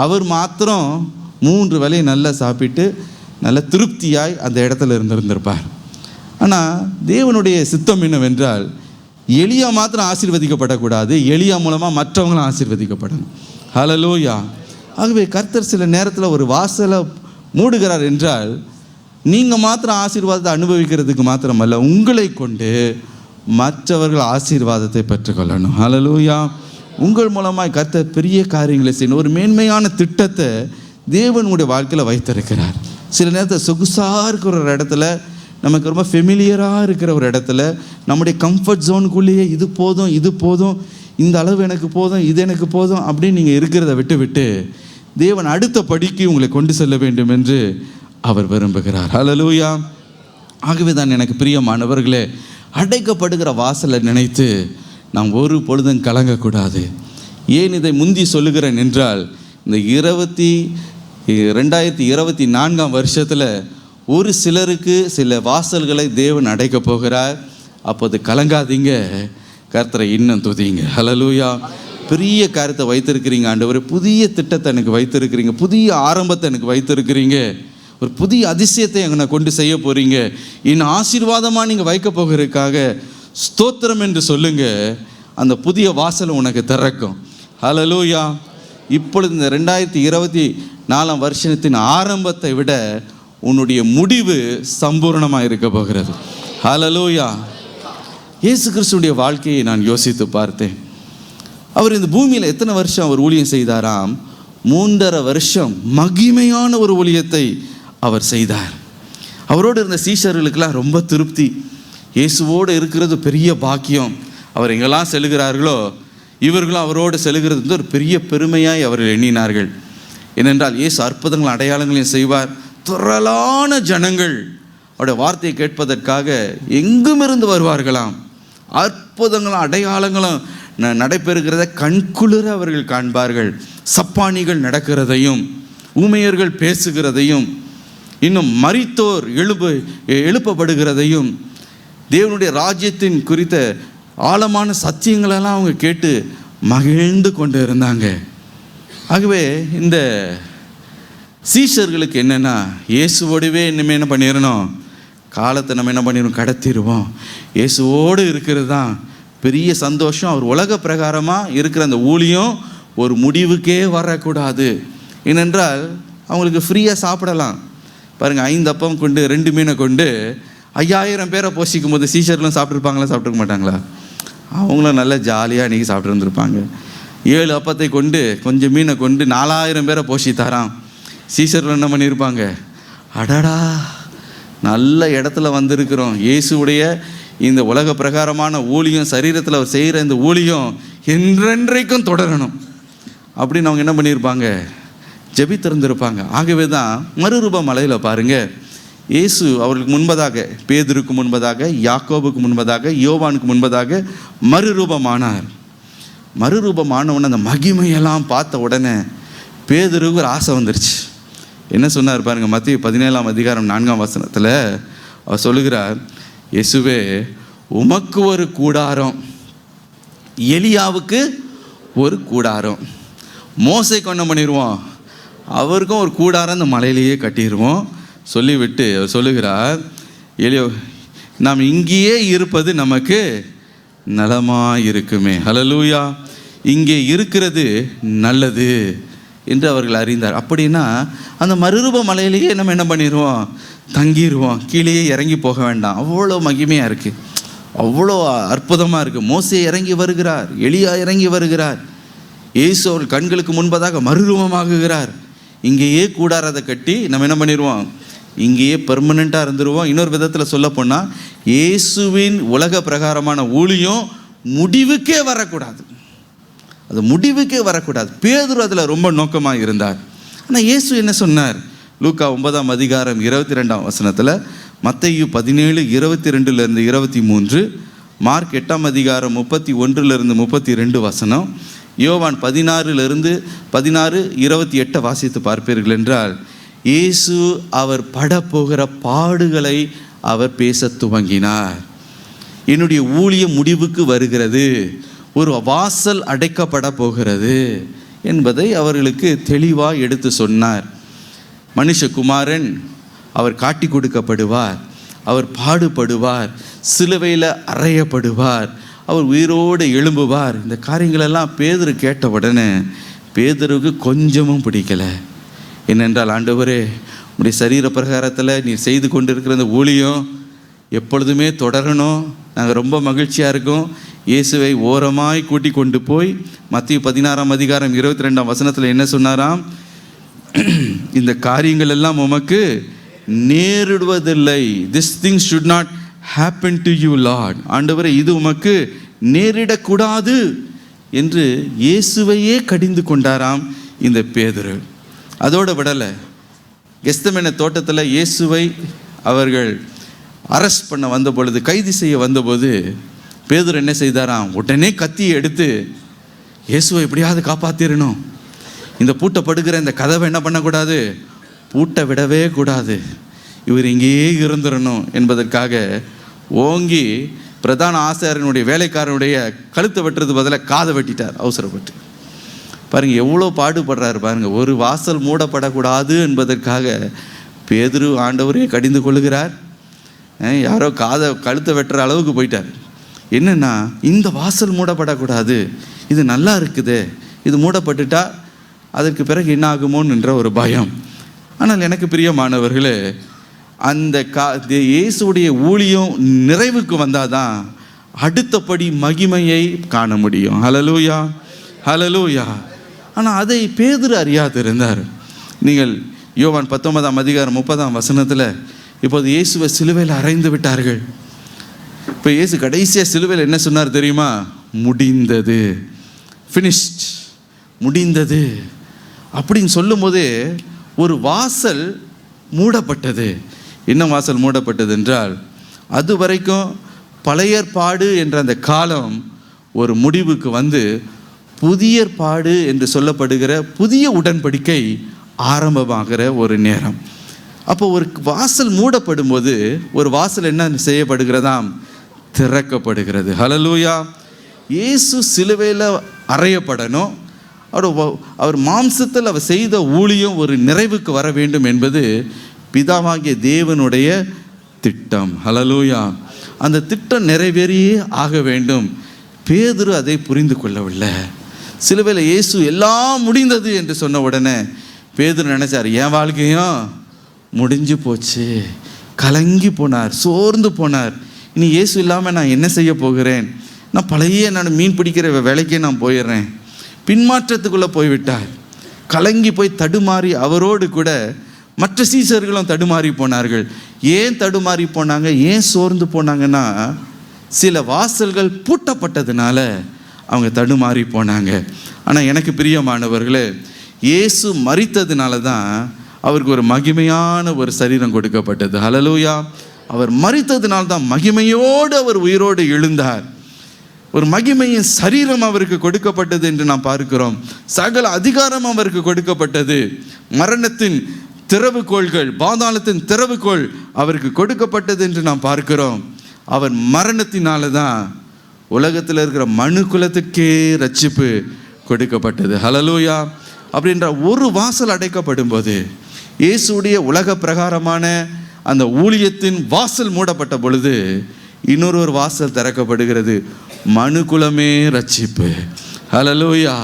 [SPEAKER 1] அவர் மாத்திரம் 3 வேளையை நல்லா சாப்பிட்டு நல்ல திருப்தியாய் அந்த இடத்துல இருந்திருப்பார். ஆனால் தேவனுடைய சித்தம் என்னவென்றால், எலியா மாத்திரம் ஆசீர்வதிக்கப்படக்கூடாது, எலியா மூலமாக மற்றவங்களும் ஆசீர்வதிக்கப்படணும். ஹல்லேலூயா. ஆகவே கர்த்தர் சில நேரத்தில் ஒரு வாசலை மூடுகிறார் என்றால், நீங்கள் மாத்திரம் ஆசீர்வாதத்தை அனுபவிக்கிறதுக்கு மாத்திரமல்ல, உங்களை கொண்டு மற்றவர்கள் ஆசீர்வாதத்தை பெற்றுக்கொள்ளணும். ஹல்லேலூயா. உங்கள் மூலமாய் கர்த்தர் பெரிய காரியங்களை செய்யணும். ஒரு மேன்மையான திட்டத்தை தேவனுடைய வாழ்க்கையில் வைத்திருக்கிறார். சில நேரத்தில் சொகுசாக இருக்கிற ஒரு இடத்துல, நமக்கு ரொம்ப ஃபெமிலியராக இருக்கிற ஒரு இடத்துல, நம்முடைய கம்ஃபர்ட் ஜோனுக்குள்ளேயே இது போதும், இது போதும், இந்த அளவு எனக்கு போதும், இது எனக்கு போதும் அப்படின்னு நீங்கள் இருக்கிறத விட்டு தேவன் அடுத்த படிக்கு உங்களை கொண்டு செல்ல வேண்டும் என்று அவர் விரும்புகிறார். ஹல்லேலூயா. ஆகவே தான் எனக்கு பிரியமானவர்களே, அடைக்கப்படுகிற வாசலை நினைத்து நாம் ஒரு பொழுதும் கலங்கக்கூடாது. ஏன் இதை முந்தி சொல்லுகிறேன் என்றால், இந்த 2024 வருஷத்தில் ஒரு சிலருக்கு சில வாசல்களை தேவன் அடைக்க போகிறார். அப்போது கலங்காதீங்க, கர்த்தரை இன்னும் துதிங்க. ஹல்லேலூயா. பெரிய காரியத்தை வைத்திருக்கிறீங்க ஆண்டவரே, புதிய திட்டத்தை எனக்கு வைத்திருக்கிறீங்க, புதிய ஆரம்பத்தை எனக்கு வைத்திருக்கிறீங்க, ஒரு புதிய அதிசயத்தை என்னை கொண்டு செய்ய போகிறீங்க, இன்னும் ஆசீர்வாதமாக நீங்கள் வைக்க போகிறதுக்காக ஸ்தோத்திரம் என்று சொல்லுங்க. அந்த புதிய வாசல் உனக்கு திறக்கும். ஹல்லேலூயா. இப்பொழுது இந்த 2024 வருஷத்தின் ஆரம்பத்தை விட உன்னுடைய முடிவு சம்பூர்ணமாக இருக்க போகிறது. ஹல்லேலூயா. இயேசு கிறிஸ்துடைய வாழ்க்கையை நான் யோசித்து பார்த்தேன். அவர் இந்த பூமியில் எத்தனை வருஷம் அவர் ஊழியம் செய்தாராம்? 3.5 வருஷம் மகிமையான ஒரு ஊழியத்தை அவர் செய்தார். அவரோடு இருந்த சீஷர்களுக்கெல்லாம் ரொம்ப திருப்தி. இயேசுவோடு இருக்கிறது பெரிய பாக்கியம். அவர் எங்கெல்லாம் செல்கிறார்களோ இவர்களும் அவரோடு செல்கிறது வந்து ஒரு பெரிய பெருமையாய் அவர்கள் எண்ணினார்கள். ஏனென்றால் இயேசு அற்புதங்கள் அடையாளங்களையும் செய்வார். திரளான ஜனங்கள் அவருடைய வார்த்தையை கேட்பதற்காக எங்குமிருந்து வருவார்களாம். அற்புதங்களும் அடையாளங்களும் நடைபெறுகிறத கண்குளிர அவர்கள் காண்பார்கள். சப்பானிகள் நடக்கிறதையும், ஊமையர்கள் பேசுகிறதையும், இன்னும் மரித்தோர் எழுப்பப்படுகிறதையும், தேவனுடைய ராஜ்யத்தின் குறித்த ஆழமான சத்தியங்களெல்லாம் அவங்க கேட்டு மகிழ்ந்து கொண்டு இருந்தாங்க. ஆகவே இந்த சீஷர்களுக்கு என்னென்னா, இயேசுவோடவே இனிமேல் என்ன பண்ணிடணும், காலத்தை நம்ம என்ன பண்ணிடணும், கடத்திடுவோம். இயேசுவோடு இருக்கிறது தான் பெரிய சந்தோஷம். அவர் உலக பிரகாரமாக இருக்கிற அந்த ஊழியம் ஒரு முடிவுக்கே வரக்கூடாது. ஏனென்றால் அவங்களுக்கு ஃப்ரீயாக சாப்பிடலாம். பாருங்கள், 5 அப்பம் கொண்டு 2 மீனை கொண்டு 5000 பேரை போஷிக்கும் போது சீஷர்களும் சாப்பிட்ருப்பாங்களா, சாப்பிட்ருக்க மாட்டாங்களா? அவங்களும் நல்லா ஜாலியாக இன்றைக்கி சாப்பிட்டு இருந்திருப்பாங்க. 7 அப்பத்தை கொண்டு கொஞ்சம் மீனை கொண்டு 4000 பேரை போஷித்தாராம். சீஷர்கள் என்ன பண்ணியிருப்பாங்க, அடடா நல்ல இடத்துல வந்திருக்கிறோம், இயேசுடைய இந்த உலக பிரகாரமான ஊழியம், சரீரத்தில் அவர் செய்கிற இந்த ஊழியம் என்றென்றைக்கும் தொடரணும் அப்படின்னு அவங்க என்ன பண்ணியிருப்பாங்க, ஜெபித்திருந்திருப்பாங்க. ஆகவே தான் மறுரூப மலையில் பாருங்கள், இயேசு அவர்களுக்கு முன்பதாக, பேதுருக்கு முன்பதாக, யாக்கோபுக்கு முன்பதாக, யோவானுக்கு முன்பதாக மறுரூபமானார். மறுரூபமானவன அந்த மகிமையெல்லாம் பார்த்த உடனே பேதுருக்கு ஒரு ஆசை வந்துருச்சு. என்ன சொன்னார் பாருங்க, மத்திய 17ஆம் அதிகாரம் 4ஆம் வசனத்தில் அவர் சொல்லுகிறார், இயேசுவே உமக்கு ஒரு கூடாரம், எலியாவுக்கு ஒரு கூடாரம், மோசைக்கு என்ன பண்ணிடுவோம், அவருக்கும் ஒரு கூடாரம் இந்த மலையிலேயே கட்டிடுவோம் சொல்லிவிட்டு அவர் சொல்லுகிறார், எலியோ நாம் இங்கேயே இருப்பது நமக்கு நலமாக இருக்குமே. ஹல்லேலூயா. இங்கே இருக்கிறது நல்லது என்று அவர்கள் அறிந்தார். அப்படின்னா அந்த மறுரூப மலையிலேயே நம்ம என்ன பண்ணிடுவோம், தங்கிடுவோம், கீழேயே இறங்கி போக வேண்டாம். அவ்வளோ மகிமையாக இருக்குது, அவ்வளோ அற்புதமாக இருக்குது. மோசே இறங்கி வருகிறார், எலியா இறங்கி வருகிறார், இயேசு அவர்கள் கண்களுக்கு முன்பதாக மறுரூபமாகுகிறார். இங்கேயே கூடாரத்தை கட்டி நம்ம என்ன பண்ணிடுவோம், இங்கேயே பெர்மனெண்ட்டாக இருந்துருவோம். இன்னொரு விதத்தில் சொல்ல போனால் இயேசுவின் உலக பிரகாரமான ஊழியம் முடிவுக்கே வரக்கூடாது, அது முடிவுக்கே வரக்கூடாது. பேதுரு அதில் ரொம்ப நோக்கமாக இருந்தார். ஆனால் இயேசு என்ன சொன்னார்? லூக்கா 9ஆம் அதிகாரம் 22ஆம் வசனத்தில், மத்தேயு 17 22 23, மார்க் 8ஆம் அதிகாரம் 31 32 வசனம், யோவான் 16 28 வாசித்து பார்ப்பீர்கள் என்றால், இயேசு அவர் படப்போகிற பாடுகளை அவர் பேச துவங்கினார். என்னுடைய ஊழியம் முடிவுக்கு வருகிறது, ஒரு வாசல் அடைக்கப்பட போகிறது என்பதை அவர்களுக்கு தெளிவாக எடுத்து சொன்னார். மனுஷகுமாரன் அவர் காட்டி கொடுக்கப்படுவார், அவர் பாடுபடுவார், சிலுவையில் அறையப்படுவார், அவர் உயிரோடு எழும்புவார். இந்த காரியங்களெல்லாம் பேதுரு கேட்ட உடனே பேதுருக்கு கொஞ்சமும் பிடிக்கலை. என்னென்றால், ஆண்டவரே, உடைய சரீர பிரகாரத்தில் நீ செய்து கொண்டிருக்கிற இந்த ஊழியம் எப்பொழுதுமே தொடரணும், நாங்கள் ரொம்ப மகிழ்ச்சியாக இருக்கோம். இயேசுவை ஓரமாய் கூட்டி கொண்டு போய் மத்தேயு 16ஆம் அதிகாரம் 22ஆம் வசனத்தில் என்ன சொன்னாராம்? இந்த காரியங்கள் எல்லாம் உமக்கு நேரிடுவதில்லை. This things should not happen to you lord. ஆண்டவரே, இது உமக்கு நேரிடக்கூடாது என்று இயேசுவையே கடிந்து கொண்டாராம் இந்த பேதுரு. அதோடு விடலை, கெத்செமனே தோட்டத்தில் இயேசுவை அவர்கள் அரெஸ்ட் பண்ண வந்த பொழுது, கைது செய்ய வந்தபோது பேதுரு என்ன செய்தாராம்? உடனே கத்தியை எடுத்து இயேசுவை எப்படியாவது காப்பாற்றிடணும், இந்த பூட்டப்படுகிற இந்த கதவை என்ன பண்ணக்கூடாது, பூட்டை விடவே கூடாது, இவர் இங்கேயே இருந்துடணும் என்பதற்காக ஓங்கி பிரதான ஆசாரியனுடைய வேலைக்காரனுடைய கழுத்தை வெட்டுறது பதிலாக காதை வெட்டிட்டார் அவசரப்பட்டு. பாருங்கள் எவ்வளோ பாடுபடுறாரு பாருங்கள். ஒரு வாசல் மூடப்படக்கூடாது என்பதற்காக பேதுரு ஆண்டவரே கடிந்து கொள்ளுகிறார். யாரோ கழுத்தை வெட்டுற அளவுக்கு போயிட்டார். என்னென்னா, இந்த வாசல் மூடப்படக்கூடாது, இது நல்லா இருக்குது, இது மூடப்பட்டுட்டா அதற்கு பிறகு என்ன ஆகுமோன்னு என்ற ஒரு பயம். ஆனால் எனக்கு பிரியமானவர்களே, அந்த இயேசுடைய ஊழியம் நிறைவுக்கு வந்தால் தான் அடுத்தபடி மகிமையை காண முடியும். ஹல்லேலூயா, ஹல்லேலூயா. ஆனால் அதை பேதுரு அறியாதிருந்தார். நீங்கள் யோவான் 19ஆம் அதிகாரம் 30ஆம் வசனத்தில், இப்போது இயேசுவை சிலுவையில் அறைந்து விட்டார்கள். இப்போ இயேசு கடைசியாக சிலுவையில் என்ன சொன்னார் தெரியுமா? முடிந்தது, ஃபினிஷ்ட், முடிந்தது அப்படின்னு சொல்லும்போது ஒரு வாசல் மூடப்பட்டது. என்ன வாசல் மூடப்பட்டது என்றால், அது வரைக்கும் பழைய ஏற்பாடு என்ற அந்த காலம் ஒரு முடிவுக்கு வந்து புதிய ஏற்பாடு என்று சொல்லப்படுகிற புதிய உடன்படிக்கை ஆரம்பமாகிற ஒரு நேரம். அப்போ ஒரு வாசல் மூடப்படும் போது ஒரு வாசல் என்ன செய்யப்படுகிறதாம்? திறக்கப்படுகிறது. ஹல்லேலூயா. இயேசு சிலுவையில் அறையப்படணும், அவர் மாம்சத்தில் அவர் செய்த ஊழியம் ஒரு நிறைவுக்கு வர வேண்டும் என்பது பிதாவாகிய தேவனுடைய திட்டம். ஹல்லேலூயா. அந்த திட்டம் நிறைவேறியே ஆக வேண்டும். பேதுரு அதை புரிந்து கொள்ளவில்லை. சிலுவையில் இயேசு எல்லாம் முடிந்தது என்று சொன்ன உடனே பேதுரு நினைச்சார், என் வாழ்க்கையும் முடிஞ்சு போச்சு, கலங்கி போனார், சோர்ந்து போனார். இனி இயேசு இல்லாமல் நான் என்ன செய்ய போகிறேன்? நான் பழைய மீன் பிடிக்கிற வேலைக்கே நான் போயிடுறேன். பின்மாற்றத்துக்குள்ளே போய்விட்டார். கலங்கி போய் தடுமாறி அவரோடு கூட மற்ற சீசர்களும் தடுமாறி போனார்கள். ஏன் தடுமாறி போனாங்க, ஏன் சோர்ந்து போனாங்கன்னா, சில வாசல்கள் பூட்டப்பட்டதுனால அவங்க தடுமாறி போனாங்க. ஆனால் எனக்கு பிரியமானவர்களே, இயேசு மரித்ததுனால தான் அவருக்கு ஒரு மகிமையான ஒரு சரீரம் கொடுக்கப்பட்டது. ஹல்லேலூயா. அவர் மரித்ததுனால தான் மகிமையோடு அவர் உயிரோடு எழுந்தார். ஒரு மகிமையின் சரீரம் அவருக்கு கொடுக்கப்பட்டது என்று நாம் பார்க்கிறோம். சகல அதிகாரம் அவருக்கு கொடுக்கப்பட்டது. மரணத்தின் திறவுகோள்கள், பாதாளத்தின் திறவுகோள் அவருக்கு கொடுக்கப்பட்டது என்று நாம் பார்க்கிறோம். அவர் மரணத்தினால தான் உலகத்தில் இருக்கிற மனு குலத்துக்கே ரட்சிப்பு கொடுக்கப்பட்டது. ஹல்லேலூயா. அப்படின்ற ஒரு வாசல் அடைக்கப்படும் போது, இயேசுடைய உலக பிரகாரமான அந்த ஊழியத்தின் வாசல் மூடப்பட்ட பொழுது இன்னொரு வாசல் திறக்கப்படுகிறது. மனுக்குலமே ரட்சிப்பு. ஹல்லேலூயா.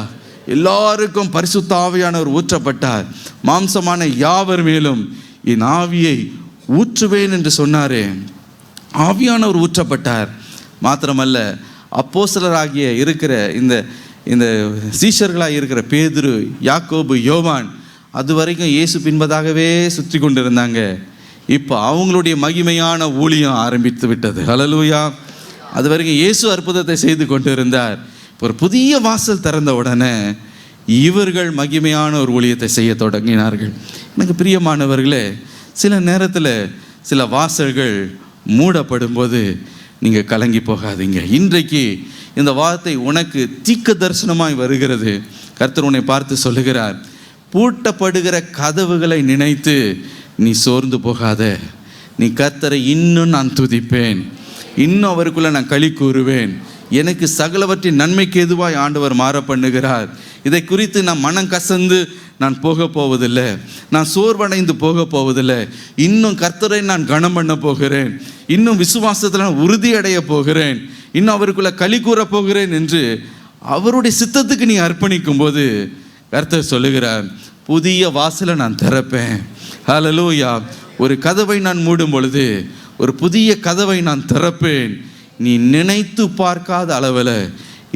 [SPEAKER 1] எல்லாருக்கும் பரிசுத்த ஆவியானவர் ஊற்றப்பட்டார். மாம்சமான யாவர் மேலும் என் ஆவியை ஊற்றுவேன் என்று சொன்னாரே. ஆவியானவர் ஊற்றப்பட்டார். மாத்திரமல்ல, அப்போஸ்தலராகிய இருக்கிற இந்த சீஷர்களாக இருக்கிற பேதுரு, யாக்கோபு, யோவான் அது வரைக்கும் இயேசு பின்பதாகவே சுற்றி கொண்டிருந்தாங்க. இப்போ அவங்களுடைய மகிமையான ஊழியம் ஆரம்பித்து விட்டது. ஹல்லேலூயா. அது வரைக்கும் இயேசு அற்புதத்தை செய்து கொண்டு இருந்தார். ஒரு புதிய வாசல் திறந்த உடனே இவர்கள் மகிமையான ஒரு ஊழியத்தை செய்ய தொடங்கினார்கள். எனக்கு பிரியமானவர்களே, சில நேரத்தில் சில வாசல்கள் மூடப்படும் போது நீங்கள் கலங்கி போகாதீங்க. இன்றைக்கு இந்த வார்த்தை உனக்கு தீர்க்க தரிசனமாய் வருகிறது. கர்த்தர் உன்னை பார்த்து சொல்லுகிறார், பூட்டப்படுகிற கதவுகளை நினைத்து நீ சோர்ந்து போகாத. நீ கர்த்தரை இன்னும் நான் துதிப்பேன், இன்னும் அவருக்குள்ள நான் களி கூறுவேன். எனக்கு சகலவற்றின் நன்மைக்கு எதுவாய் ஆண்டவர் மாற பண்ணுகிறார். இதை குறித்து நான் மனம் கசந்து நான் போக போவதில்லை, நான் சோர்வடைந்து போக போவதில்லை. இன்னும் கர்த்தரை நான் கனம் பண்ண போகிறேன், இன்னும் விசுவாசத்தில் நான் உறுதியடைய போகிறேன், இன்னும் அவருக்குள்ள களி கூற போகிறேன் என்று அவருடைய சித்தத்துக்கு நீ அர்ப்பணிக்கும் போது கர்த்தர் சொல்லுகிறார், புதிய வாசலை நான் திறப்பேன். ஹல்லேலூயா. ஒரு கதவை நான் மூடும் பொழுது ஒரு புதிய கதவை நான் திறப்பேன். நீ நினைத்து பார்க்காத அளவில்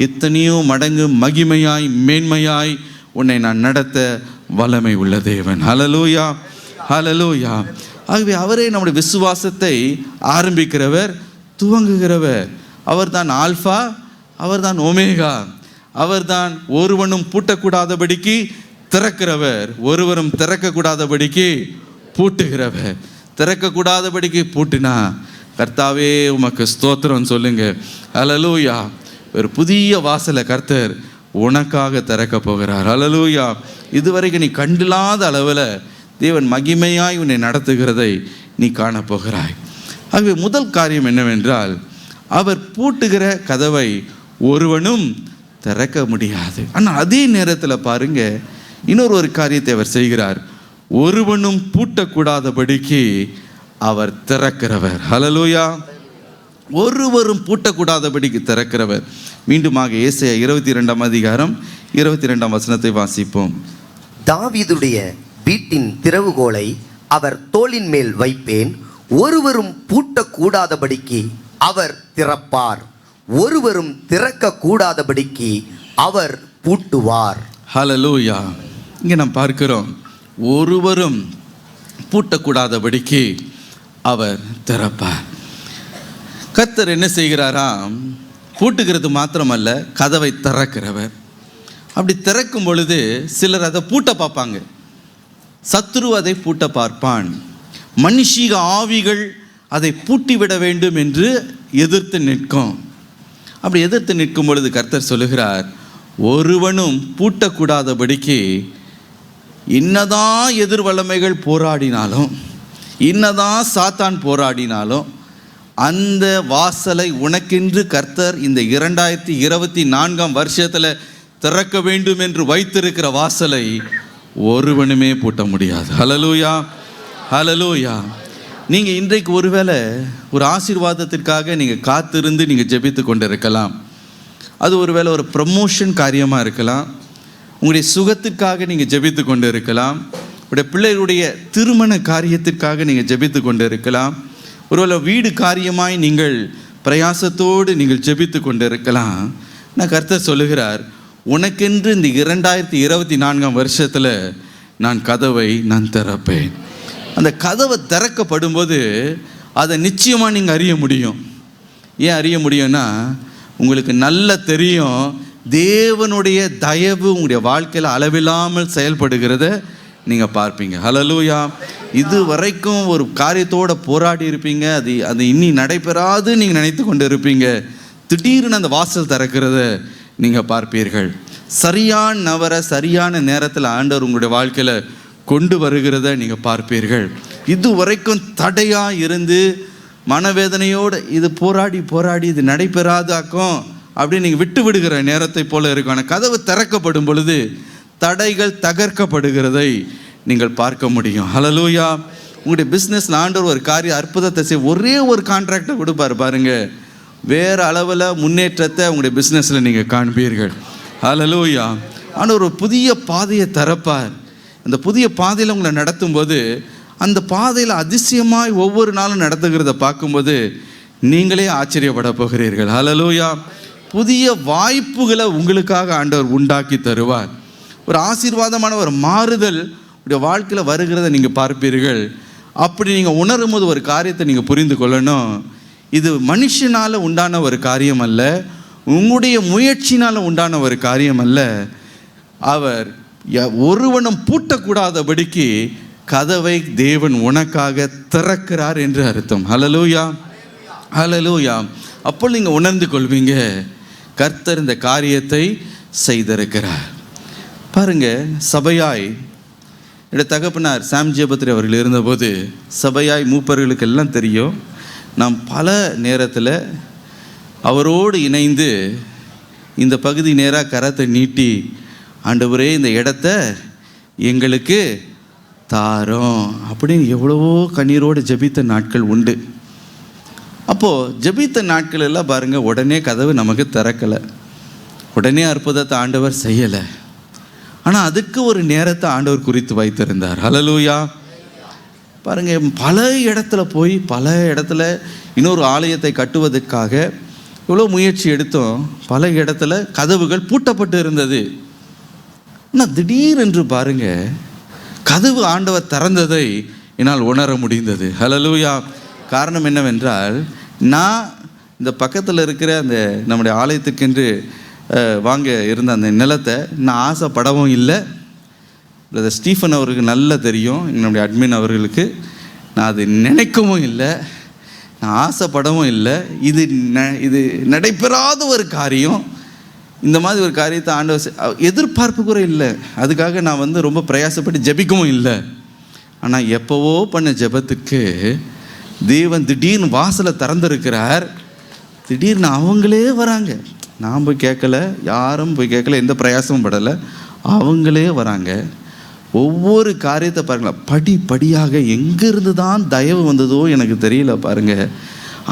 [SPEAKER 1] எத்தனையோ மடங்கு மகிமையாய் மேன்மையாய் உன்னை நான் நடத்த வல்லமை உள்ள தேவன். ஹல்லேலூயா, ஹல்லேலூயா. ஆகவே அவரே நம்முடைய விசுவாசத்தை ஆரம்பிக்கிறவர், துவங்குகிறவர். அவர்தான் ஆல்ஃபா, அவர்தான் ஒமேகா. அவர்தான் ஒருவனும் பூட்டக்கூடாதபடிக்கு திறக்கிறவர், ஒருவரும் திறக்கக்கூடாதபடிக்கு பூட்டுகிறவர். திறக்கக்கூடாதபடிக்கு பூட்டினா கர்த்தாவே உமக்கு ஸ்தோத்திரம் சொல்லுங்க. ஹல்லேலூயா. ஒரு புதிய வாசலை கர்த்தர் உனக்காக திறக்க போகிறார். ஹல்லேலூயா. இதுவரைக்கும் நீ கண்டில்லாத அளவில் தேவன் மகிமையாய் உன்னை நடத்துகிறதை நீ காணப்போகிறாய். ஆகவே முதல் காரியம் என்னவென்றால், அவர் பூட்டுகிற கதவை ஒருவனும் திறக்க முடியாது. ஆனால் அதே நேரத்தில் பாருங்க, இன்னொரு காரியத்தை அவர் செய்கிறார். ஒருவனும் பூட்டக்கூடாதபடிக்கு அவர் திறக்கிறவர். ஹல்லேலூயா. ஒருவரும் பூட்டக்கூடாதபடிக்கு திறக்கிறவர். மீண்டுமாக ஏசாயா 22 அதிகாரம் 22 வசனத்தை வாசிப்போம்.
[SPEAKER 2] தாவீதுடைய வீட்டின் திறவுகோலை அவர் தோளின் மேல் வைப்பேன், ஒருவரும் பூட்டக்கூடாதபடிக்கு அவர் திறப்பார், ஒருவரும் திறக்க கூடாதபடிக்கு அவர் பூட்டுவார்.
[SPEAKER 1] ஹல்லேலூயா. இங்கே நாம் பார்க்கிறோம், ஒருவரும் பூட்டக்கூடாதபடிக்கு அவர் திறப்பார். கர்த்தர் என்ன செய்கிறாராம்? பூட்டுகிறது மாத்திரமல்ல, கதவை திறக்கிறவர். அப்படி திறக்கும் பொழுது சிலர் அதை பூட்ட பார்ப்பாங்க. சத்துரு அதை பூட்ட பார்ப்பான். மனுஷீக ஆவிகள் அதை பூட்டிவிட வேண்டும் என்று எதிர்த்து நிற்கும். அப்படி எதிர்த்து நிற்கும் பொழுது கர்த்தர் சொல்லுகிறார், ஒருவனும் பூட்டக்கூடாதபடிக்கு இன்னதான் எதிர்வல்லமைகள் போராடினாலும், இன்னதான் சாத்தான் போராடினாலும், அந்த வாசலை உனக்கென்று கர்த்தர் இந்த 2024 வருஷத்தில் திறக்க வேண்டும் என்று வைத்திருக்கிற வாசலை ஒருவனுமே பூட்ட முடியாது. ஹல்லேலூயா, ஹல்லேலூயா. நீங்கள் இன்றைக்கு ஒருவேளை ஒரு ஆசீர்வாதத்திற்காக நீங்கள் காத்திருந்து நீங்கள் ஜெபித்து கொண்டு இருக்கலாம். அது ஒருவேளை ஒரு ப்ரமோஷன் காரியமாக இருக்கலாம், உங்களுடைய சுகத்திற்காக நீங்கள் ஜெபித்து கொண்டு இருக்கலாம், உங்களுடைய பிள்ளைகளுடைய திருமண காரியத்திற்காக நீங்கள் ஜெபித்து கொண்டு இருக்கலாம், ஒருவேளை வீடு காரியமாய் நீங்கள் பிரயாசத்தோடு நீங்கள் ஜெபித்து கொண்டு இருக்கலாம். நான் கர்த்தர் சொல்லுகிறார், உனக்கென்று இந்த 2024 வருஷத்தில் நான் கதவை நான் திறப்பேன். அந்த கதவை திறக்கப்படும் போது அதை நிச்சயமாக நீங்கள் அறிய முடியும். ஏன் அறிய முடியும்னா, உங்களுக்கு நல்லா தெரியும் தேவனுடைய தயவு உங்களுடைய வாழ்க்கையில் அளவில்லாமல் செயல்படுகிறத நீங்கள் பார்ப்பீங்க. ஹல்லேலூயா. இது வரைக்கும் ஒரு காரியத்தோடு போராடி இருப்பீங்க, அது இனி நடைபெறாது நீங்கள் நினைத்து கொண்டு இருப்பீங்க. திடீர்னு அந்த வாசல் திறக்கிறத நீங்கள் பார்ப்பீர்கள். சரியான நபரை சரியான நேரத்தில் ஆண்டவர் உங்களுடைய வாழ்க்கையில் கொண்டு வருகிறத நீங்கள் பார்ப்பீர்கள். இது வரைக்கும் தடையாக இருந்து மனவேதனையோடு இது போராடி இது நடைபெறாதாக்கும் அப்படின்னு நீங்கள் விட்டு விடுகிற நேரத்தை போல இருக்கும். ஆனால் கதவு திறக்கப்படும் பொழுது தடைகள் தகர்க்கப்படுகிறதை நீங்கள் பார்க்க முடியும். ஹல்லேலூயா. உங்களுடைய பிஸ்னஸில் ஆண்டவர் ஒரு காரிய அற்புதத்தை செய்ய ஒரே ஒரு கான்ட்ராக்டை கொடுப்பார் பாருங்க, வேறு அளவில் முன்னேற்றத்தை உங்களுடைய பிஸ்னஸில் நீங்கள் காண்பீர்கள். ஹல்லேலூயா. ஆண்டவர் ஒரு புதிய பாதையை திறப்பார். அந்த புதிய பாதையில் உங்களை நடத்தும்போது அந்த பாதையில் அதிசயமாய் ஒவ்வொரு நாளும் நடத்துகிறத பார்க்கும்போது நீங்களே ஆச்சரியப்பட போகிறீர்கள். ஹல்லேலூயா. புதிய வாய்ப்புகளை உங்களுக்காக ஆண்டவர் உண்டாக்கி தருவார். ஒரு ஆசீர்வாதமான ஒரு மாறுதல் உடைய வாழ்க்கையில் வருகிறத நீங்கள் பார்ப்பீர்கள். அப்படி நீங்கள் உணரும் போது ஒரு காரியத்தை நீங்கள் புரிந்து கொள்ளணும். இது மனுஷனால் உண்டான ஒரு காரியம் அல்ல, உங்களுடைய முயற்சினால் உண்டான ஒரு காரியம் அல்ல. அவர் ஒருவனும் பூட்டக்கூடாதபடிக்கு கதவை தேவன் உனக்காக திறக்கிறார் என்று அர்த்தம். ஹல்லேலூயா, ஹல்லேலூயா. அப்போ நீங்கள் உணர்ந்து கொள்வீங்க, கர்த்தர் இந்த காரியத்தை செய்திருக்கிறார். பாருங்க, சபையாய் என்னுடைய தகப்பனார் சாம் ஜெபத்ரி அவர்கள் இருந்தபோது சபையாய் மூப்பர்களுக்கு எல்லாம் தெரியும். நாம் பல நேரத்தில் அவரோடு இணைந்து இந்த பகுதி நேராக கரத்தை நீட்டி, ஆண்டவரே இந்த இடத்த எங்களுக்கு தாரோம் அப்படின்னு எவ்வளவோ கண்ணீரோடு ஜெபித்த நாட்கள் உண்டு. அப்போது ஜெபித்த நாட்கள் எல்லாம் பாருங்கள், உடனே கதவு நமக்கு திறக்கலை, உடனே அற்புதத்தை ஆண்டவர் செய்யலை. ஆனால் அதுக்கு ஒரு நேரத்தை ஆண்டவர் குறித்து வைத்திருந்தார். ஹல்லேலூயா. பாருங்கள், பல இடத்துல போய் பல இடத்துல இன்னொரு ஆலயத்தை கட்டுவதற்காக இவ்வளோ முயற்சி எடுத்தோம். பல இடத்துல கதவுகள் பூட்டப்பட்டு இருந்தது. ஆனால் திடீரென்று பாருங்கள், கதவு ஆண்டவர் திறந்ததை என்னால் உணர முடிந்தது. ஹல்லேலூயா. காரணம் என்னவென்றால், நான் இந்த பக்கத்தில் இருக்கிற அந்த நம்முடைய ஆலயத்துக்கென்று வாங்க இருந்த அந்த நிலத்தை நான் ஆசைப்படவும் இல்லை. பிரதர் ஸ்டீஃபன் அவருக்கு நல்லா தெரியும், என்னுடைய அட்மின் அவர்களுக்கு. நான் அது நினைக்கவும் இல்லை, நான் ஆசைப்படவும் இல்லை. இது நடைபெறாத ஒரு காரியம். இந்த மாதிரி ஒரு காரியத்தை ஆண்டவர் எதிர்பார்ப்பு கூட இல்லை. அதுக்காக நான் ரொம்ப பிரயாசப்பட்டு ஜெபிக்கவும் இல்லை. ஆனால் எப்போவோ பண்ண ஜெபத்துக்கு தேவன் திடீர்னு வாசலை திறந்திருக்கிறார். திடீர்னு அவங்களே வராங்க. நான் போய் கேட்கல, யாரும் போய் கேட்கல, எந்த பிரயாசமும் படலை, அவங்களே வராங்க. ஒவ்வொரு காரியத்தை பாருங்களேன், படிப்படியாக எங்கேருந்து தான் தயவு வந்ததோ எனக்கு தெரியல. பாருங்கள்,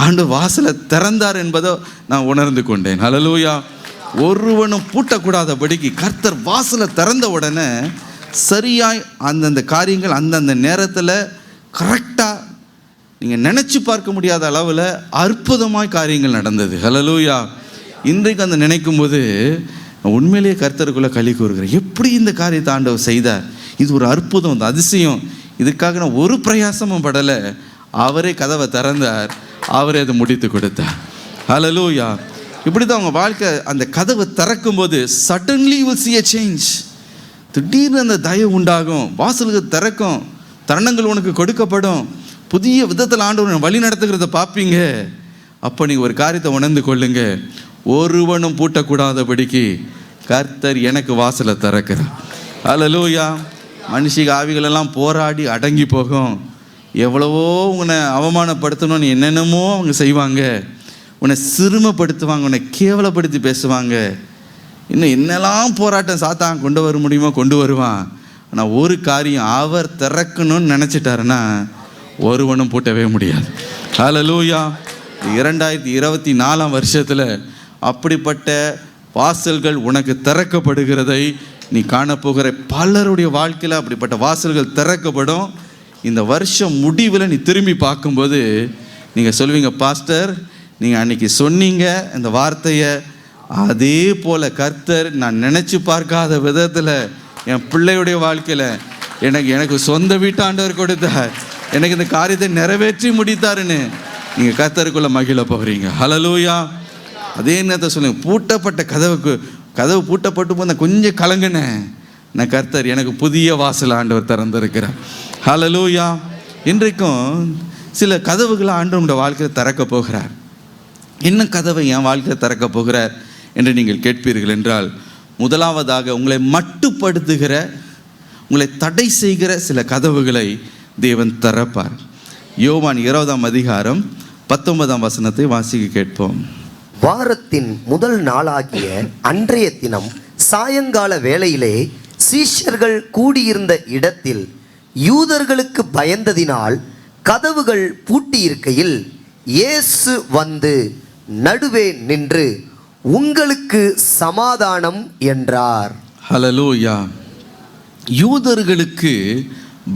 [SPEAKER 1] ஆண்டவர் வாசலை திறந்தார் என்பதோ நான் உணர்ந்து கொண்டேன். ஹல்லேலூயா. ஒருவனும் பூட்டக்கூடாதபடிக்கு கர்த்தர் வாசலை திறந்த உடனே சரியாய் அந்தந்த காரியங்கள் அந்தந்த நேரத்தில் கரெக்டாக நீங்கள் நினச்சி பார்க்க முடியாத அளவில் அற்புதமாய் காரியங்கள் நடந்தது. ஹல்லேலூயா. இன்றைக்கு அந்த நினைக்கும் போது உண்மையிலேயே கர்த்தருக்குள்ளே களி கூறுகிறேன். எப்படி இந்த காரியத்தை ஆண்டவர் செய்தார், இது ஒரு அற்புதம், இந்த அதிசயம். இதுக்காக நான் ஒரு பிரயாசமும் படலை. அவரே கதவை திறந்தார், அவரே அதை முடித்து கொடுத்தார். ஹல்லேலூயா. இப்படி தான் அவங்க வாழ்க்கை. அந்த கதவை திறக்கும்போது suddenly you will see a change. திடீர்னு அந்த தயவு உண்டாகும், வாசலுக்கு திறக்கும், தருணங்கள் உனக்கு கொடுக்கப்படும், புதிய விதத்தில் ஆண்டவர் வழி நடத்துகிறத பார்ப்பீங்க. அப்போ நீங்கள் ஒரு காரியத்தை உணர்ந்து கொள்ளுங்க, ஒருவனும் பூட்டக்கூடாதபடிக்கு கர்த்தர் எனக்கு வாசலை திறக்கிறார். ஹல்லேலூயா. மனுஷிக ஆவிகளெல்லாம் போராடி அடங்கி போகும். எவ்வளவோ உன்னை அவமானப்படுத்தணும்னு என்னென்னமோ அவங்க செய்வாங்க, உன்னை சிறுமைப்படுத்துவாங்க, உன்னை கேவலப்படுத்தி பேசுவாங்க. இன்னும் என்னெல்லாம் போராட்டம் சாத்தான் கொண்டு வர முடியுமோ கொண்டு வருவான். ஆனால் ஒரு காரியம், அவர் திறக்கணும்னு நினச்சிட்டாருன்னா ஒருவனும் பூட்டவே முடியாது. ஹல்லேலூயா. 2024 வருஷத்தில் அப்படிப்பட்ட வாசல்கள் உனக்கு திறக்கப்படுகிறதை நீ காணப்போகிற. பலருடைய வாழ்க்கையில் அப்படிப்பட்ட வாசல்கள் திறக்கப்படும். இந்த வருஷம் முடிவில் நீ திரும்பி பார்க்கும்போது நீங்கள் சொல்வீங்க, பாஸ்டர் நீங்கள் அன்றைக்கி சொன்னீங்க இந்த வார்த்தையை, அதே போல் கர்த்தர் நான் நினச்சி பார்க்காத விதத்தில் என் பிள்ளையுடைய வாழ்க்கையில் எனக்கு சொந்த வீட்டாண்டவர் கொடுத்தார், எனக்கு இந்த காரியத்தை நிறைவேற்றி முடித்தாருன்னு நீங்கள் கர்த்தருக்குள்ளே மகிழ போகிறீங்க. ஹல்லேலூயா. அதே நேரத்தை சொல்லுங்கள், பூட்டப்பட்ட கதவு பூட்டப்பட்டு போது நான் கொஞ்சம் கலங்கினேன், நான் கர்த்தர் எனக்கு புதிய வாசல் ஆண்டவர் திறந்திருக்கிறார். ஹல்லேலூயா. இன்றைக்கும் சில கதவுகளை ஆண்டவருடைய வாழ்க்கையில் திறக்க போகிறார். என்ன கதவை என் வாழ்க்கையில் திறக்க போகிறார் என்று நீங்கள் கேட்பீர்கள் என்றால், முதலாவதாக உங்களை மட்டுப்படுத்துகிற, உங்களை தடை செய்கிற சில கதவுகளை தேவன் திறப்பார். யோவான் 20:19 வாசிக்க கேட்போம்.
[SPEAKER 2] வாரத்தின் முதல் நாளாகிய அன்றைய தினம் சாயங்கால வேளையிலே சீஷர்கள் கூடியிருந்த இடத்தில் யூதர்களுக்கு பயந்ததினால் கதவுகள் பூட்டியிருக்கையில் இயேசு வந்து நடுவே நின்று உங்களுக்கு சமாதானம் என்றார்.
[SPEAKER 1] ஹல்லேலூயா. யூதர்களுக்கு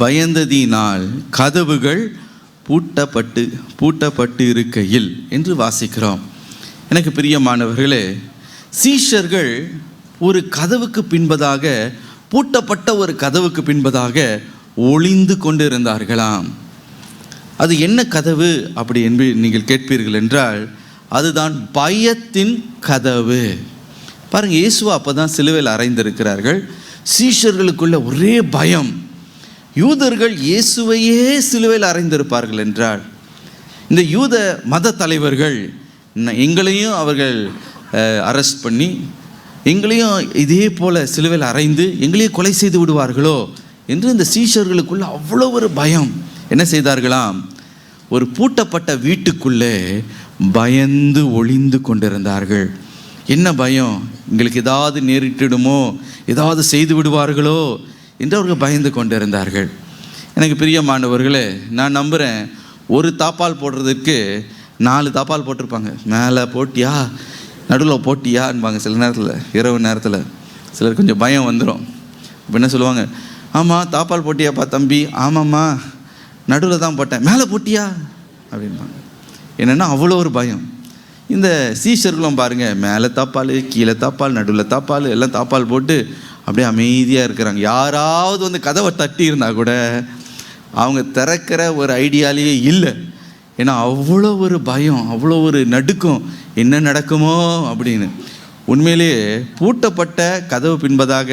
[SPEAKER 1] பயந்ததினால் கதவுகள் பூட்டப்பட்டு இருக்கையில் என்று வாசிக்கிறோம். எனக்கு பிரியமானவர்களே, சீஷர்கள் ஒரு கதவுக்கு பின்பதாக, பூட்டப்பட்ட ஒரு கதவுக்கு பின்பதாக ஒளிந்து கொண்டிருந்தார்களாம். அது என்ன கதவு அப்படி என்று நீங்கள் கேட்பீர்கள் என்றால், அதுதான் பயத்தின் கதவு. பாருங்கள், இயேசுவா அப்போ தான் சிலுவையில் அறைந்திருக்கிறார்கள். சீஷர்களுக்குள்ள ஒரே பயம். யூதர்கள் இயேசுவையே சிலுவையில் அறைந்திருப்பார்கள் என்றால், இந்த யூத மத தலைவர்கள் எங்களையும் அவர்கள் அரெஸ்ட் பண்ணி, எங்களையும் இதே போல் சிலுவையில் அறைந்து எங்களையும் கொலை செய்து விடுவார்களோ என்று இந்த சீஷர்களுக்குள்ள அவ்வளோ ஒரு பயம். என்ன செய்தார்களாம்? ஒரு பூட்டப்பட்ட வீட்டுக்குள்ளே பயந்து ஒளிந்து கொண்டிருந்தார்கள். என்ன பயம்? எங்களுக்கு ஏதாவது நேரிட்டுடுமோ, ஏதாவது செய்து விடுவார்களோ என்று அவர்கள் பயந்து கொண்டிருந்தார்கள். எனக்கு பிரியமானவர்களே, நான் நம்புகிறேன், ஒரு தாப்பால் போடுறதுக்கு 4 தாப்பால் போட்டிருப்பாங்க. மேலே போட்டியா, நடுவில் போட்டியான்பாங்க. சில நேரத்தில், இரவு நேரத்தில் சிலர் கொஞ்சம் பயம் வந்துடும். இப்போ என்ன சொல்லுவாங்க? ஆமாம், தாப்பால் போட்டியாப்பா தம்பி. ஆமாம்மா, நடுவில் தான் போட்டேன். மேலே போட்டியா அப்படின்பாங்க. என்னென்னா அவ்வளோ ஒரு பயம். இந்த சீஷர்களும் பாருங்கள், மேலே தாப்பால், கீழே தாப்பால், நடுவில் தாப்பால், எல்லாம் தாப்பால் போட்டு அப்படியே அமைதியாக இருக்கிறாங்க. யாராவது வந்து கதவை தட்டி இருந்தால் கூட அவங்க திறக்கிற ஒரு ஐடியாலேயே இல்லை. ஏன்னா அவ்வளோ ஒரு பயம், அவ்வளோ ஒரு நடுக்கம், என்ன நடக்குமோ அப்படின்னு. உண்மையிலேயே பூட்டப்பட்ட கதவு பின்பதாக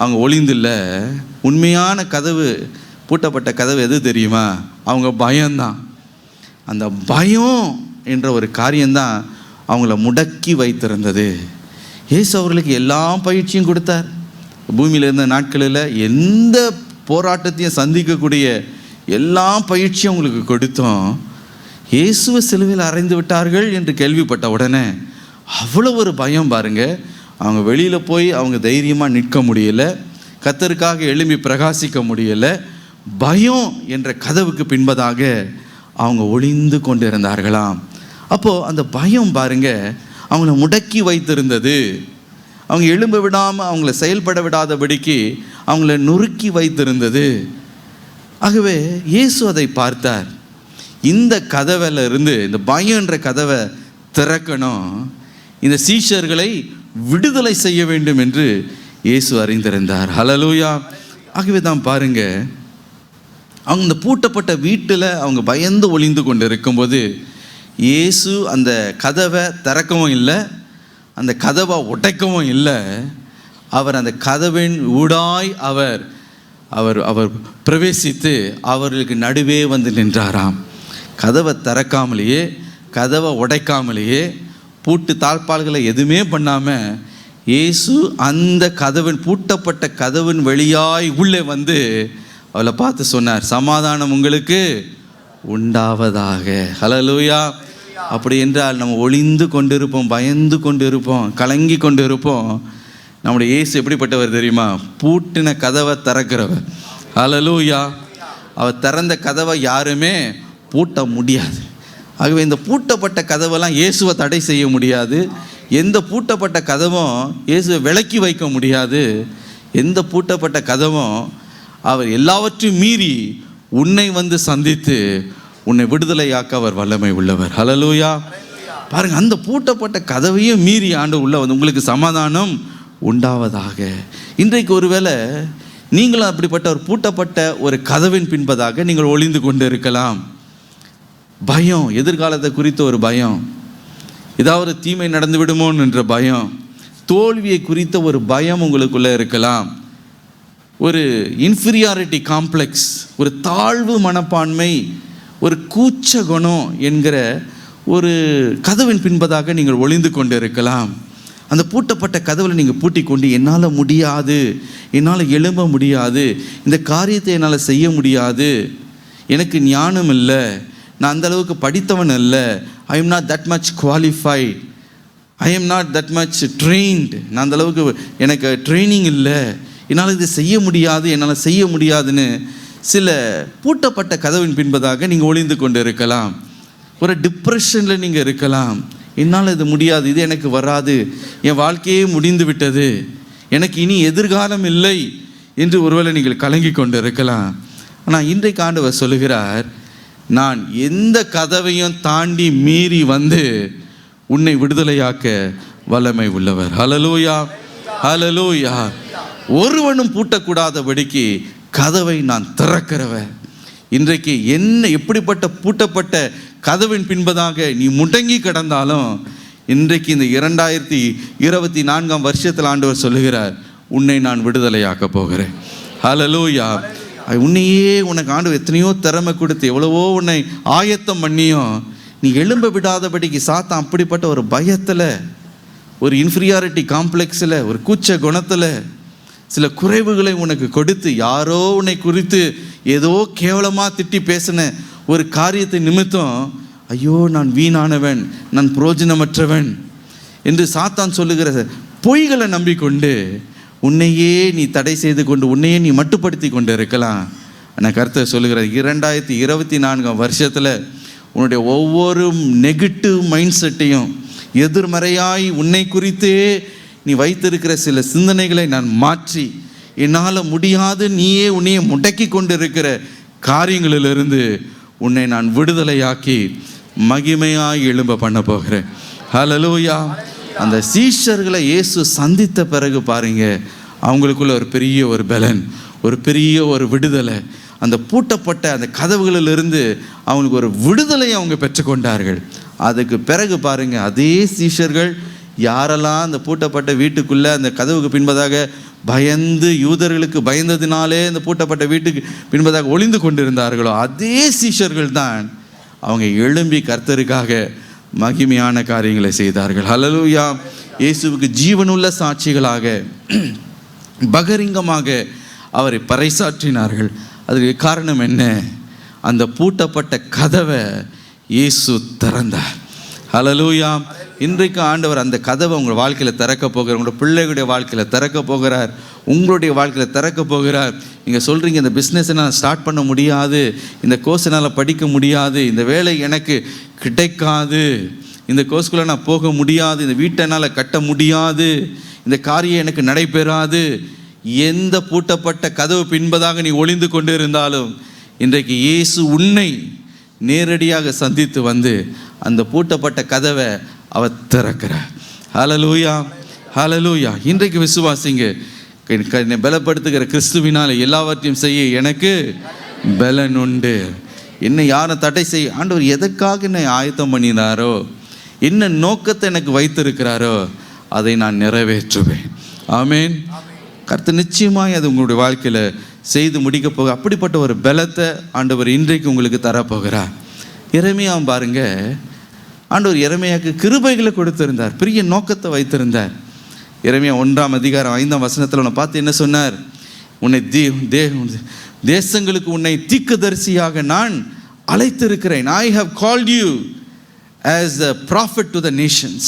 [SPEAKER 1] அவங்க ஒளிந்தில்ல. உண்மையான கதவு, பூட்டப்பட்ட கதவு எது தெரியுமா? அவங்க பயம்தான். அந்த பயம் என்ற ஒரு காரியம்தான் அவங்கள முடக்கி வைத்திருந்தது. இயேசு அவர்களுக்கு எல்லா பயிற்சியும் கொடுத்தார். பூமியில் இருந்த நாட்களில் எந்த போராட்டத்தையும் சந்திக்கக்கூடிய எல்லா பயிற்சியும் அவங்களுக்கு கொடுத்தோம். இயேசுவை சிலுவையில் அறைந்து விட்டார்கள் என்று கேள்விப்பட்ட உடனே அவ்வளோ ஒரு பயம் பாருங்க. அவங்க வெளியில் போய் அவங்க தைரியமாக நிற்க முடியலை, கர்த்தருக்காக எழும்பி பிரகாசிக்க முடியலை. பயம் என்ற கதவுக்கு பின்பதாக அவங்க ஒளிந்து கொண்டு இருந்தார்களாம். அப்போது அந்த பயம் பாருங்க அவங்கள முடக்கி வைத்திருந்தது. அவங்க எழும்ப விடாமல், அவங்கள செயல்பட விடாதபடிக்கு அவங்கள நொறுக்கி வைத்திருந்தது. ஆகவே இயேசு அதை பார்த்தார். இந்த கதவில் இருந்து, இந்த பயம் என்ற கதவை திறக்கணும், இந்த சீஷர்களை விடுதலை செய்ய வேண்டும் என்று இயேசு அறிந்திருந்தார். ஹல்லேலூயா. ஆகவே தான் பாருங்க, அவங்க இந்த பூட்டப்பட்ட வீட்டில் அவங்க பயந்து ஒளிந்து கொண்டு இருக்கும்போது இயேசு அந்த கதவை திறக்கவும் இல்லை, அந்த கதவை உடைக்கவும் இல்லை. அவர் அந்த கதவின் ஊடாய் அவர் அவர் அவர் பிரவேசித்து அவர்களுக்கு நடுவே வந்து நின்றாராம். கதவை திறக்காமலேயே, கதவை உடைக்காமலேயே, பூட்டு தாழ்பால்களை எதுவுமே பண்ணாமல் இயேசு அந்த கதவின், பூட்டப்பட்ட கதவின் வழியாய் உள்ளே வந்து அவளை பார்த்து சொன்னார், சமாதானம் உங்களுக்கு உண்டாவதாக. ஹல்லேலூயா. அப்படி என்றால் நம்ம ஒளிந்து கொண்டிருப்போம், பயந்து கொண்டு இருப்போம், கலங்கி கொண்டு இருப்போம். நம்முடைய இயேசு எப்படிப்பட்டவர் தெரியுமா? பூட்டின கதவை திறக்கிறவர். ஹல்லேலூயா. அவர் திறந்த கதவை யாருமே பூட்ட முடியாது. ஆகவே இந்த பூட்டப்பட்ட கதவெல்லாம் இயேசுவை தடை செய்ய முடியாது. எந்த பூட்டப்பட்ட கதவும் இயேசுவை விலக்கி வைக்க முடியாது. எந்த பூட்டப்பட்ட கதவும் அவர் எல்லாவற்றையும் மீறி உன்னை வந்து சந்தித்து உன்னை விடுதலையாக்க அவர் வல்லமை உள்ளவர். ஹல்லேலூயா. பாருங்க, அந்த பூட்டப்பட்ட கதவையும் மீறி ஆண்டு உள்ள வந்து உங்களுக்கு சமாதானம் உண்டாவதாக. இன்றைக்கு ஒருவேளை நீங்களும் அப்படிப்பட்ட ஒரு பூட்டப்பட்ட ஒரு கதவின் பின்பதாக நீங்கள் ஒளிந்து கொண்டு இருக்கலாம். பயம், எதிர்காலத்தை குறித்த ஒரு பயம், ஏதாவது தீமை நடந்து விடுமோ என்ற பயம், தோல்வியை குறித்த ஒரு பயம் உங்களுக்குள்ளே இருக்கலாம். ஒரு இன்ஃபீரியாரிட்டி காம்ப்ளெக்ஸ், ஒரு தாழ்வு மனப்பான்மை, ஒரு கூச்ச குணம் என்கிற ஒரு கதவின் பின்பதாக நீங்கள் ஒளிந்து கொண்டு இருக்கலாம். அந்த பூட்டப்பட்ட கதவில் நீங்கள் பூட்டி கொண்டு, என்னால் முடியாது, என்னால் எழும்ப முடியாது, இந்த காரியத்தை என்னால் செய்ய முடியாது, எனக்கு ஞானம் இல்லை, நான் அந்த அளவுக்கு படித்தவன் இல்லை, I am not that much qualified, I am not that much trained, நான் அந்த அளவுக்கு எனக்கு ட்ரைனிங் இல்லை, என்னால் இதை செய்ய முடியாது, என்னால் செய்ய முடியாதுன்னு சில பூட்டப்பட்ட கதவின் பின்பதாக நீங்கள் ஒளிந்து கொண்டு இருக்கலாம். ஒரு டிப்ரெஷனில் நீங்கள் இருக்கலாம். என்னால் இது முடியாது, இது எனக்கு வராது, என் வாழ்க்கையே முடிந்து விட்டது, எனக்கு இனி எதிர்காலம் இல்லை என்று ஒருவேளை நீங்கள் கலங்கி கொண்டு இருக்கலாம். ஆனால் இன்றைக்கு ஆண்டவர் சொல்லுகிறார், நான் எந்த கதவையும் தாண்டி மீறி வந்து உன்னை விடுதலையாக்க வல்லமை உள்ளவர். ஹல்லேலூயா, ஹல்லேலூயா. ஒருவனும் பூட்டக்கூடாதபடிக்கு கதவை நான் திறக்கிறவர். இன்றைக்கு என்ன எப்படிப்பட்ட பூட்டப்பட்ட கதவின் பின்பதாக நீ முடங்கி கிடந்தாலும், இன்றைக்கு இந்த 2024 வருஷத்தில் ஆண்டவர் சொல்லுகிறார், உன்னை நான் விடுதலையாக்க போகிறேன். ஹல்லேலூயா. உன்னையே உனக்கு ஆண்டவர் எத்தனையோ திறமை கொடுத்து எவ்வளவோ உன்னை ஆயத்தம் பண்ணியும் நீ எழும்ப விடாதபடிக்கு சாத்தான் அப்படிப்பட்ட ஒரு பயத்தில், ஒரு இன்ஃபீரியாரிட்டி காம்ப்ளெக்ஸில், ஒரு கூச்ச குணத்தில் சில குறைவுகளை உனக்கு கொடுத்து, யாரோ உன்னை குறித்து ஏதோ கேவலமாக திட்டி பேசின ஒரு காரியத்தை நிமித்தம், ஐயோ நான் வீணானவன், நான் புரோஜனமற்றவன் என்று சாத்தான் சொல்லுகிற பொய்களை நம்பிக்கொண்டு உன்னையே நீ தடை செய்து கொண்டு உன்னையே நீ மட்டுப்படுத்தி கொண்டு இருக்கலாம். ஆனால் கர்த்தர் சொல்லுகிற 2024 வருஷத்தில் உன்னுடைய ஒவ்வொரு நெகட்டிவ் மைண்ட் செட்டையும், எதிர்மறையாய் உன்னை குறித்தே நீ வைத்திருக்கிற சில சிந்தனைகளை நான் மாற்றி, என்னால் முடியாது நீயே உன்னையே முடக்கி கொண்டு இருக்கிற காரியங்களிலிருந்து உன்னை நான் விடுதலையாக்கி மகிமையாய் எழும்ப பண்ண போகிறேன். ஹல்லேலூயா. அந்த சீஷர்களை இயேசு சந்தித்த பிறகு பாருங்க, அவங்களுக்குள்ள ஒரு பெரிய ஒரு பலன், ஒரு பெரிய ஒரு விடுதலை, அந்த பூட்டப்பட்ட அந்த கதவுகளிலிருந்து அவங்களுக்கு ஒரு விடுதலை அவங்க பெற்றுக்கொண்டார்கள். அதுக்கு பிறகு பாருங்க, அதே சீஷர்கள் யாரெல்லாம் அந்த பூட்டப்பட்ட வீட்டுக்குள்ளே அந்த கதவுக்கு பின்பதாக பயந்து, யூதர்களுக்கு பயந்ததினாலே அந்த பூட்டப்பட்ட வீட்டுக்கு பின்பதாக ஒளிந்து கொண்டிருந்தார்களோ, அதே சீஷர்கள் தான் அவங்க எழும்பி கர்த்தருக்காக மகிமையான காரியங்களை செய்தார்கள். ஹல்லேலூயா. இயேசுவுக்கு ஜீவனுள்ள சாட்சிகளாக பகிரங்கமாக அவரை பறைசாற்றினார்கள். அதுக்கு காரணம் என்ன? அந்த பூட்டப்பட்ட கதவை இயேசு திறந்தார். ஹல்லேலூயா. இன்றைக்கு ஆண்டவர் அந்த கதவை உங்கள் வாழ்க்கையில் திறக்க போகிறார். உங்களோட பிள்ளைகளுடைய வாழ்க்கையில் திறக்க போகிறார். உங்களுடைய வாழ்க்கையில் திறக்க போகிறார். நீங்கள் சொல்கிறீங்க, இந்த பிஸ்னஸை நான் ஸ்டார்ட் பண்ண முடியாது, இந்த கோர்ஸ் என்னால் படிக்க முடியாது, இந்த வேலை எனக்கு கிடைக்காது, இந்த கோர்ஸ்குள்ளே நான் போக முடியாது, இந்த வீட்டை என்னால் கட்ட முடியாது, இந்த காரியம் எனக்கு நடைபெறாது. எந்த பூட்டப்பட்ட கதவு பின்பதாக நீ ஒளிந்து கொண்டு இருந்தாலும், இன்றைக்கு இயேசு உன்னை நேரடியாக சந்தித்து வந்து அந்த பூட்டப்பட்ட கதவை அவர் திறக்கிறார். ஹல்லேலூயா, ஹல்லேலூயா. இன்றைக்கு விசுவாசிங்க, என்னை பலப்படுத்துகிற கிறிஸ்துவினால் எல்லாவற்றையும் செய்ய எனக்கு பலன் உண்டு. என்னை யாரும் தடை செய்ய, ஆண்டவர் எதற்காக என்னை ஆயத்தம் பண்ணினாரோ, என்ன நோக்கத்தை எனக்கு வைத்திருக்கிறாரோ, அதை நான் நிறைவேற்றுவேன். ஆமேன். கர்த்தர் நிச்சயமாய் அது உங்களுடைய வாழ்க்கையில் செய்து முடிக்க போக அப்படிப்பட்ட ஒரு பலத்தை ஆண்டவர் இன்றைக்கு உங்களுக்கு தரப்போகிறார். எரேமியா பாருங்க, ஆண்டவர் எரேமியாவுக்கு கிருபைகளை கொடுத்திருந்தார், பெரிய நோக்கத்தை வைத்திருந்தார். எரேமியா 1:5 உன்னை பார்த்து என்ன சொன்னார்? உன்னை தேசங்களுக்கு உன்னை தீர்க்கதரிசியாக நான் அழைத்திருக்கிறேன். I have called you as a prophet to the nations.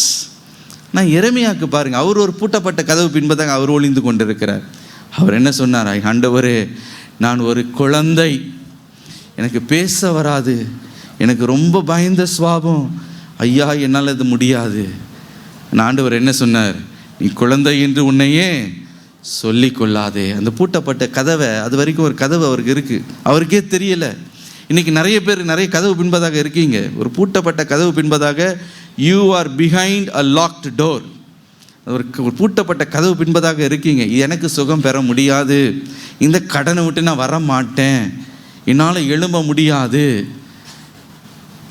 [SPEAKER 1] நான் எரேமியாவுக்கு பாருங்க, அவர் ஒரு பூட்டப்பட்ட கதவு பின்பதாக அவர் ஒளிந்து கொண்டிருக்கிறார். அவர் என்ன சொன்னார்? ஆண்டவரே, நான் ஒரு குழந்தை, எனக்கு பேச வராது, எனக்கு ரொம்ப பயந்த சுவாபம், ஐயா என்னால் அது முடியாது. ஆண்டவர் என்ன சொன்னார்? நீ குழந்தை என்று உன்னையே சொல்லி கொள்ளாதே. அந்த பூட்டப்பட்ட கதவை, அது வரைக்கும் ஒரு கதவு அவருக்கு இருக்குது, அவருக்கே தெரியலை. இன்றைக்கி நிறைய பேர் நிறைய கதவு பின்பதாக இருக்கீங்க. ஒரு பூட்டப்பட்ட கதவு பின்பதாக you are behind a locked door. ஒரு பூட்டப்பட்ட கதவு பின்பதாக இருக்கீங்க. எனக்கு சுகம் பெற முடியாது, இந்த கடனை விட்டு நான் வர மாட்டேன், என்னால் எழும்ப முடியாது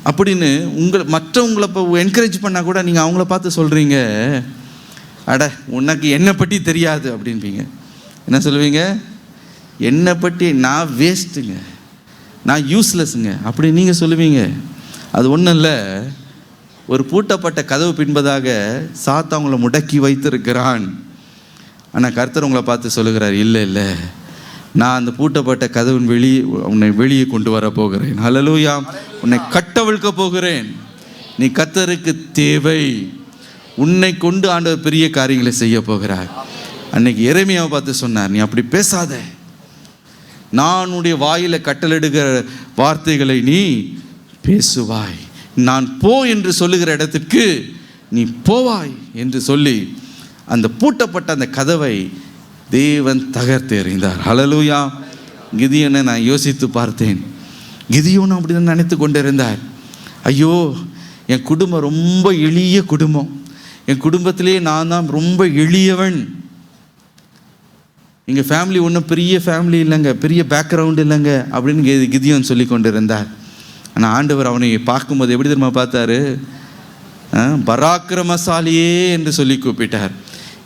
[SPEAKER 1] அப்படின்னு மற்றவங்களை இப்போ என்கரேஜ் பண்ணால் கூட நீங்கள் அவங்கள பார்த்து சொல்கிறீங்க, அட உனக்கு என்னை பற்றி தெரியாது அப்படின்பீங்க. என்ன சொல்லுவீங்க? என்னை பற்றி நான் வேஸ்ட்டுங்க, நான் யூஸ்லெஸ்ஸுங்க அப்படி நீங்கள் சொல்லுவீங்க. அது ஒன்றும் இல்லை, ஒரு பூட்டப்பட்ட கதவு பின்பதாக சாத்தான் அவங்கள முடக்கி வைத்திருக்கிறான். ஆனால் கர்த்தர் உங்களை பார்த்து சொல்லுகிறார், இல்லை இல்லை, நான் அந்த பூட்டப்பட்ட கதவின் உன்னை வெளியே கொண்டு வர போகிறேன். ஹல்லேலூயா. உன்னை கட்டவிழ்க்க போகிறேன். நீ கர்த்தருக்கு தேவை. உன்னை கொண்டு ஆண்டவர் பெரிய காரியங்களை செய்ய போகிறார். அன்னைக்கு எரேமியாவை பார்த்து சொன்னார், நீ அப்படி பேசாத, நான் உன்னுடைய வாயில் கட்டளையிடுகிற வார்த்தைகளை நீ பேசுவாய். நான் போ என்று சொல்லுகிற இடத்துக்கு நீ போவாய் என்று சொல்லி அந்த பூட்டப்பட்ட அந்த கதவை தேவன் தகர்த்து எறிந்தார். ஹல்லேலூயா. கிதியோனை நான் யோசித்து பார்த்தேன். கிதியோனும் அப்படி தான் நினைத்து கொண்டிருந்தார். ஐயோ, என் குடும்பம் ரொம்ப எளிய குடும்பம், என் குடும்பத்திலே நான் தான் ரொம்ப எளியவன், எங்கள் ஃபேமிலி ஒன்றும் பெரிய ஃபேமிலி இல்லைங்க, பெரிய பேக்ரவுண்டு இல்லைங்க அப்படின்னு கிதியோன் சொல்லி கொண்டு இருந்தார். ஆனால் ஆண்டவர் அவனை பார்க்கும்போது எப்படி தெரியுமா பார்த்தாரு? பராக்கிரமசாலியே என்று சொல்லி கூப்பிட்டார்.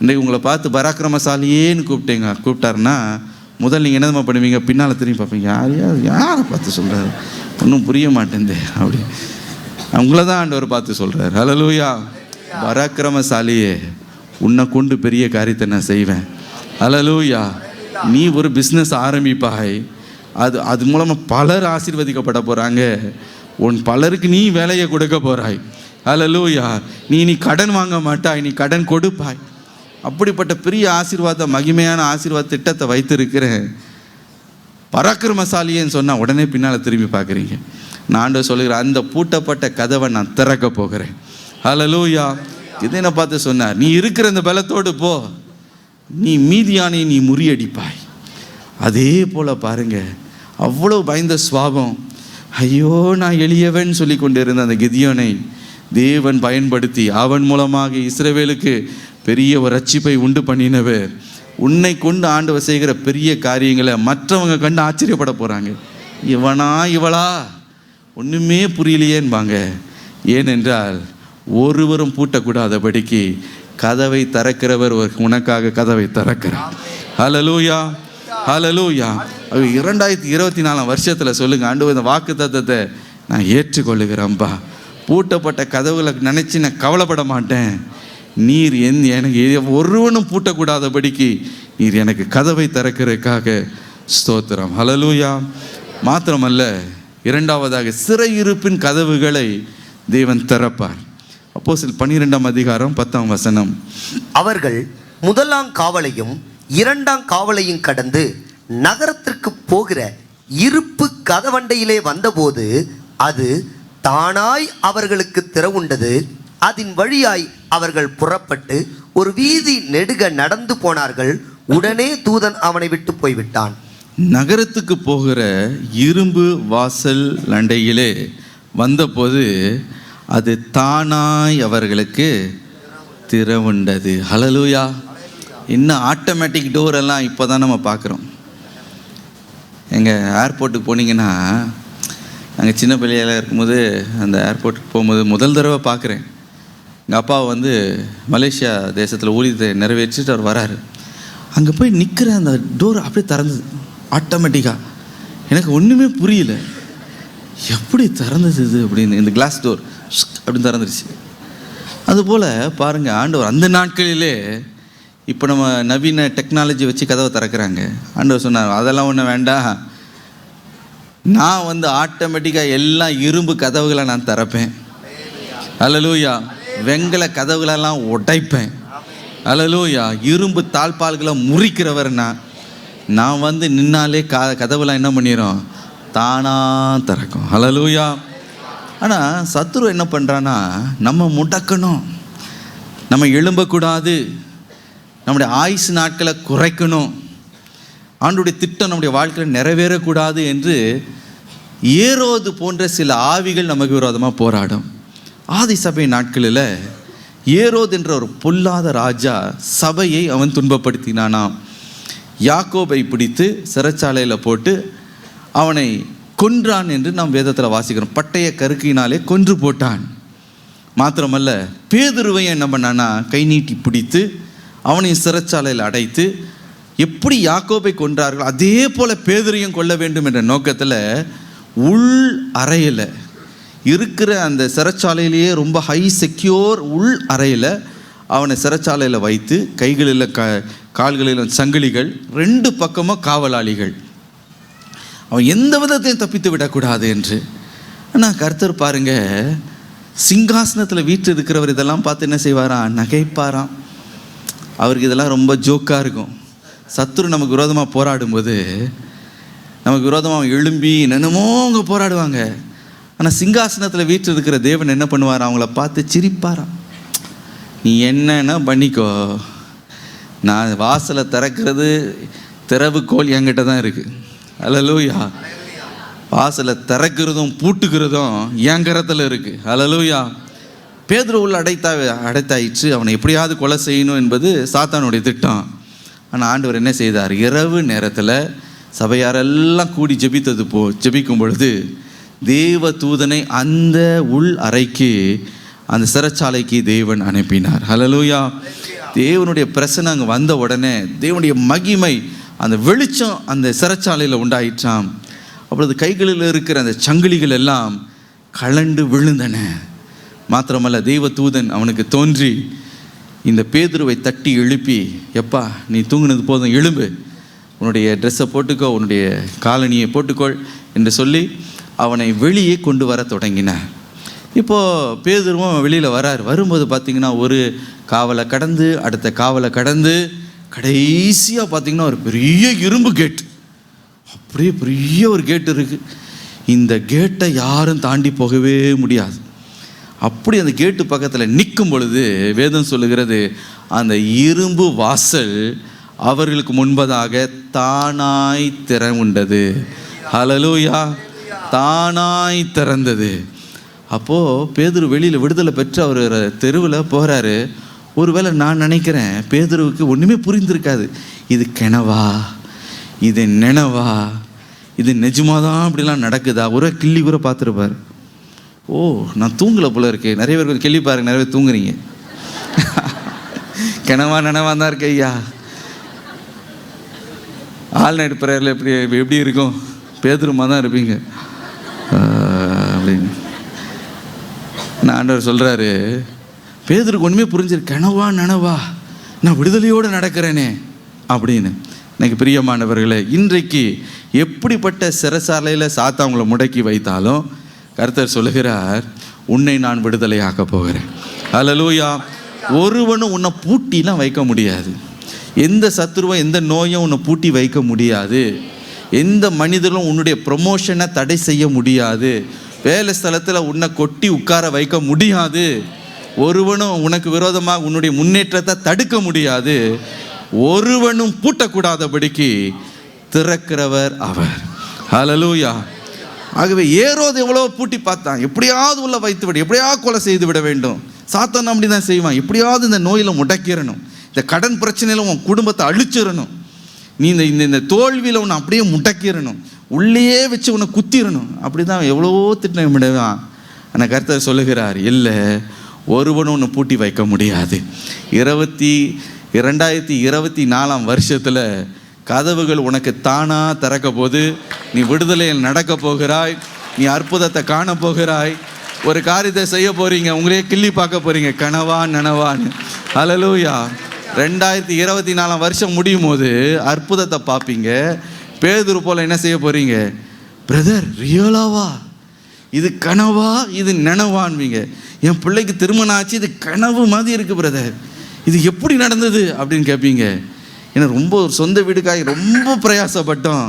[SPEAKER 1] இன்றைக்கு உங்களை பார்த்து பராக்கிரமசாலியேன்னு கூப்பிட்டாருன்னா முதல் நீங்கள் என்னதுமா பண்ணுவீங்க? பின்னால் திரும்பி பார்ப்பீங்க, யாரை பார்த்து சொல்கிறாரு, ஒன்றும் புரிய மாட்டேந்தே அப்படி. உங்களை தான் ஆண்டவர் பார்த்து சொல்கிறார். ஹல்லேலூயா. பராக்கிரமசாலியே, உன்னை கொண்டு பெரிய காரியத்தை நான் செய்வேன். ஹல்லேலூயா. நீ ஒரு பிஸ்னஸ் ஆரம்பிப்பாய், அது மூலமாக பலர் ஆசீர்வதிக்கப்பட போகிறாங்க, பலருக்கு நீ வேலையை கொடுக்க போகிறாய். ஹல்லேலூயா. நீ கடன் வாங்க மாட்டாய், நீ கடன் கொடுப்பாய். அப்படிப்பட்ட பெரிய ஆசீர்வாதம், மகிமையான ஆசீர்வாத திட்டத்தை வைத்திருக்கிறேன். பராக்கிரமசாலியேன்னு சொன்னால் உடனே பின்னால் திரும்பி பார்க்குறீங்க. நான் ஆண்டவர் சொல்லுகிறேன், அந்த பூட்டப்பட்ட கதவை நான் திறக்க போகிறேன். ஹல்லேலூயா. இதை என்ன பார்த்து சொன்னார், நீ இருக்கிற அந்த பலத்தோடு போ, நீ மீதியானை நீ முறியடிப்பாய். அதே போல் பாருங்க, அவ்வளோ பயந்த சுவாபம். ஐயோ, நான் எளியவன் சொல்லி கொண்டு இருந்த அந்த கிதியோனை தேவன் பயன்படுத்தி அவன் மூலமாக இஸ்ரவேலுக்கு பெரிய ஒரு ரட்சிப்பை உண்டு பண்ணினவர். உன்னை கொண்டு ஆண்டவர் செய்கிற பெரிய காரியங்களை மற்றவங்க கண்டு ஆச்சரியப்பட போகிறாங்க. இவனா இவளா ஒன்றுமே புரியலையேன்பாங்க. ஏனென்றால் ஒருவரும் பூட்டக்கூடாதபடிக்கு கதவை திறக்கிறவர் உனக்காக கதவை திறக்கிறார். ஹல்லேலூயா. ஹல்லேலூயா. 2024 வருஷத்தில் சொல்லுங்கள், ஆண்டவர் இந்த வாக்கு தத்தத்தை நான் ஏற்றுக்கொள்ளுகிறேன்ப்பா. பூட்டப்பட்ட கதவுகளை நினச்சி நான் கவலைப்பட மாட்டேன். நீர் எனக்கு ஒருவனும் பூட்டக்கூடாதபடிக்கு நீர் எனக்கு கதவை திறக்கிறதுக்காக ஸ்தோத்திரம். ஹல்லேலூயா. மாத்திரமல்ல, இரண்டாவதாக சிறையிருப்பின் கதவுகளை தேவன் திறப்பார். அப்போஸ்தலர் 12ஆம் அதிகாரம் 10ஆம் வசனம்.
[SPEAKER 2] அவர்கள் முதலாம் காவலையும் இரண்டாம் காவலையும் கடந்து நகரத்திற்கு போகிற இருப்பு கதவண்டையிலே வந்தபோது அது தானாய் அவர்களுக்கு திறவுண்டது. அதன் வழியாய் அவர்கள் புறப்பட்டு ஒரு வீதி நெடுக நடந்து போனார்கள். உடனே தூதன் அவனை விட்டு போய்விட்டான்.
[SPEAKER 1] நகரத்துக்கு போகிற இரும்பு வாசல் அண்டையிலே வந்தபோது அது தானாய் அவர்களுக்கு திறவுண்டது. ஹல்லேலூயா. இன்னும் ஆட்டோமேட்டிக் டோர் எல்லாம் இப்போ தான் நம்ம பார்க்குறோம். எங்கள் ஏர்போர்ட்டுக்கு போனீங்கன்னா, நாங்கள் சின்ன பிள்ளையில் இருக்கும்போது அந்த ஏர்போர்ட்டுக்கு போகும்போது முதல் தடவை பார்க்குறேன். எங்கள் அப்பா வந்து மலேசியா தேசத்தில் ஊழியத்தை நிறைவேற்றிட்டு அவர் வராரு. அங்கே போய் நிற்கிற அந்த டோர் அப்படியே திறந்தது ஆட்டோமேட்டிக்காக. எனக்கு ஒன்றுமே புரியல, எப்படி திறந்தது இது அப்படின்னு. இந்த கிளாஸ் டோர் அப்படின்னு திறந்துருச்சு. அதுபோல் பாருங்கள், ஆண்டவர் அந்த நாட்களிலே இப்போ நம்ம நவீன டெக்னாலஜி வச்சு கதவை திறக்கிறாங்க. ஆண்டவர் சொன்னார், அதெல்லாம் ஒன்றும் வேண்டாம், நான் வந்து ஆட்டோமேட்டிக்காக எல்லாம் இரும்பு கதவுகளை நான் திறப்பேன். ஹல்லேலூயா. வெங்கல கதவுகளெல்லாம் உடைப்பேன். ஹல்லேலூயா. இரும்பு தாழ்பால்களை முறிக்கிறவர் நான் வந்து நின்னாலே கதவுலாம் என்ன பண்ணிடும், தானா திறக்கும். ஹல்லேலூயா. ஆனால் சத்துரு என்ன பண்ணுறான்னா, நம்ம முடக்கணும், நம்ம எழும்பக்கூடாது, நம்முடைய ஆயுசு நாட்களை குறைக்கணும், ஆண்டுடைய திட்டம் நம்முடைய வாழ்க்கையில் நிறைவேறக்கூடாது என்று ஏரோது போன்ற சில ஆவிகள் நமக்கு விரோதமாக போராடும். ஆதி சபை நாட்களில் ஏரோது என்ற ஒரு பொல்லாத ராஜா சபையை அவன் துன்பப்படுத்தினானாம். யாக்கோபை பிடித்து சிறைச்சாலையில் போட்டு அவனை கொன்றான் என்று நாம் வேதத்தில் வாசிக்கிறோம். பட்டய கருக்கினாலே கொன்று போட்டான். மாத்திரமல்ல, பேதுருவையும் என்ன பண்ணானா, கை நீட்டி பிடித்து அவனையும் சிறைச்சாலையில் அடைத்து, எப்படி யாக்கோபை கொன்றார்கள் அதே போல் பேதுரையும் கொல்ல வேண்டும் என்ற நோக்கத்தில் உள் அறையில் இருக்கிற அந்த சிறைச்சாலையிலேயே ரொம்ப ஹை செக்யூர் உள் அறையில் அவனை சிறைச்சாலையில் வைத்து கைகளில் கால்களில் சங்கிலிகள், 2 பக்கமும் காவலாளிகள், அவன் எந்த விதத்தையும் தப்பித்து விடக்கூடாது என்று. ஆனால் கர்த்தர் பாருங்க, சிங்காசனத்தில் வீட்டு இருக்கிறவர் இதெல்லாம் பார்த்து என்ன செய்வாராம், நகைப்பாராம். அவருக்கு இதெல்லாம் ரொம்ப ஜோக்காக இருக்கும். சத்துரு நமக்கு விரோதமாக போராடும்போது நமக்கு விரோதமாக எழும்பி என்னென்னமோ அவங்க போராடுவாங்க. ஆனால் சிங்காசனத்தில் வீட்டில் இருக்கிற தேவன் என்ன பண்ணுவார், அவங்கள பார்த்து சிரிப்பாராம். நீ என்னன்னா பண்ணிக்கோ, நான் வாசலை திறக்கிறது திறவுகோல் என்கிட்ட தான் இருக்குது. அல்லேலூயா. வாசலை திறக்கிறதும் பூட்டுக்கிறதும் என் கரத்தில் இருக்குது. அல்லேலூயா. பேதுரு உள்ள அடைத்தாயிற்று. அவனை எப்படியாவது கொலை செய்யணும் என்பது சாத்தானுடைய திட்டம். ஆனால் ஆண்டவர் என்ன செய்தார்? இரவு நேரத்தில் சபையாரெல்லாம் கூடி ஜெபிக்கும் பொழுது தேவ தூதனை அந்த உள் அறைக்கு, அந்த சிறைச்சாலைக்கு தேவன் அனுப்பினார். ஹல்லேலூயா. தேவனுடைய பிரசன்னம் அங்கே வந்த உடனே தேவனுடைய மகிமை, அந்த வெளிச்சம் அந்த சிறைச்சாலையில் உண்டாயிற்றாம். அப்பொழுது கைகளில் இருக்கிற அந்த சங்கிலிகள் எல்லாம் கலண்டு விழுந்தன. மாத்திரமல்ல, தெய்வ தூதன் அவனுக்கு தோன்றி இந்த பேதுருவை தட்டி எழுப்பி, எப்பா நீ தூங்கினது போதும், எழும்பு, உன்னுடைய ட்ரெஸ்ஸை போட்டுக்கோ, உன்னுடைய காலணியை போட்டுக்கொள் என்று சொல்லி அவனை வெளியே கொண்டு வர தொடங்கினார். இப்போது பேதுருவும் வெளியில் வரார். வரும்போது பார்த்திங்கன்னா ஒரு காவலை கடந்து அடுத்த காவலை கடந்து கடைசியாக பார்த்திங்கன்னா ஒரு பெரிய இரும்பு கேட், அப்படியே பெரிய ஒரு கேட்டு இருக்குது. இந்த கேட்டை யாரும் தாண்டி போகவே முடியாது. அப்படி அந்த கேட்டு பக்கத்தில் நிற்கும் பொழுது வேதம் சொல்லுகிறது, அந்த இரும்பு வாசல் அவர்களுக்கு முன்பதாக தானாய் திறவுண்டது. ஹல்லேலூயா. தானாய் திறந்தது. அப்போது பேதுரு வெளியில் விடுதலை பெற்று அவர் தெருவில் போகிறாரு. ஒருவேளை நான் நினைக்கிறேன் பேதுருவுக்கு ஒன்றுமே புரிந்திருக்காது. இது கனவா, இது நினைவா, இது நிஜமாக தான் அப்படிலாம் நடக்குதா? ஒரு கிள்ளி கூட பார்த்துருப்பார். ஓ, நான் தூங்கலை போல இருக்கு. நிறைய பேர் கொஞ்சம் கேள்வி பாருங்க, நிறைய பேர் தூங்குறீங்க. கனவா நினைவா தான் இருக்கு ஐயா. ஆல் நைட் ப்ரேயரில் எப்படி இருக்கும்? பேதுருமா தான் இருப்பீங்க அப்படின்னு நான் ஆண்டவர் சொல்கிறாரு. பேதுருக்கு ஒன்றுமே புரிஞ்சிருக்கு. கனவா நனவா, நான் விடுதலையோடு நடக்கிறேனே அப்படின்னு. எனக்கு பிரியமானவர்களே, இன்றைக்கு எப்படிப்பட்ட சிறைச்சாலையில் சாத்தாவங்களை முடக்கி வைத்தாலும் கர்த்தர் சொல்லுகிறார், உன்னை நான் விடுதலையாக்க போகிறேன். ஹல்லேலூயா. ஒருவனும் உன்னை பூட்டிலாம் வைக்க முடியாது. எந்த சத்துருவும் எந்த நோயும் உன்னை பூட்டி வைக்க முடியாது. எந்த மனிதர்களும் உன்னுடைய ப்ரொமோஷனை தடை செய்ய முடியாது. வேலை ஸ்தலத்தில் உன்னை கொட்டி உட்கார வைக்க முடியாது. ஒருவனும் உனக்கு விரோதமாக உன்னுடைய முன்னேற்றத்தை தடுக்க முடியாது. ஒருவனும் பூட்டக்கூடாதபடிக்கு திறக்கிறவர் அவர். ஹல்லேலூயா. ஆகவே ஏரோது எவ்வளோ பூட்டி பார்த்தான், எப்படியாவது உள்ள வைத்து விட, எப்படியாவது கொலை செய்து விட வேண்டும். சாத்தான் அப்படி தான் செய்வான். எப்படியாவது இந்த நோயில் முடக்கிடணும், இந்த கடன் பிரச்சனையில் உன் குடும்பத்தை அழிச்சிடணும், நீ இந்த தோல்வியில் உன்னை அப்படியே முடக்கிடணும், உள்ளேயே வச்சு உன்னை குத்திடணும். அப்படி தான் எவ்வளவோ திட்டம் விடுவான். ஆனால் கர்த்தர் சொல்லுகிறார், இல்லை, ஒருவனும் ஒன்று பூட்டி வைக்க முடியாது. 2024 வருஷத்தில் கதவுகள் உனக்கு தானாக திறக்க போது, நீ விடுதலையில் நடக்க போகிறாய், நீ அற்புதத்தை காண போகிறாய், ஒரு காரியத்தை செய்ய போகிறீங்க, உங்களே கிள்ளி பார்க்க போகிறீங்க, கனவா நனவான்னு. ஹல்லேலூயா. 2024 வருஷம் முடியும் போது அற்புதத்தை பார்ப்பீங்க. பேதுரு போல் என்ன செய்ய போகிறீங்க? பிரதர், ரியலாவா? இது கனவா, இது நனவான்வீங்க. என் பிள்ளைக்கு திருமணம் ஆச்சு, இது கனவு மாதிரி இருக்குது பிரதர், இது எப்படி நடந்தது அப்படின்னு கேட்பீங்க. ஏன்னா ரொம்ப ஒரு சொந்த வீடுக்காக ரொம்ப பிரயாசப்பட்டோம்,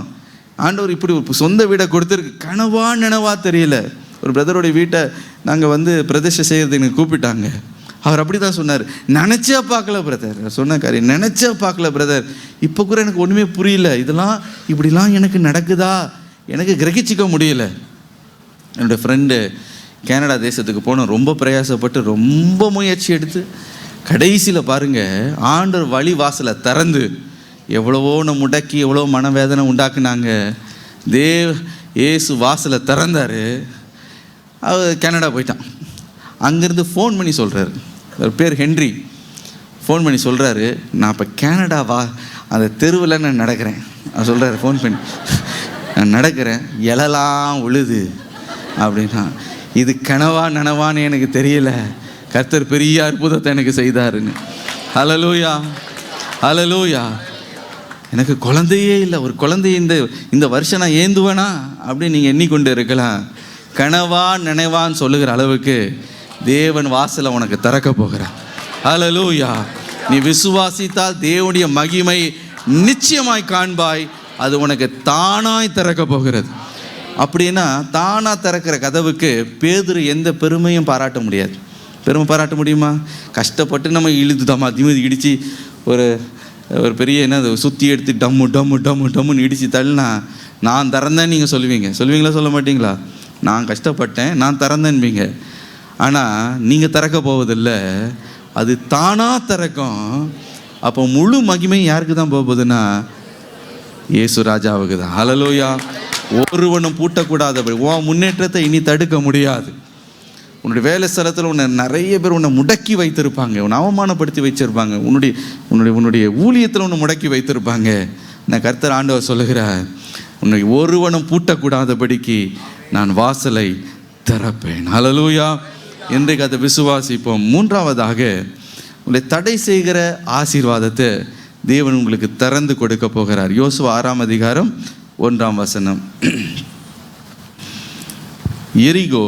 [SPEAKER 1] ஆண்டவர் இப்படி ஒரு சொந்த வீடை கொடுத்துருக்கு, கனவா நனவா தெரியல. ஒரு பிரதருடைய வீட்டை நாங்கள் பிரதிஷ்டை செய்கிறதுக்கு எனக்கு கூப்பிட்டாங்க. அவர் அப்படி தான் சொன்னார், நினச்சே பார்க்கல பிரதர். சொன்ன காரியம் நினச்சே பார்க்கல பிரதர், இப்போ கூட எனக்கு ஒன்றுமே புரியல, இதெல்லாம் இப்படிலாம் எனக்கு நடக்குதா, எனக்கு கிரகிச்சிக்க முடியல. என்னுடைய ஃப்ரெண்டு கனடா தேசத்துக்கு போனோம், ரொம்ப பிரயாசப்பட்டு ரொம்ப முயற்சி எடுத்து கடைசியில் பாருங்கள், ஆண்டவர் வழி வாசலை திறந்து எவ்வளவோ நம்ம முடக்கி எவ்வளோ மனவேதனை உண்டாக்குனாங்க. இயேசு வாசலை திறந்தார். அவர் கனடா போயிட்டான். அங்கேருந்து ஃபோன் பண்ணி சொல்கிறாரு, அவர் பேர் ஹென்றி. ஃபோன் பண்ணி சொல்கிறாரு, நான் இப்போ கனடாவா அந்த தெருவில் நான் நடக்கிறேன். அவர் சொல்கிறாரு ஃபோன் பண்ணி, நான் நடக்கிறேன், இலலாம் உழுது அப்படின்னா. இது கனவா நனவான்னு எனக்கு தெரியல, கர்த்தர் பெரிய அற்புதத்தை எனக்கு செய்தாருன்னு. ஹல்லேலூயா. ஹல்லேலூயா. எனக்கு குழந்தையே இல்லை, ஒரு குழந்தைய இந்த வருஷம் நான் ஏந்துவேனா அப்படின்னு நீங்கள் எண்ணிக்கொண்டு இருக்கலாம். கனவா நினைவான்னு சொல்லுகிற அளவுக்கு தேவன் வாசலை உனக்கு திறக்க போகிறார். ஹல்லேலூயா. நீ விசுவாசித்தால் தேவனுடைய மகிமை நிச்சயமாய் காண்பாய். அது உனக்கு தானாய் திறக்க போகிறது. அப்படின்னா தானாக திறக்கிற கதவுக்கு பேதுரு எந்த பெருமையும் பாராட்ட முடியாது. பெருமை பாராட்ட முடியுமா? கஷ்டப்பட்டு நம்ம இழுத்து திமிதி இடித்து ஒரு ஒரு பெரிய என்ன சுற்றி எடுத்து டம்மு டம்மு டம்மு டம்முன்னு இடித்து தள்ளினா நான் திறந்தேன்னு நீங்கள் சொல்லுவீங்களா சொல்ல மாட்டீங்களா? நான் கஷ்டப்பட்டேன், நான் திறந்தேன்பீங்க. ஆனால் நீங்கள் திறக்க போவதில்லை, அது தானாக திறக்கும். அப்போ முழு மகிமை யாருக்கு தான் போகுதுன்னா இயேசு ராஜாவுக்கு தான். ஹல்லேலூயா. ஒருவனும் பூட்டக்கூடாதபடி உன் முன்னேற்றத்தை இனி தடுக்க முடியாது. உன்னுடைய வேலை ஸ்தலத்தில் உன்னை நிறைய பேர் உன்னை முடக்கி வைத்திருப்பாங்க, உன்னை அவமானப்படுத்தி வச்சிருப்பாங்க, உன்னுடைய ஊழியத்தில் உன்னை முடக்கி வைத்திருப்பாங்க. நான் கர்த்தர் ஆண்டவர் சொல்லுகிறார், உன்னை ஒருவனும் பூட்டக்கூடாதபடிக்கு நான் வாசலை திறப்பேன். ஹல்லேலூயா. இன்றைக்கு அதை விசுவாசிப்போம். மூன்றாவதாக, உங்களை தடை செய்கிற ஆசீர்வாதத்தை தேவன் உங்களுக்கு திறந்து கொடுக்க போகிறார். யோசுவா 6ஆம் அதிகாரம் 1ஆம் வசனம். எரிகோ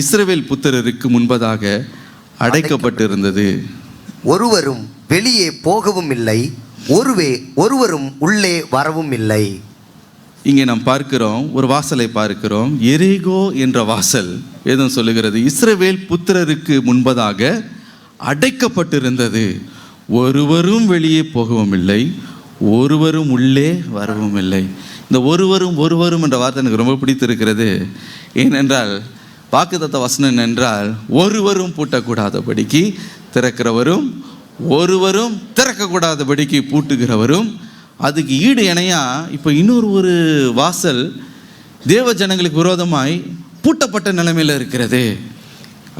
[SPEAKER 1] இஸ்ரவேல் புத்திரருக்கு முன்பதாக அடைக்கப்பட்டிருந்தது.
[SPEAKER 2] ஒருவரும் வெளியே போகவும் இல்லை, ஒருவரும் உள்ளே வரவும் இல்லை.
[SPEAKER 1] இங்கே நாம் பார்க்கிறோம், ஒரு வாசலை பார்க்கிறோம். எரிகோ என்ற வாசல் வேதம் சொல்லுகிறது இஸ்ரவேல் புத்திரருக்கு முன்பதாக அடைக்கப்பட்டிருந்தது. ஒருவரும் வெளியே போகவும் இல்லை, ஒருவரும் உள்ளே வரவும் இல்லை. இந்த ஒருவரும் என்ற வார்த்தை எனக்கு ரொம்ப பிடித்திருக்கிறது. ஏனென்றால் வாக்குத்தத்த வசனம் என்றால் ஒருவரும் பூட்டக்கூடாதபடிக்கு திறக்கிறவரும், ஒருவரும் திறக்கக்கூடாதபடிக்கு பூட்டுகிறவரும். அதுக்கு ஈடு இணையா இப்போ இன்னொரு வாசல் தேவ ஜனங்களுக்கு விரோதமாய் பூட்டப்பட்ட நிலைமையில் இருக்கிறது.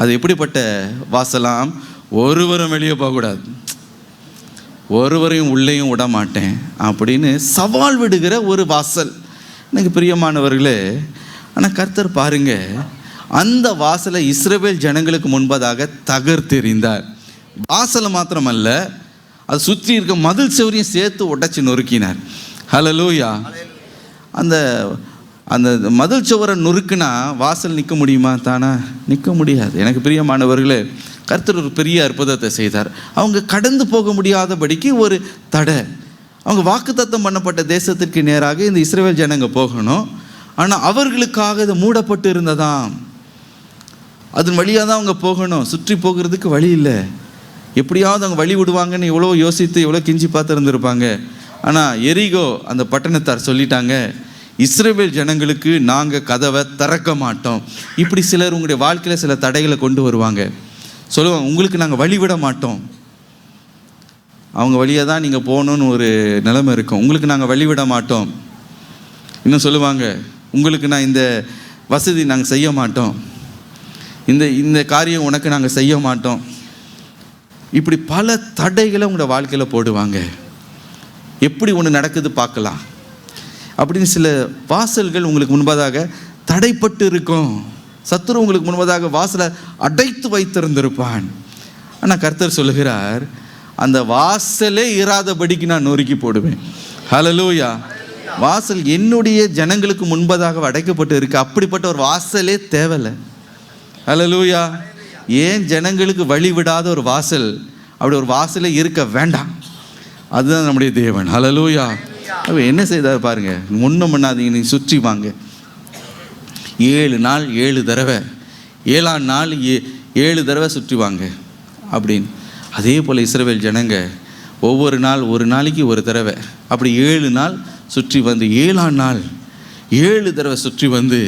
[SPEAKER 1] அது எப்படிப்பட்ட வாசலாம்? ஒருவரும் வெளியே போகக்கூடாது, ஒருவரையும் உள்ளேயும் விட மாட்டேன் அப்படின்னு சவால் விடுகிற ஒரு வாசல். எனக்கு பிரியமானவர்களே, ஆனால் கர்த்தர் பாருங்க, அந்த வாசலை இஸ்ரவேல் ஜனங்களுக்கு முன்பதாக தகர்த்தெறிந்தார். வாசலை மாத்திரமல்ல, அது சுற்றி இருக்க மதில் செவரையும் சேர்த்து உடைச்சி நொறுக்கினார். ஹல்லேலூயா. அந்த அந்த மதில் சுவரை நொறுக்குனா வாசல் நிற்க முடியுமா? தானா நிற்க முடியாது. எனக்கு பிரியமானவர்களே, கர்த்தர் ஒரு பெரிய அற்புதத்தை செய்தார். அவங்க கடந்து போக முடியாதபடிக்கு ஒரு தடை. அவங்க வாக்குத்தத்தம் பண்ணப்பட்ட தேசத்திற்கு நேராக இந்த இஸ்ரவேல் ஜனங்க போகணும். ஆனால் அவர்களுக்காக இது மூடப்பட்டு இருந்ததாம். அதன் வழியாக தான் அவங்க போகணும், சுற்றி போகிறதுக்கு வழி இல்லை. எப்படியாவது அவங்க வழி விடுவாங்கன்னு எவ்வளோ யோசித்து எவ்வளோ கிஞ்சி பார்த்து இருந்திருப்பாங்க. ஆனால் எரிகோ அந்த பட்டணத்தார் சொல்லிட்டாங்க, இஸ்ரவேல் ஜனங்களுக்கு நாங்கள் கதவை திறக்க மாட்டோம். இப்படி சிலர் உங்களுடைய வாழ்க்கையில் சில தடைகளை கொண்டு வருவாங்க. சொல்லுவாங்க, உங்களுக்கு நாங்கள் வழி விட மாட்டோம். அவங்க வழியாக தான் நீங்கள் போகணுன்னு ஒரு நிலைமை இருக்கும். உங்களுக்கு நாங்கள் வழி விட மாட்டோம். இன்னும் சொல்லுவாங்க, உங்களுக்கு நான் இந்த வசதி நாங்கள் செய்ய மாட்டோம், இந்த காரியம் உனக்கு நாங்கள் செய்ய மாட்டோம். இப்படி பல தடைகளை உங்களோட வாழ்க்கையில் போடுவாங்க. எப்படி ஒன்று நடக்குது பார்க்கலாம் அப்படின்னு சில வாசல்கள் உங்களுக்கு முன்பதாக தடைப்பட்டு இருக்கும். சத்துரு உங்களுக்கு முன்பதாக வாசலை அடைத்து வைத்திருந்திருப்பான். ஆனால் கர்த்தர் சொல்லுகிறார், அந்த வாசலே இராதபடிக்கு நான் நொறுக்கி போடுவேன். ஹல்லேலூயா. வாசல் என்னுடைய ஜனங்களுக்கு முன்பதாக அடைக்கப்பட்டு இருக்கு. அப்படிப்பட்ட ஒரு வாசலே தேவையில்லை. ஹல்லேலூயா. ஏன் ஜனங்களுக்கு வழி விடாத ஒரு வாசல், அப்படி ஒரு வாசலே இருக்க வேண்டாம். அதுதான் நம்முடைய தேவன். ஹல்லேலூயா. அப்போ என்ன செய்தார் பாருங்க, ஒன்றும் பண்ணாதீங்க, நீங்கள் சுற்றி வாங்க. 7 நாள் 7 தடவை, 7ஆம் நாள் 7 தடவை சுற்றி வாங்க அப்படின்னு. அதே போல் இஸ்ரவேல் ஜனங்க ஒவ்வொரு நாள், ஒரு நாளைக்கு ஒரு தடவை, அப்படி 7 நாள் சுற்றி வந்து 7ஆம் நாள் 7 தடவை சுற்றி வந்து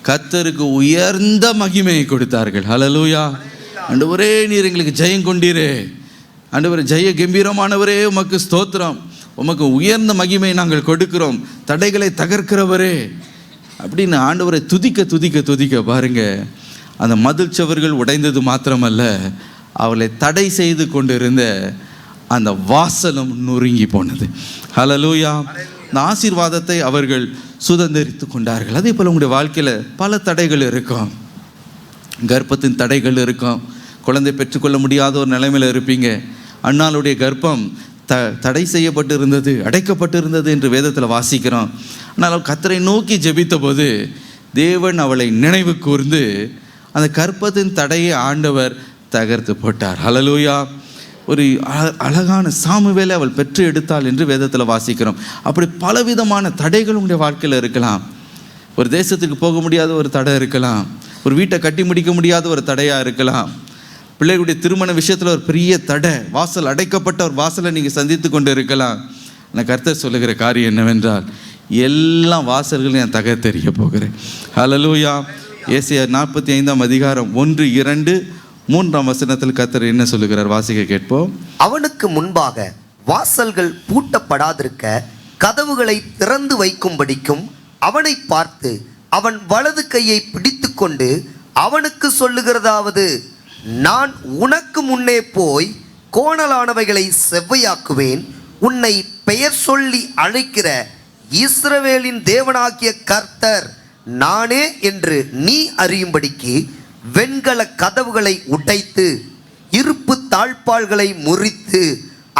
[SPEAKER 1] கர்த்தருக்கு உயர்ந்த மகிமையை கொடுத்தார்கள். ஹல்லேலூயா. ஆண்டவரே, நீர் எங்களுக்கு ஜெயம் கொண்டீரே, ஆண்டவரே ஜெய கம்பீரமானவரே, உமக்கு ஸ்தோத்திரம், உமக்கு உயர்ந்த மகிமை நாங்கள் கொடுக்கிறோம், தடைகளை தகர்க்கிறவரே அப்படின்னு ஆண்டவரை துதிக்க துதிக்க துதிக்க பாருங்க. அந்த மதில் சுவர்கள் உடைந்தது மாத்திரமல்ல, அவளை தடை செய்து கொண்டிருந்த அந்த வாசலும் நொறுங்கி போனது. ஹல்லேலூயா. இந்த ஆசீர்வாதத்தை அவர்கள் சுதந்திரித்து கொண்டார்கள். அதே போல் உங்களுடைய வாழ்க்கையில் பல தடைகள் இருக்கும். கர்ப்பத்தின் தடைகள் இருக்கும். குழந்தை பெற்றுக்கொள்ள முடியாத ஒரு நிலைமையில் இருப்பீங்க. அன்னாளுடைய கர்ப்பம் தடை செய்யப்பட்டு இருந்தது, அடைக்கப்பட்டு இருந்தது என்று வேதத்தில் வாசிக்கிறோம். ஆனால் கர்த்தரை நோக்கி ஜெபித்த போது தேவன் அவளை நினைவு கூர்ந்து அந்த கர்ப்பத்தின் தடையை ஆண்டவர் தகர்த்து போட்டார். ஹல்லேலூயா. ஒரு அழகான சாமுவேலை அவள் பெற்று எடுத்தாள் என்று வேதத்தில் வாசிக்கிறோம். அப்படி பலவிதமான தடைகள் உங்களுடைய வாழ்க்கையில் இருக்கலாம். ஒரு தேசத்துக்கு போக முடியாத ஒரு தடை இருக்கலாம், ஒரு வீட்டை கட்டி முடிக்க முடியாத ஒரு தடையாக இருக்கலாம். பிள்ளைகளுடைய திருமண விஷயத்தில் ஒரு பெரிய தடை, வாசல் அடைக்கப்பட்ட ஒரு வாசலை நீங்கள் சந்தித்து கொண்டு இருக்கலாம். நான் கர்த்தர் சொல்லுகிற காரியம் என்னவென்றால், எல்லா வாசல்களையும் நான் தகர்த்தெறிய போகிறேன். ஹல்லேலூயா. ஏசாயா 45 அதிகாரம் 1, 2, 3 வசனத்தில் கர்த்தர் என்ன சொல்லுகிறார்? வாசிக்க கேட்போம்.
[SPEAKER 2] அவனுக்கு முன்பாக வாசல்கள் பூட்டப்படாதிருக்க கதவுகளை திறந்து வைக்கும்படிக்கும் அவனை பார்த்து அவன் வலது கையை பிடித்து கொண்டு அவனுக்கு சொல்லுகிறதாவது, நான் உனக்கு முன்னே போய் கோணலானவைகளை செவ்வையாக்குவேன், உன்னை பெயர் சொல்லி அழைக்கிற இஸ்ரவேலின் தேவனாகிய கர்த்தர் நானே என்று நீ அறியும்படிக்கு வெண்கல கதவுகளை உடைத்து இருப்பு தாழ்பாள்களை முறித்து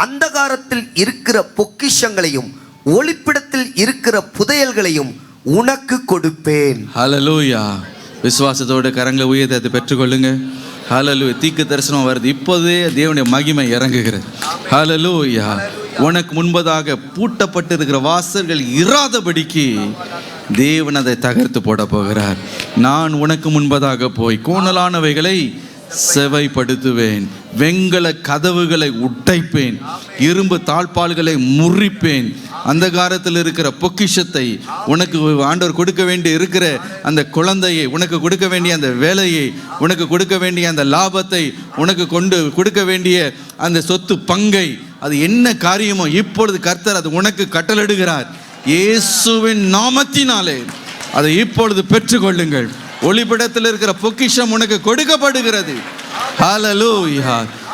[SPEAKER 2] அந்தகாரத்தில் இருக்கிற பொக்கிஷங்களையும் ஒளிப்பிடத்தில் இருக்கிற புதையல்களையும் உனக்கு கொடுப்பேன்.
[SPEAKER 1] ஹல்லேலூயா. விசுவாசத்தோட கரங்களை உயர்த்தி அதை பெற்றுக்கொள்ளுங்க. ஹல்லேலூயா. தீர்க்க தரிசனம் வருது. இப்போதே தேவனுடைய மகிமை இறங்குகிறது. ஹல்லேலூயா. உனக்கு முன்பதாக பூட்டப்பட்டிருக்கிற வாசல்கள் இராதபடிக்கு தேவன் அதை தகர்த்து போட போகிறார். நான் உனக்கு முன்பதாக போய் கோணலானவைகளை செவைப்படுத்துவேன், வெண்கல கதவுகளை உடைப்பேன், இரும்பு தாழ்பால்களை முறிப்பேன், அந்தகாரத்தில் இருக்கிற பொக்கிஷத்தை, உனக்கு ஆண்டவர் கொடுக்க வேண்டி இருக்கிற அந்த குழந்தையை, உனக்கு கொடுக்க வேண்டிய அந்த வேலையை, உனக்கு கொடுக்க வேண்டிய அந்த லாபத்தை, உனக்கு கொடுக்க வேண்டிய அந்த சொத்து பங்கை, அது என்ன காரியமோ இப்பொழுது கர்த்தர் அது உனக்கு கட்டளையிடுகிறார். இயேசுவின் நாமத்தினாலே அதை இப்பொழுது பெற்றுக்கொள்ளுங்கள். ஒளிபடத்தில் இருக்கிற பொக்கிஷம் உனக்கு கொடுக்கப்படுகிறது. ஹல்லேலூயா.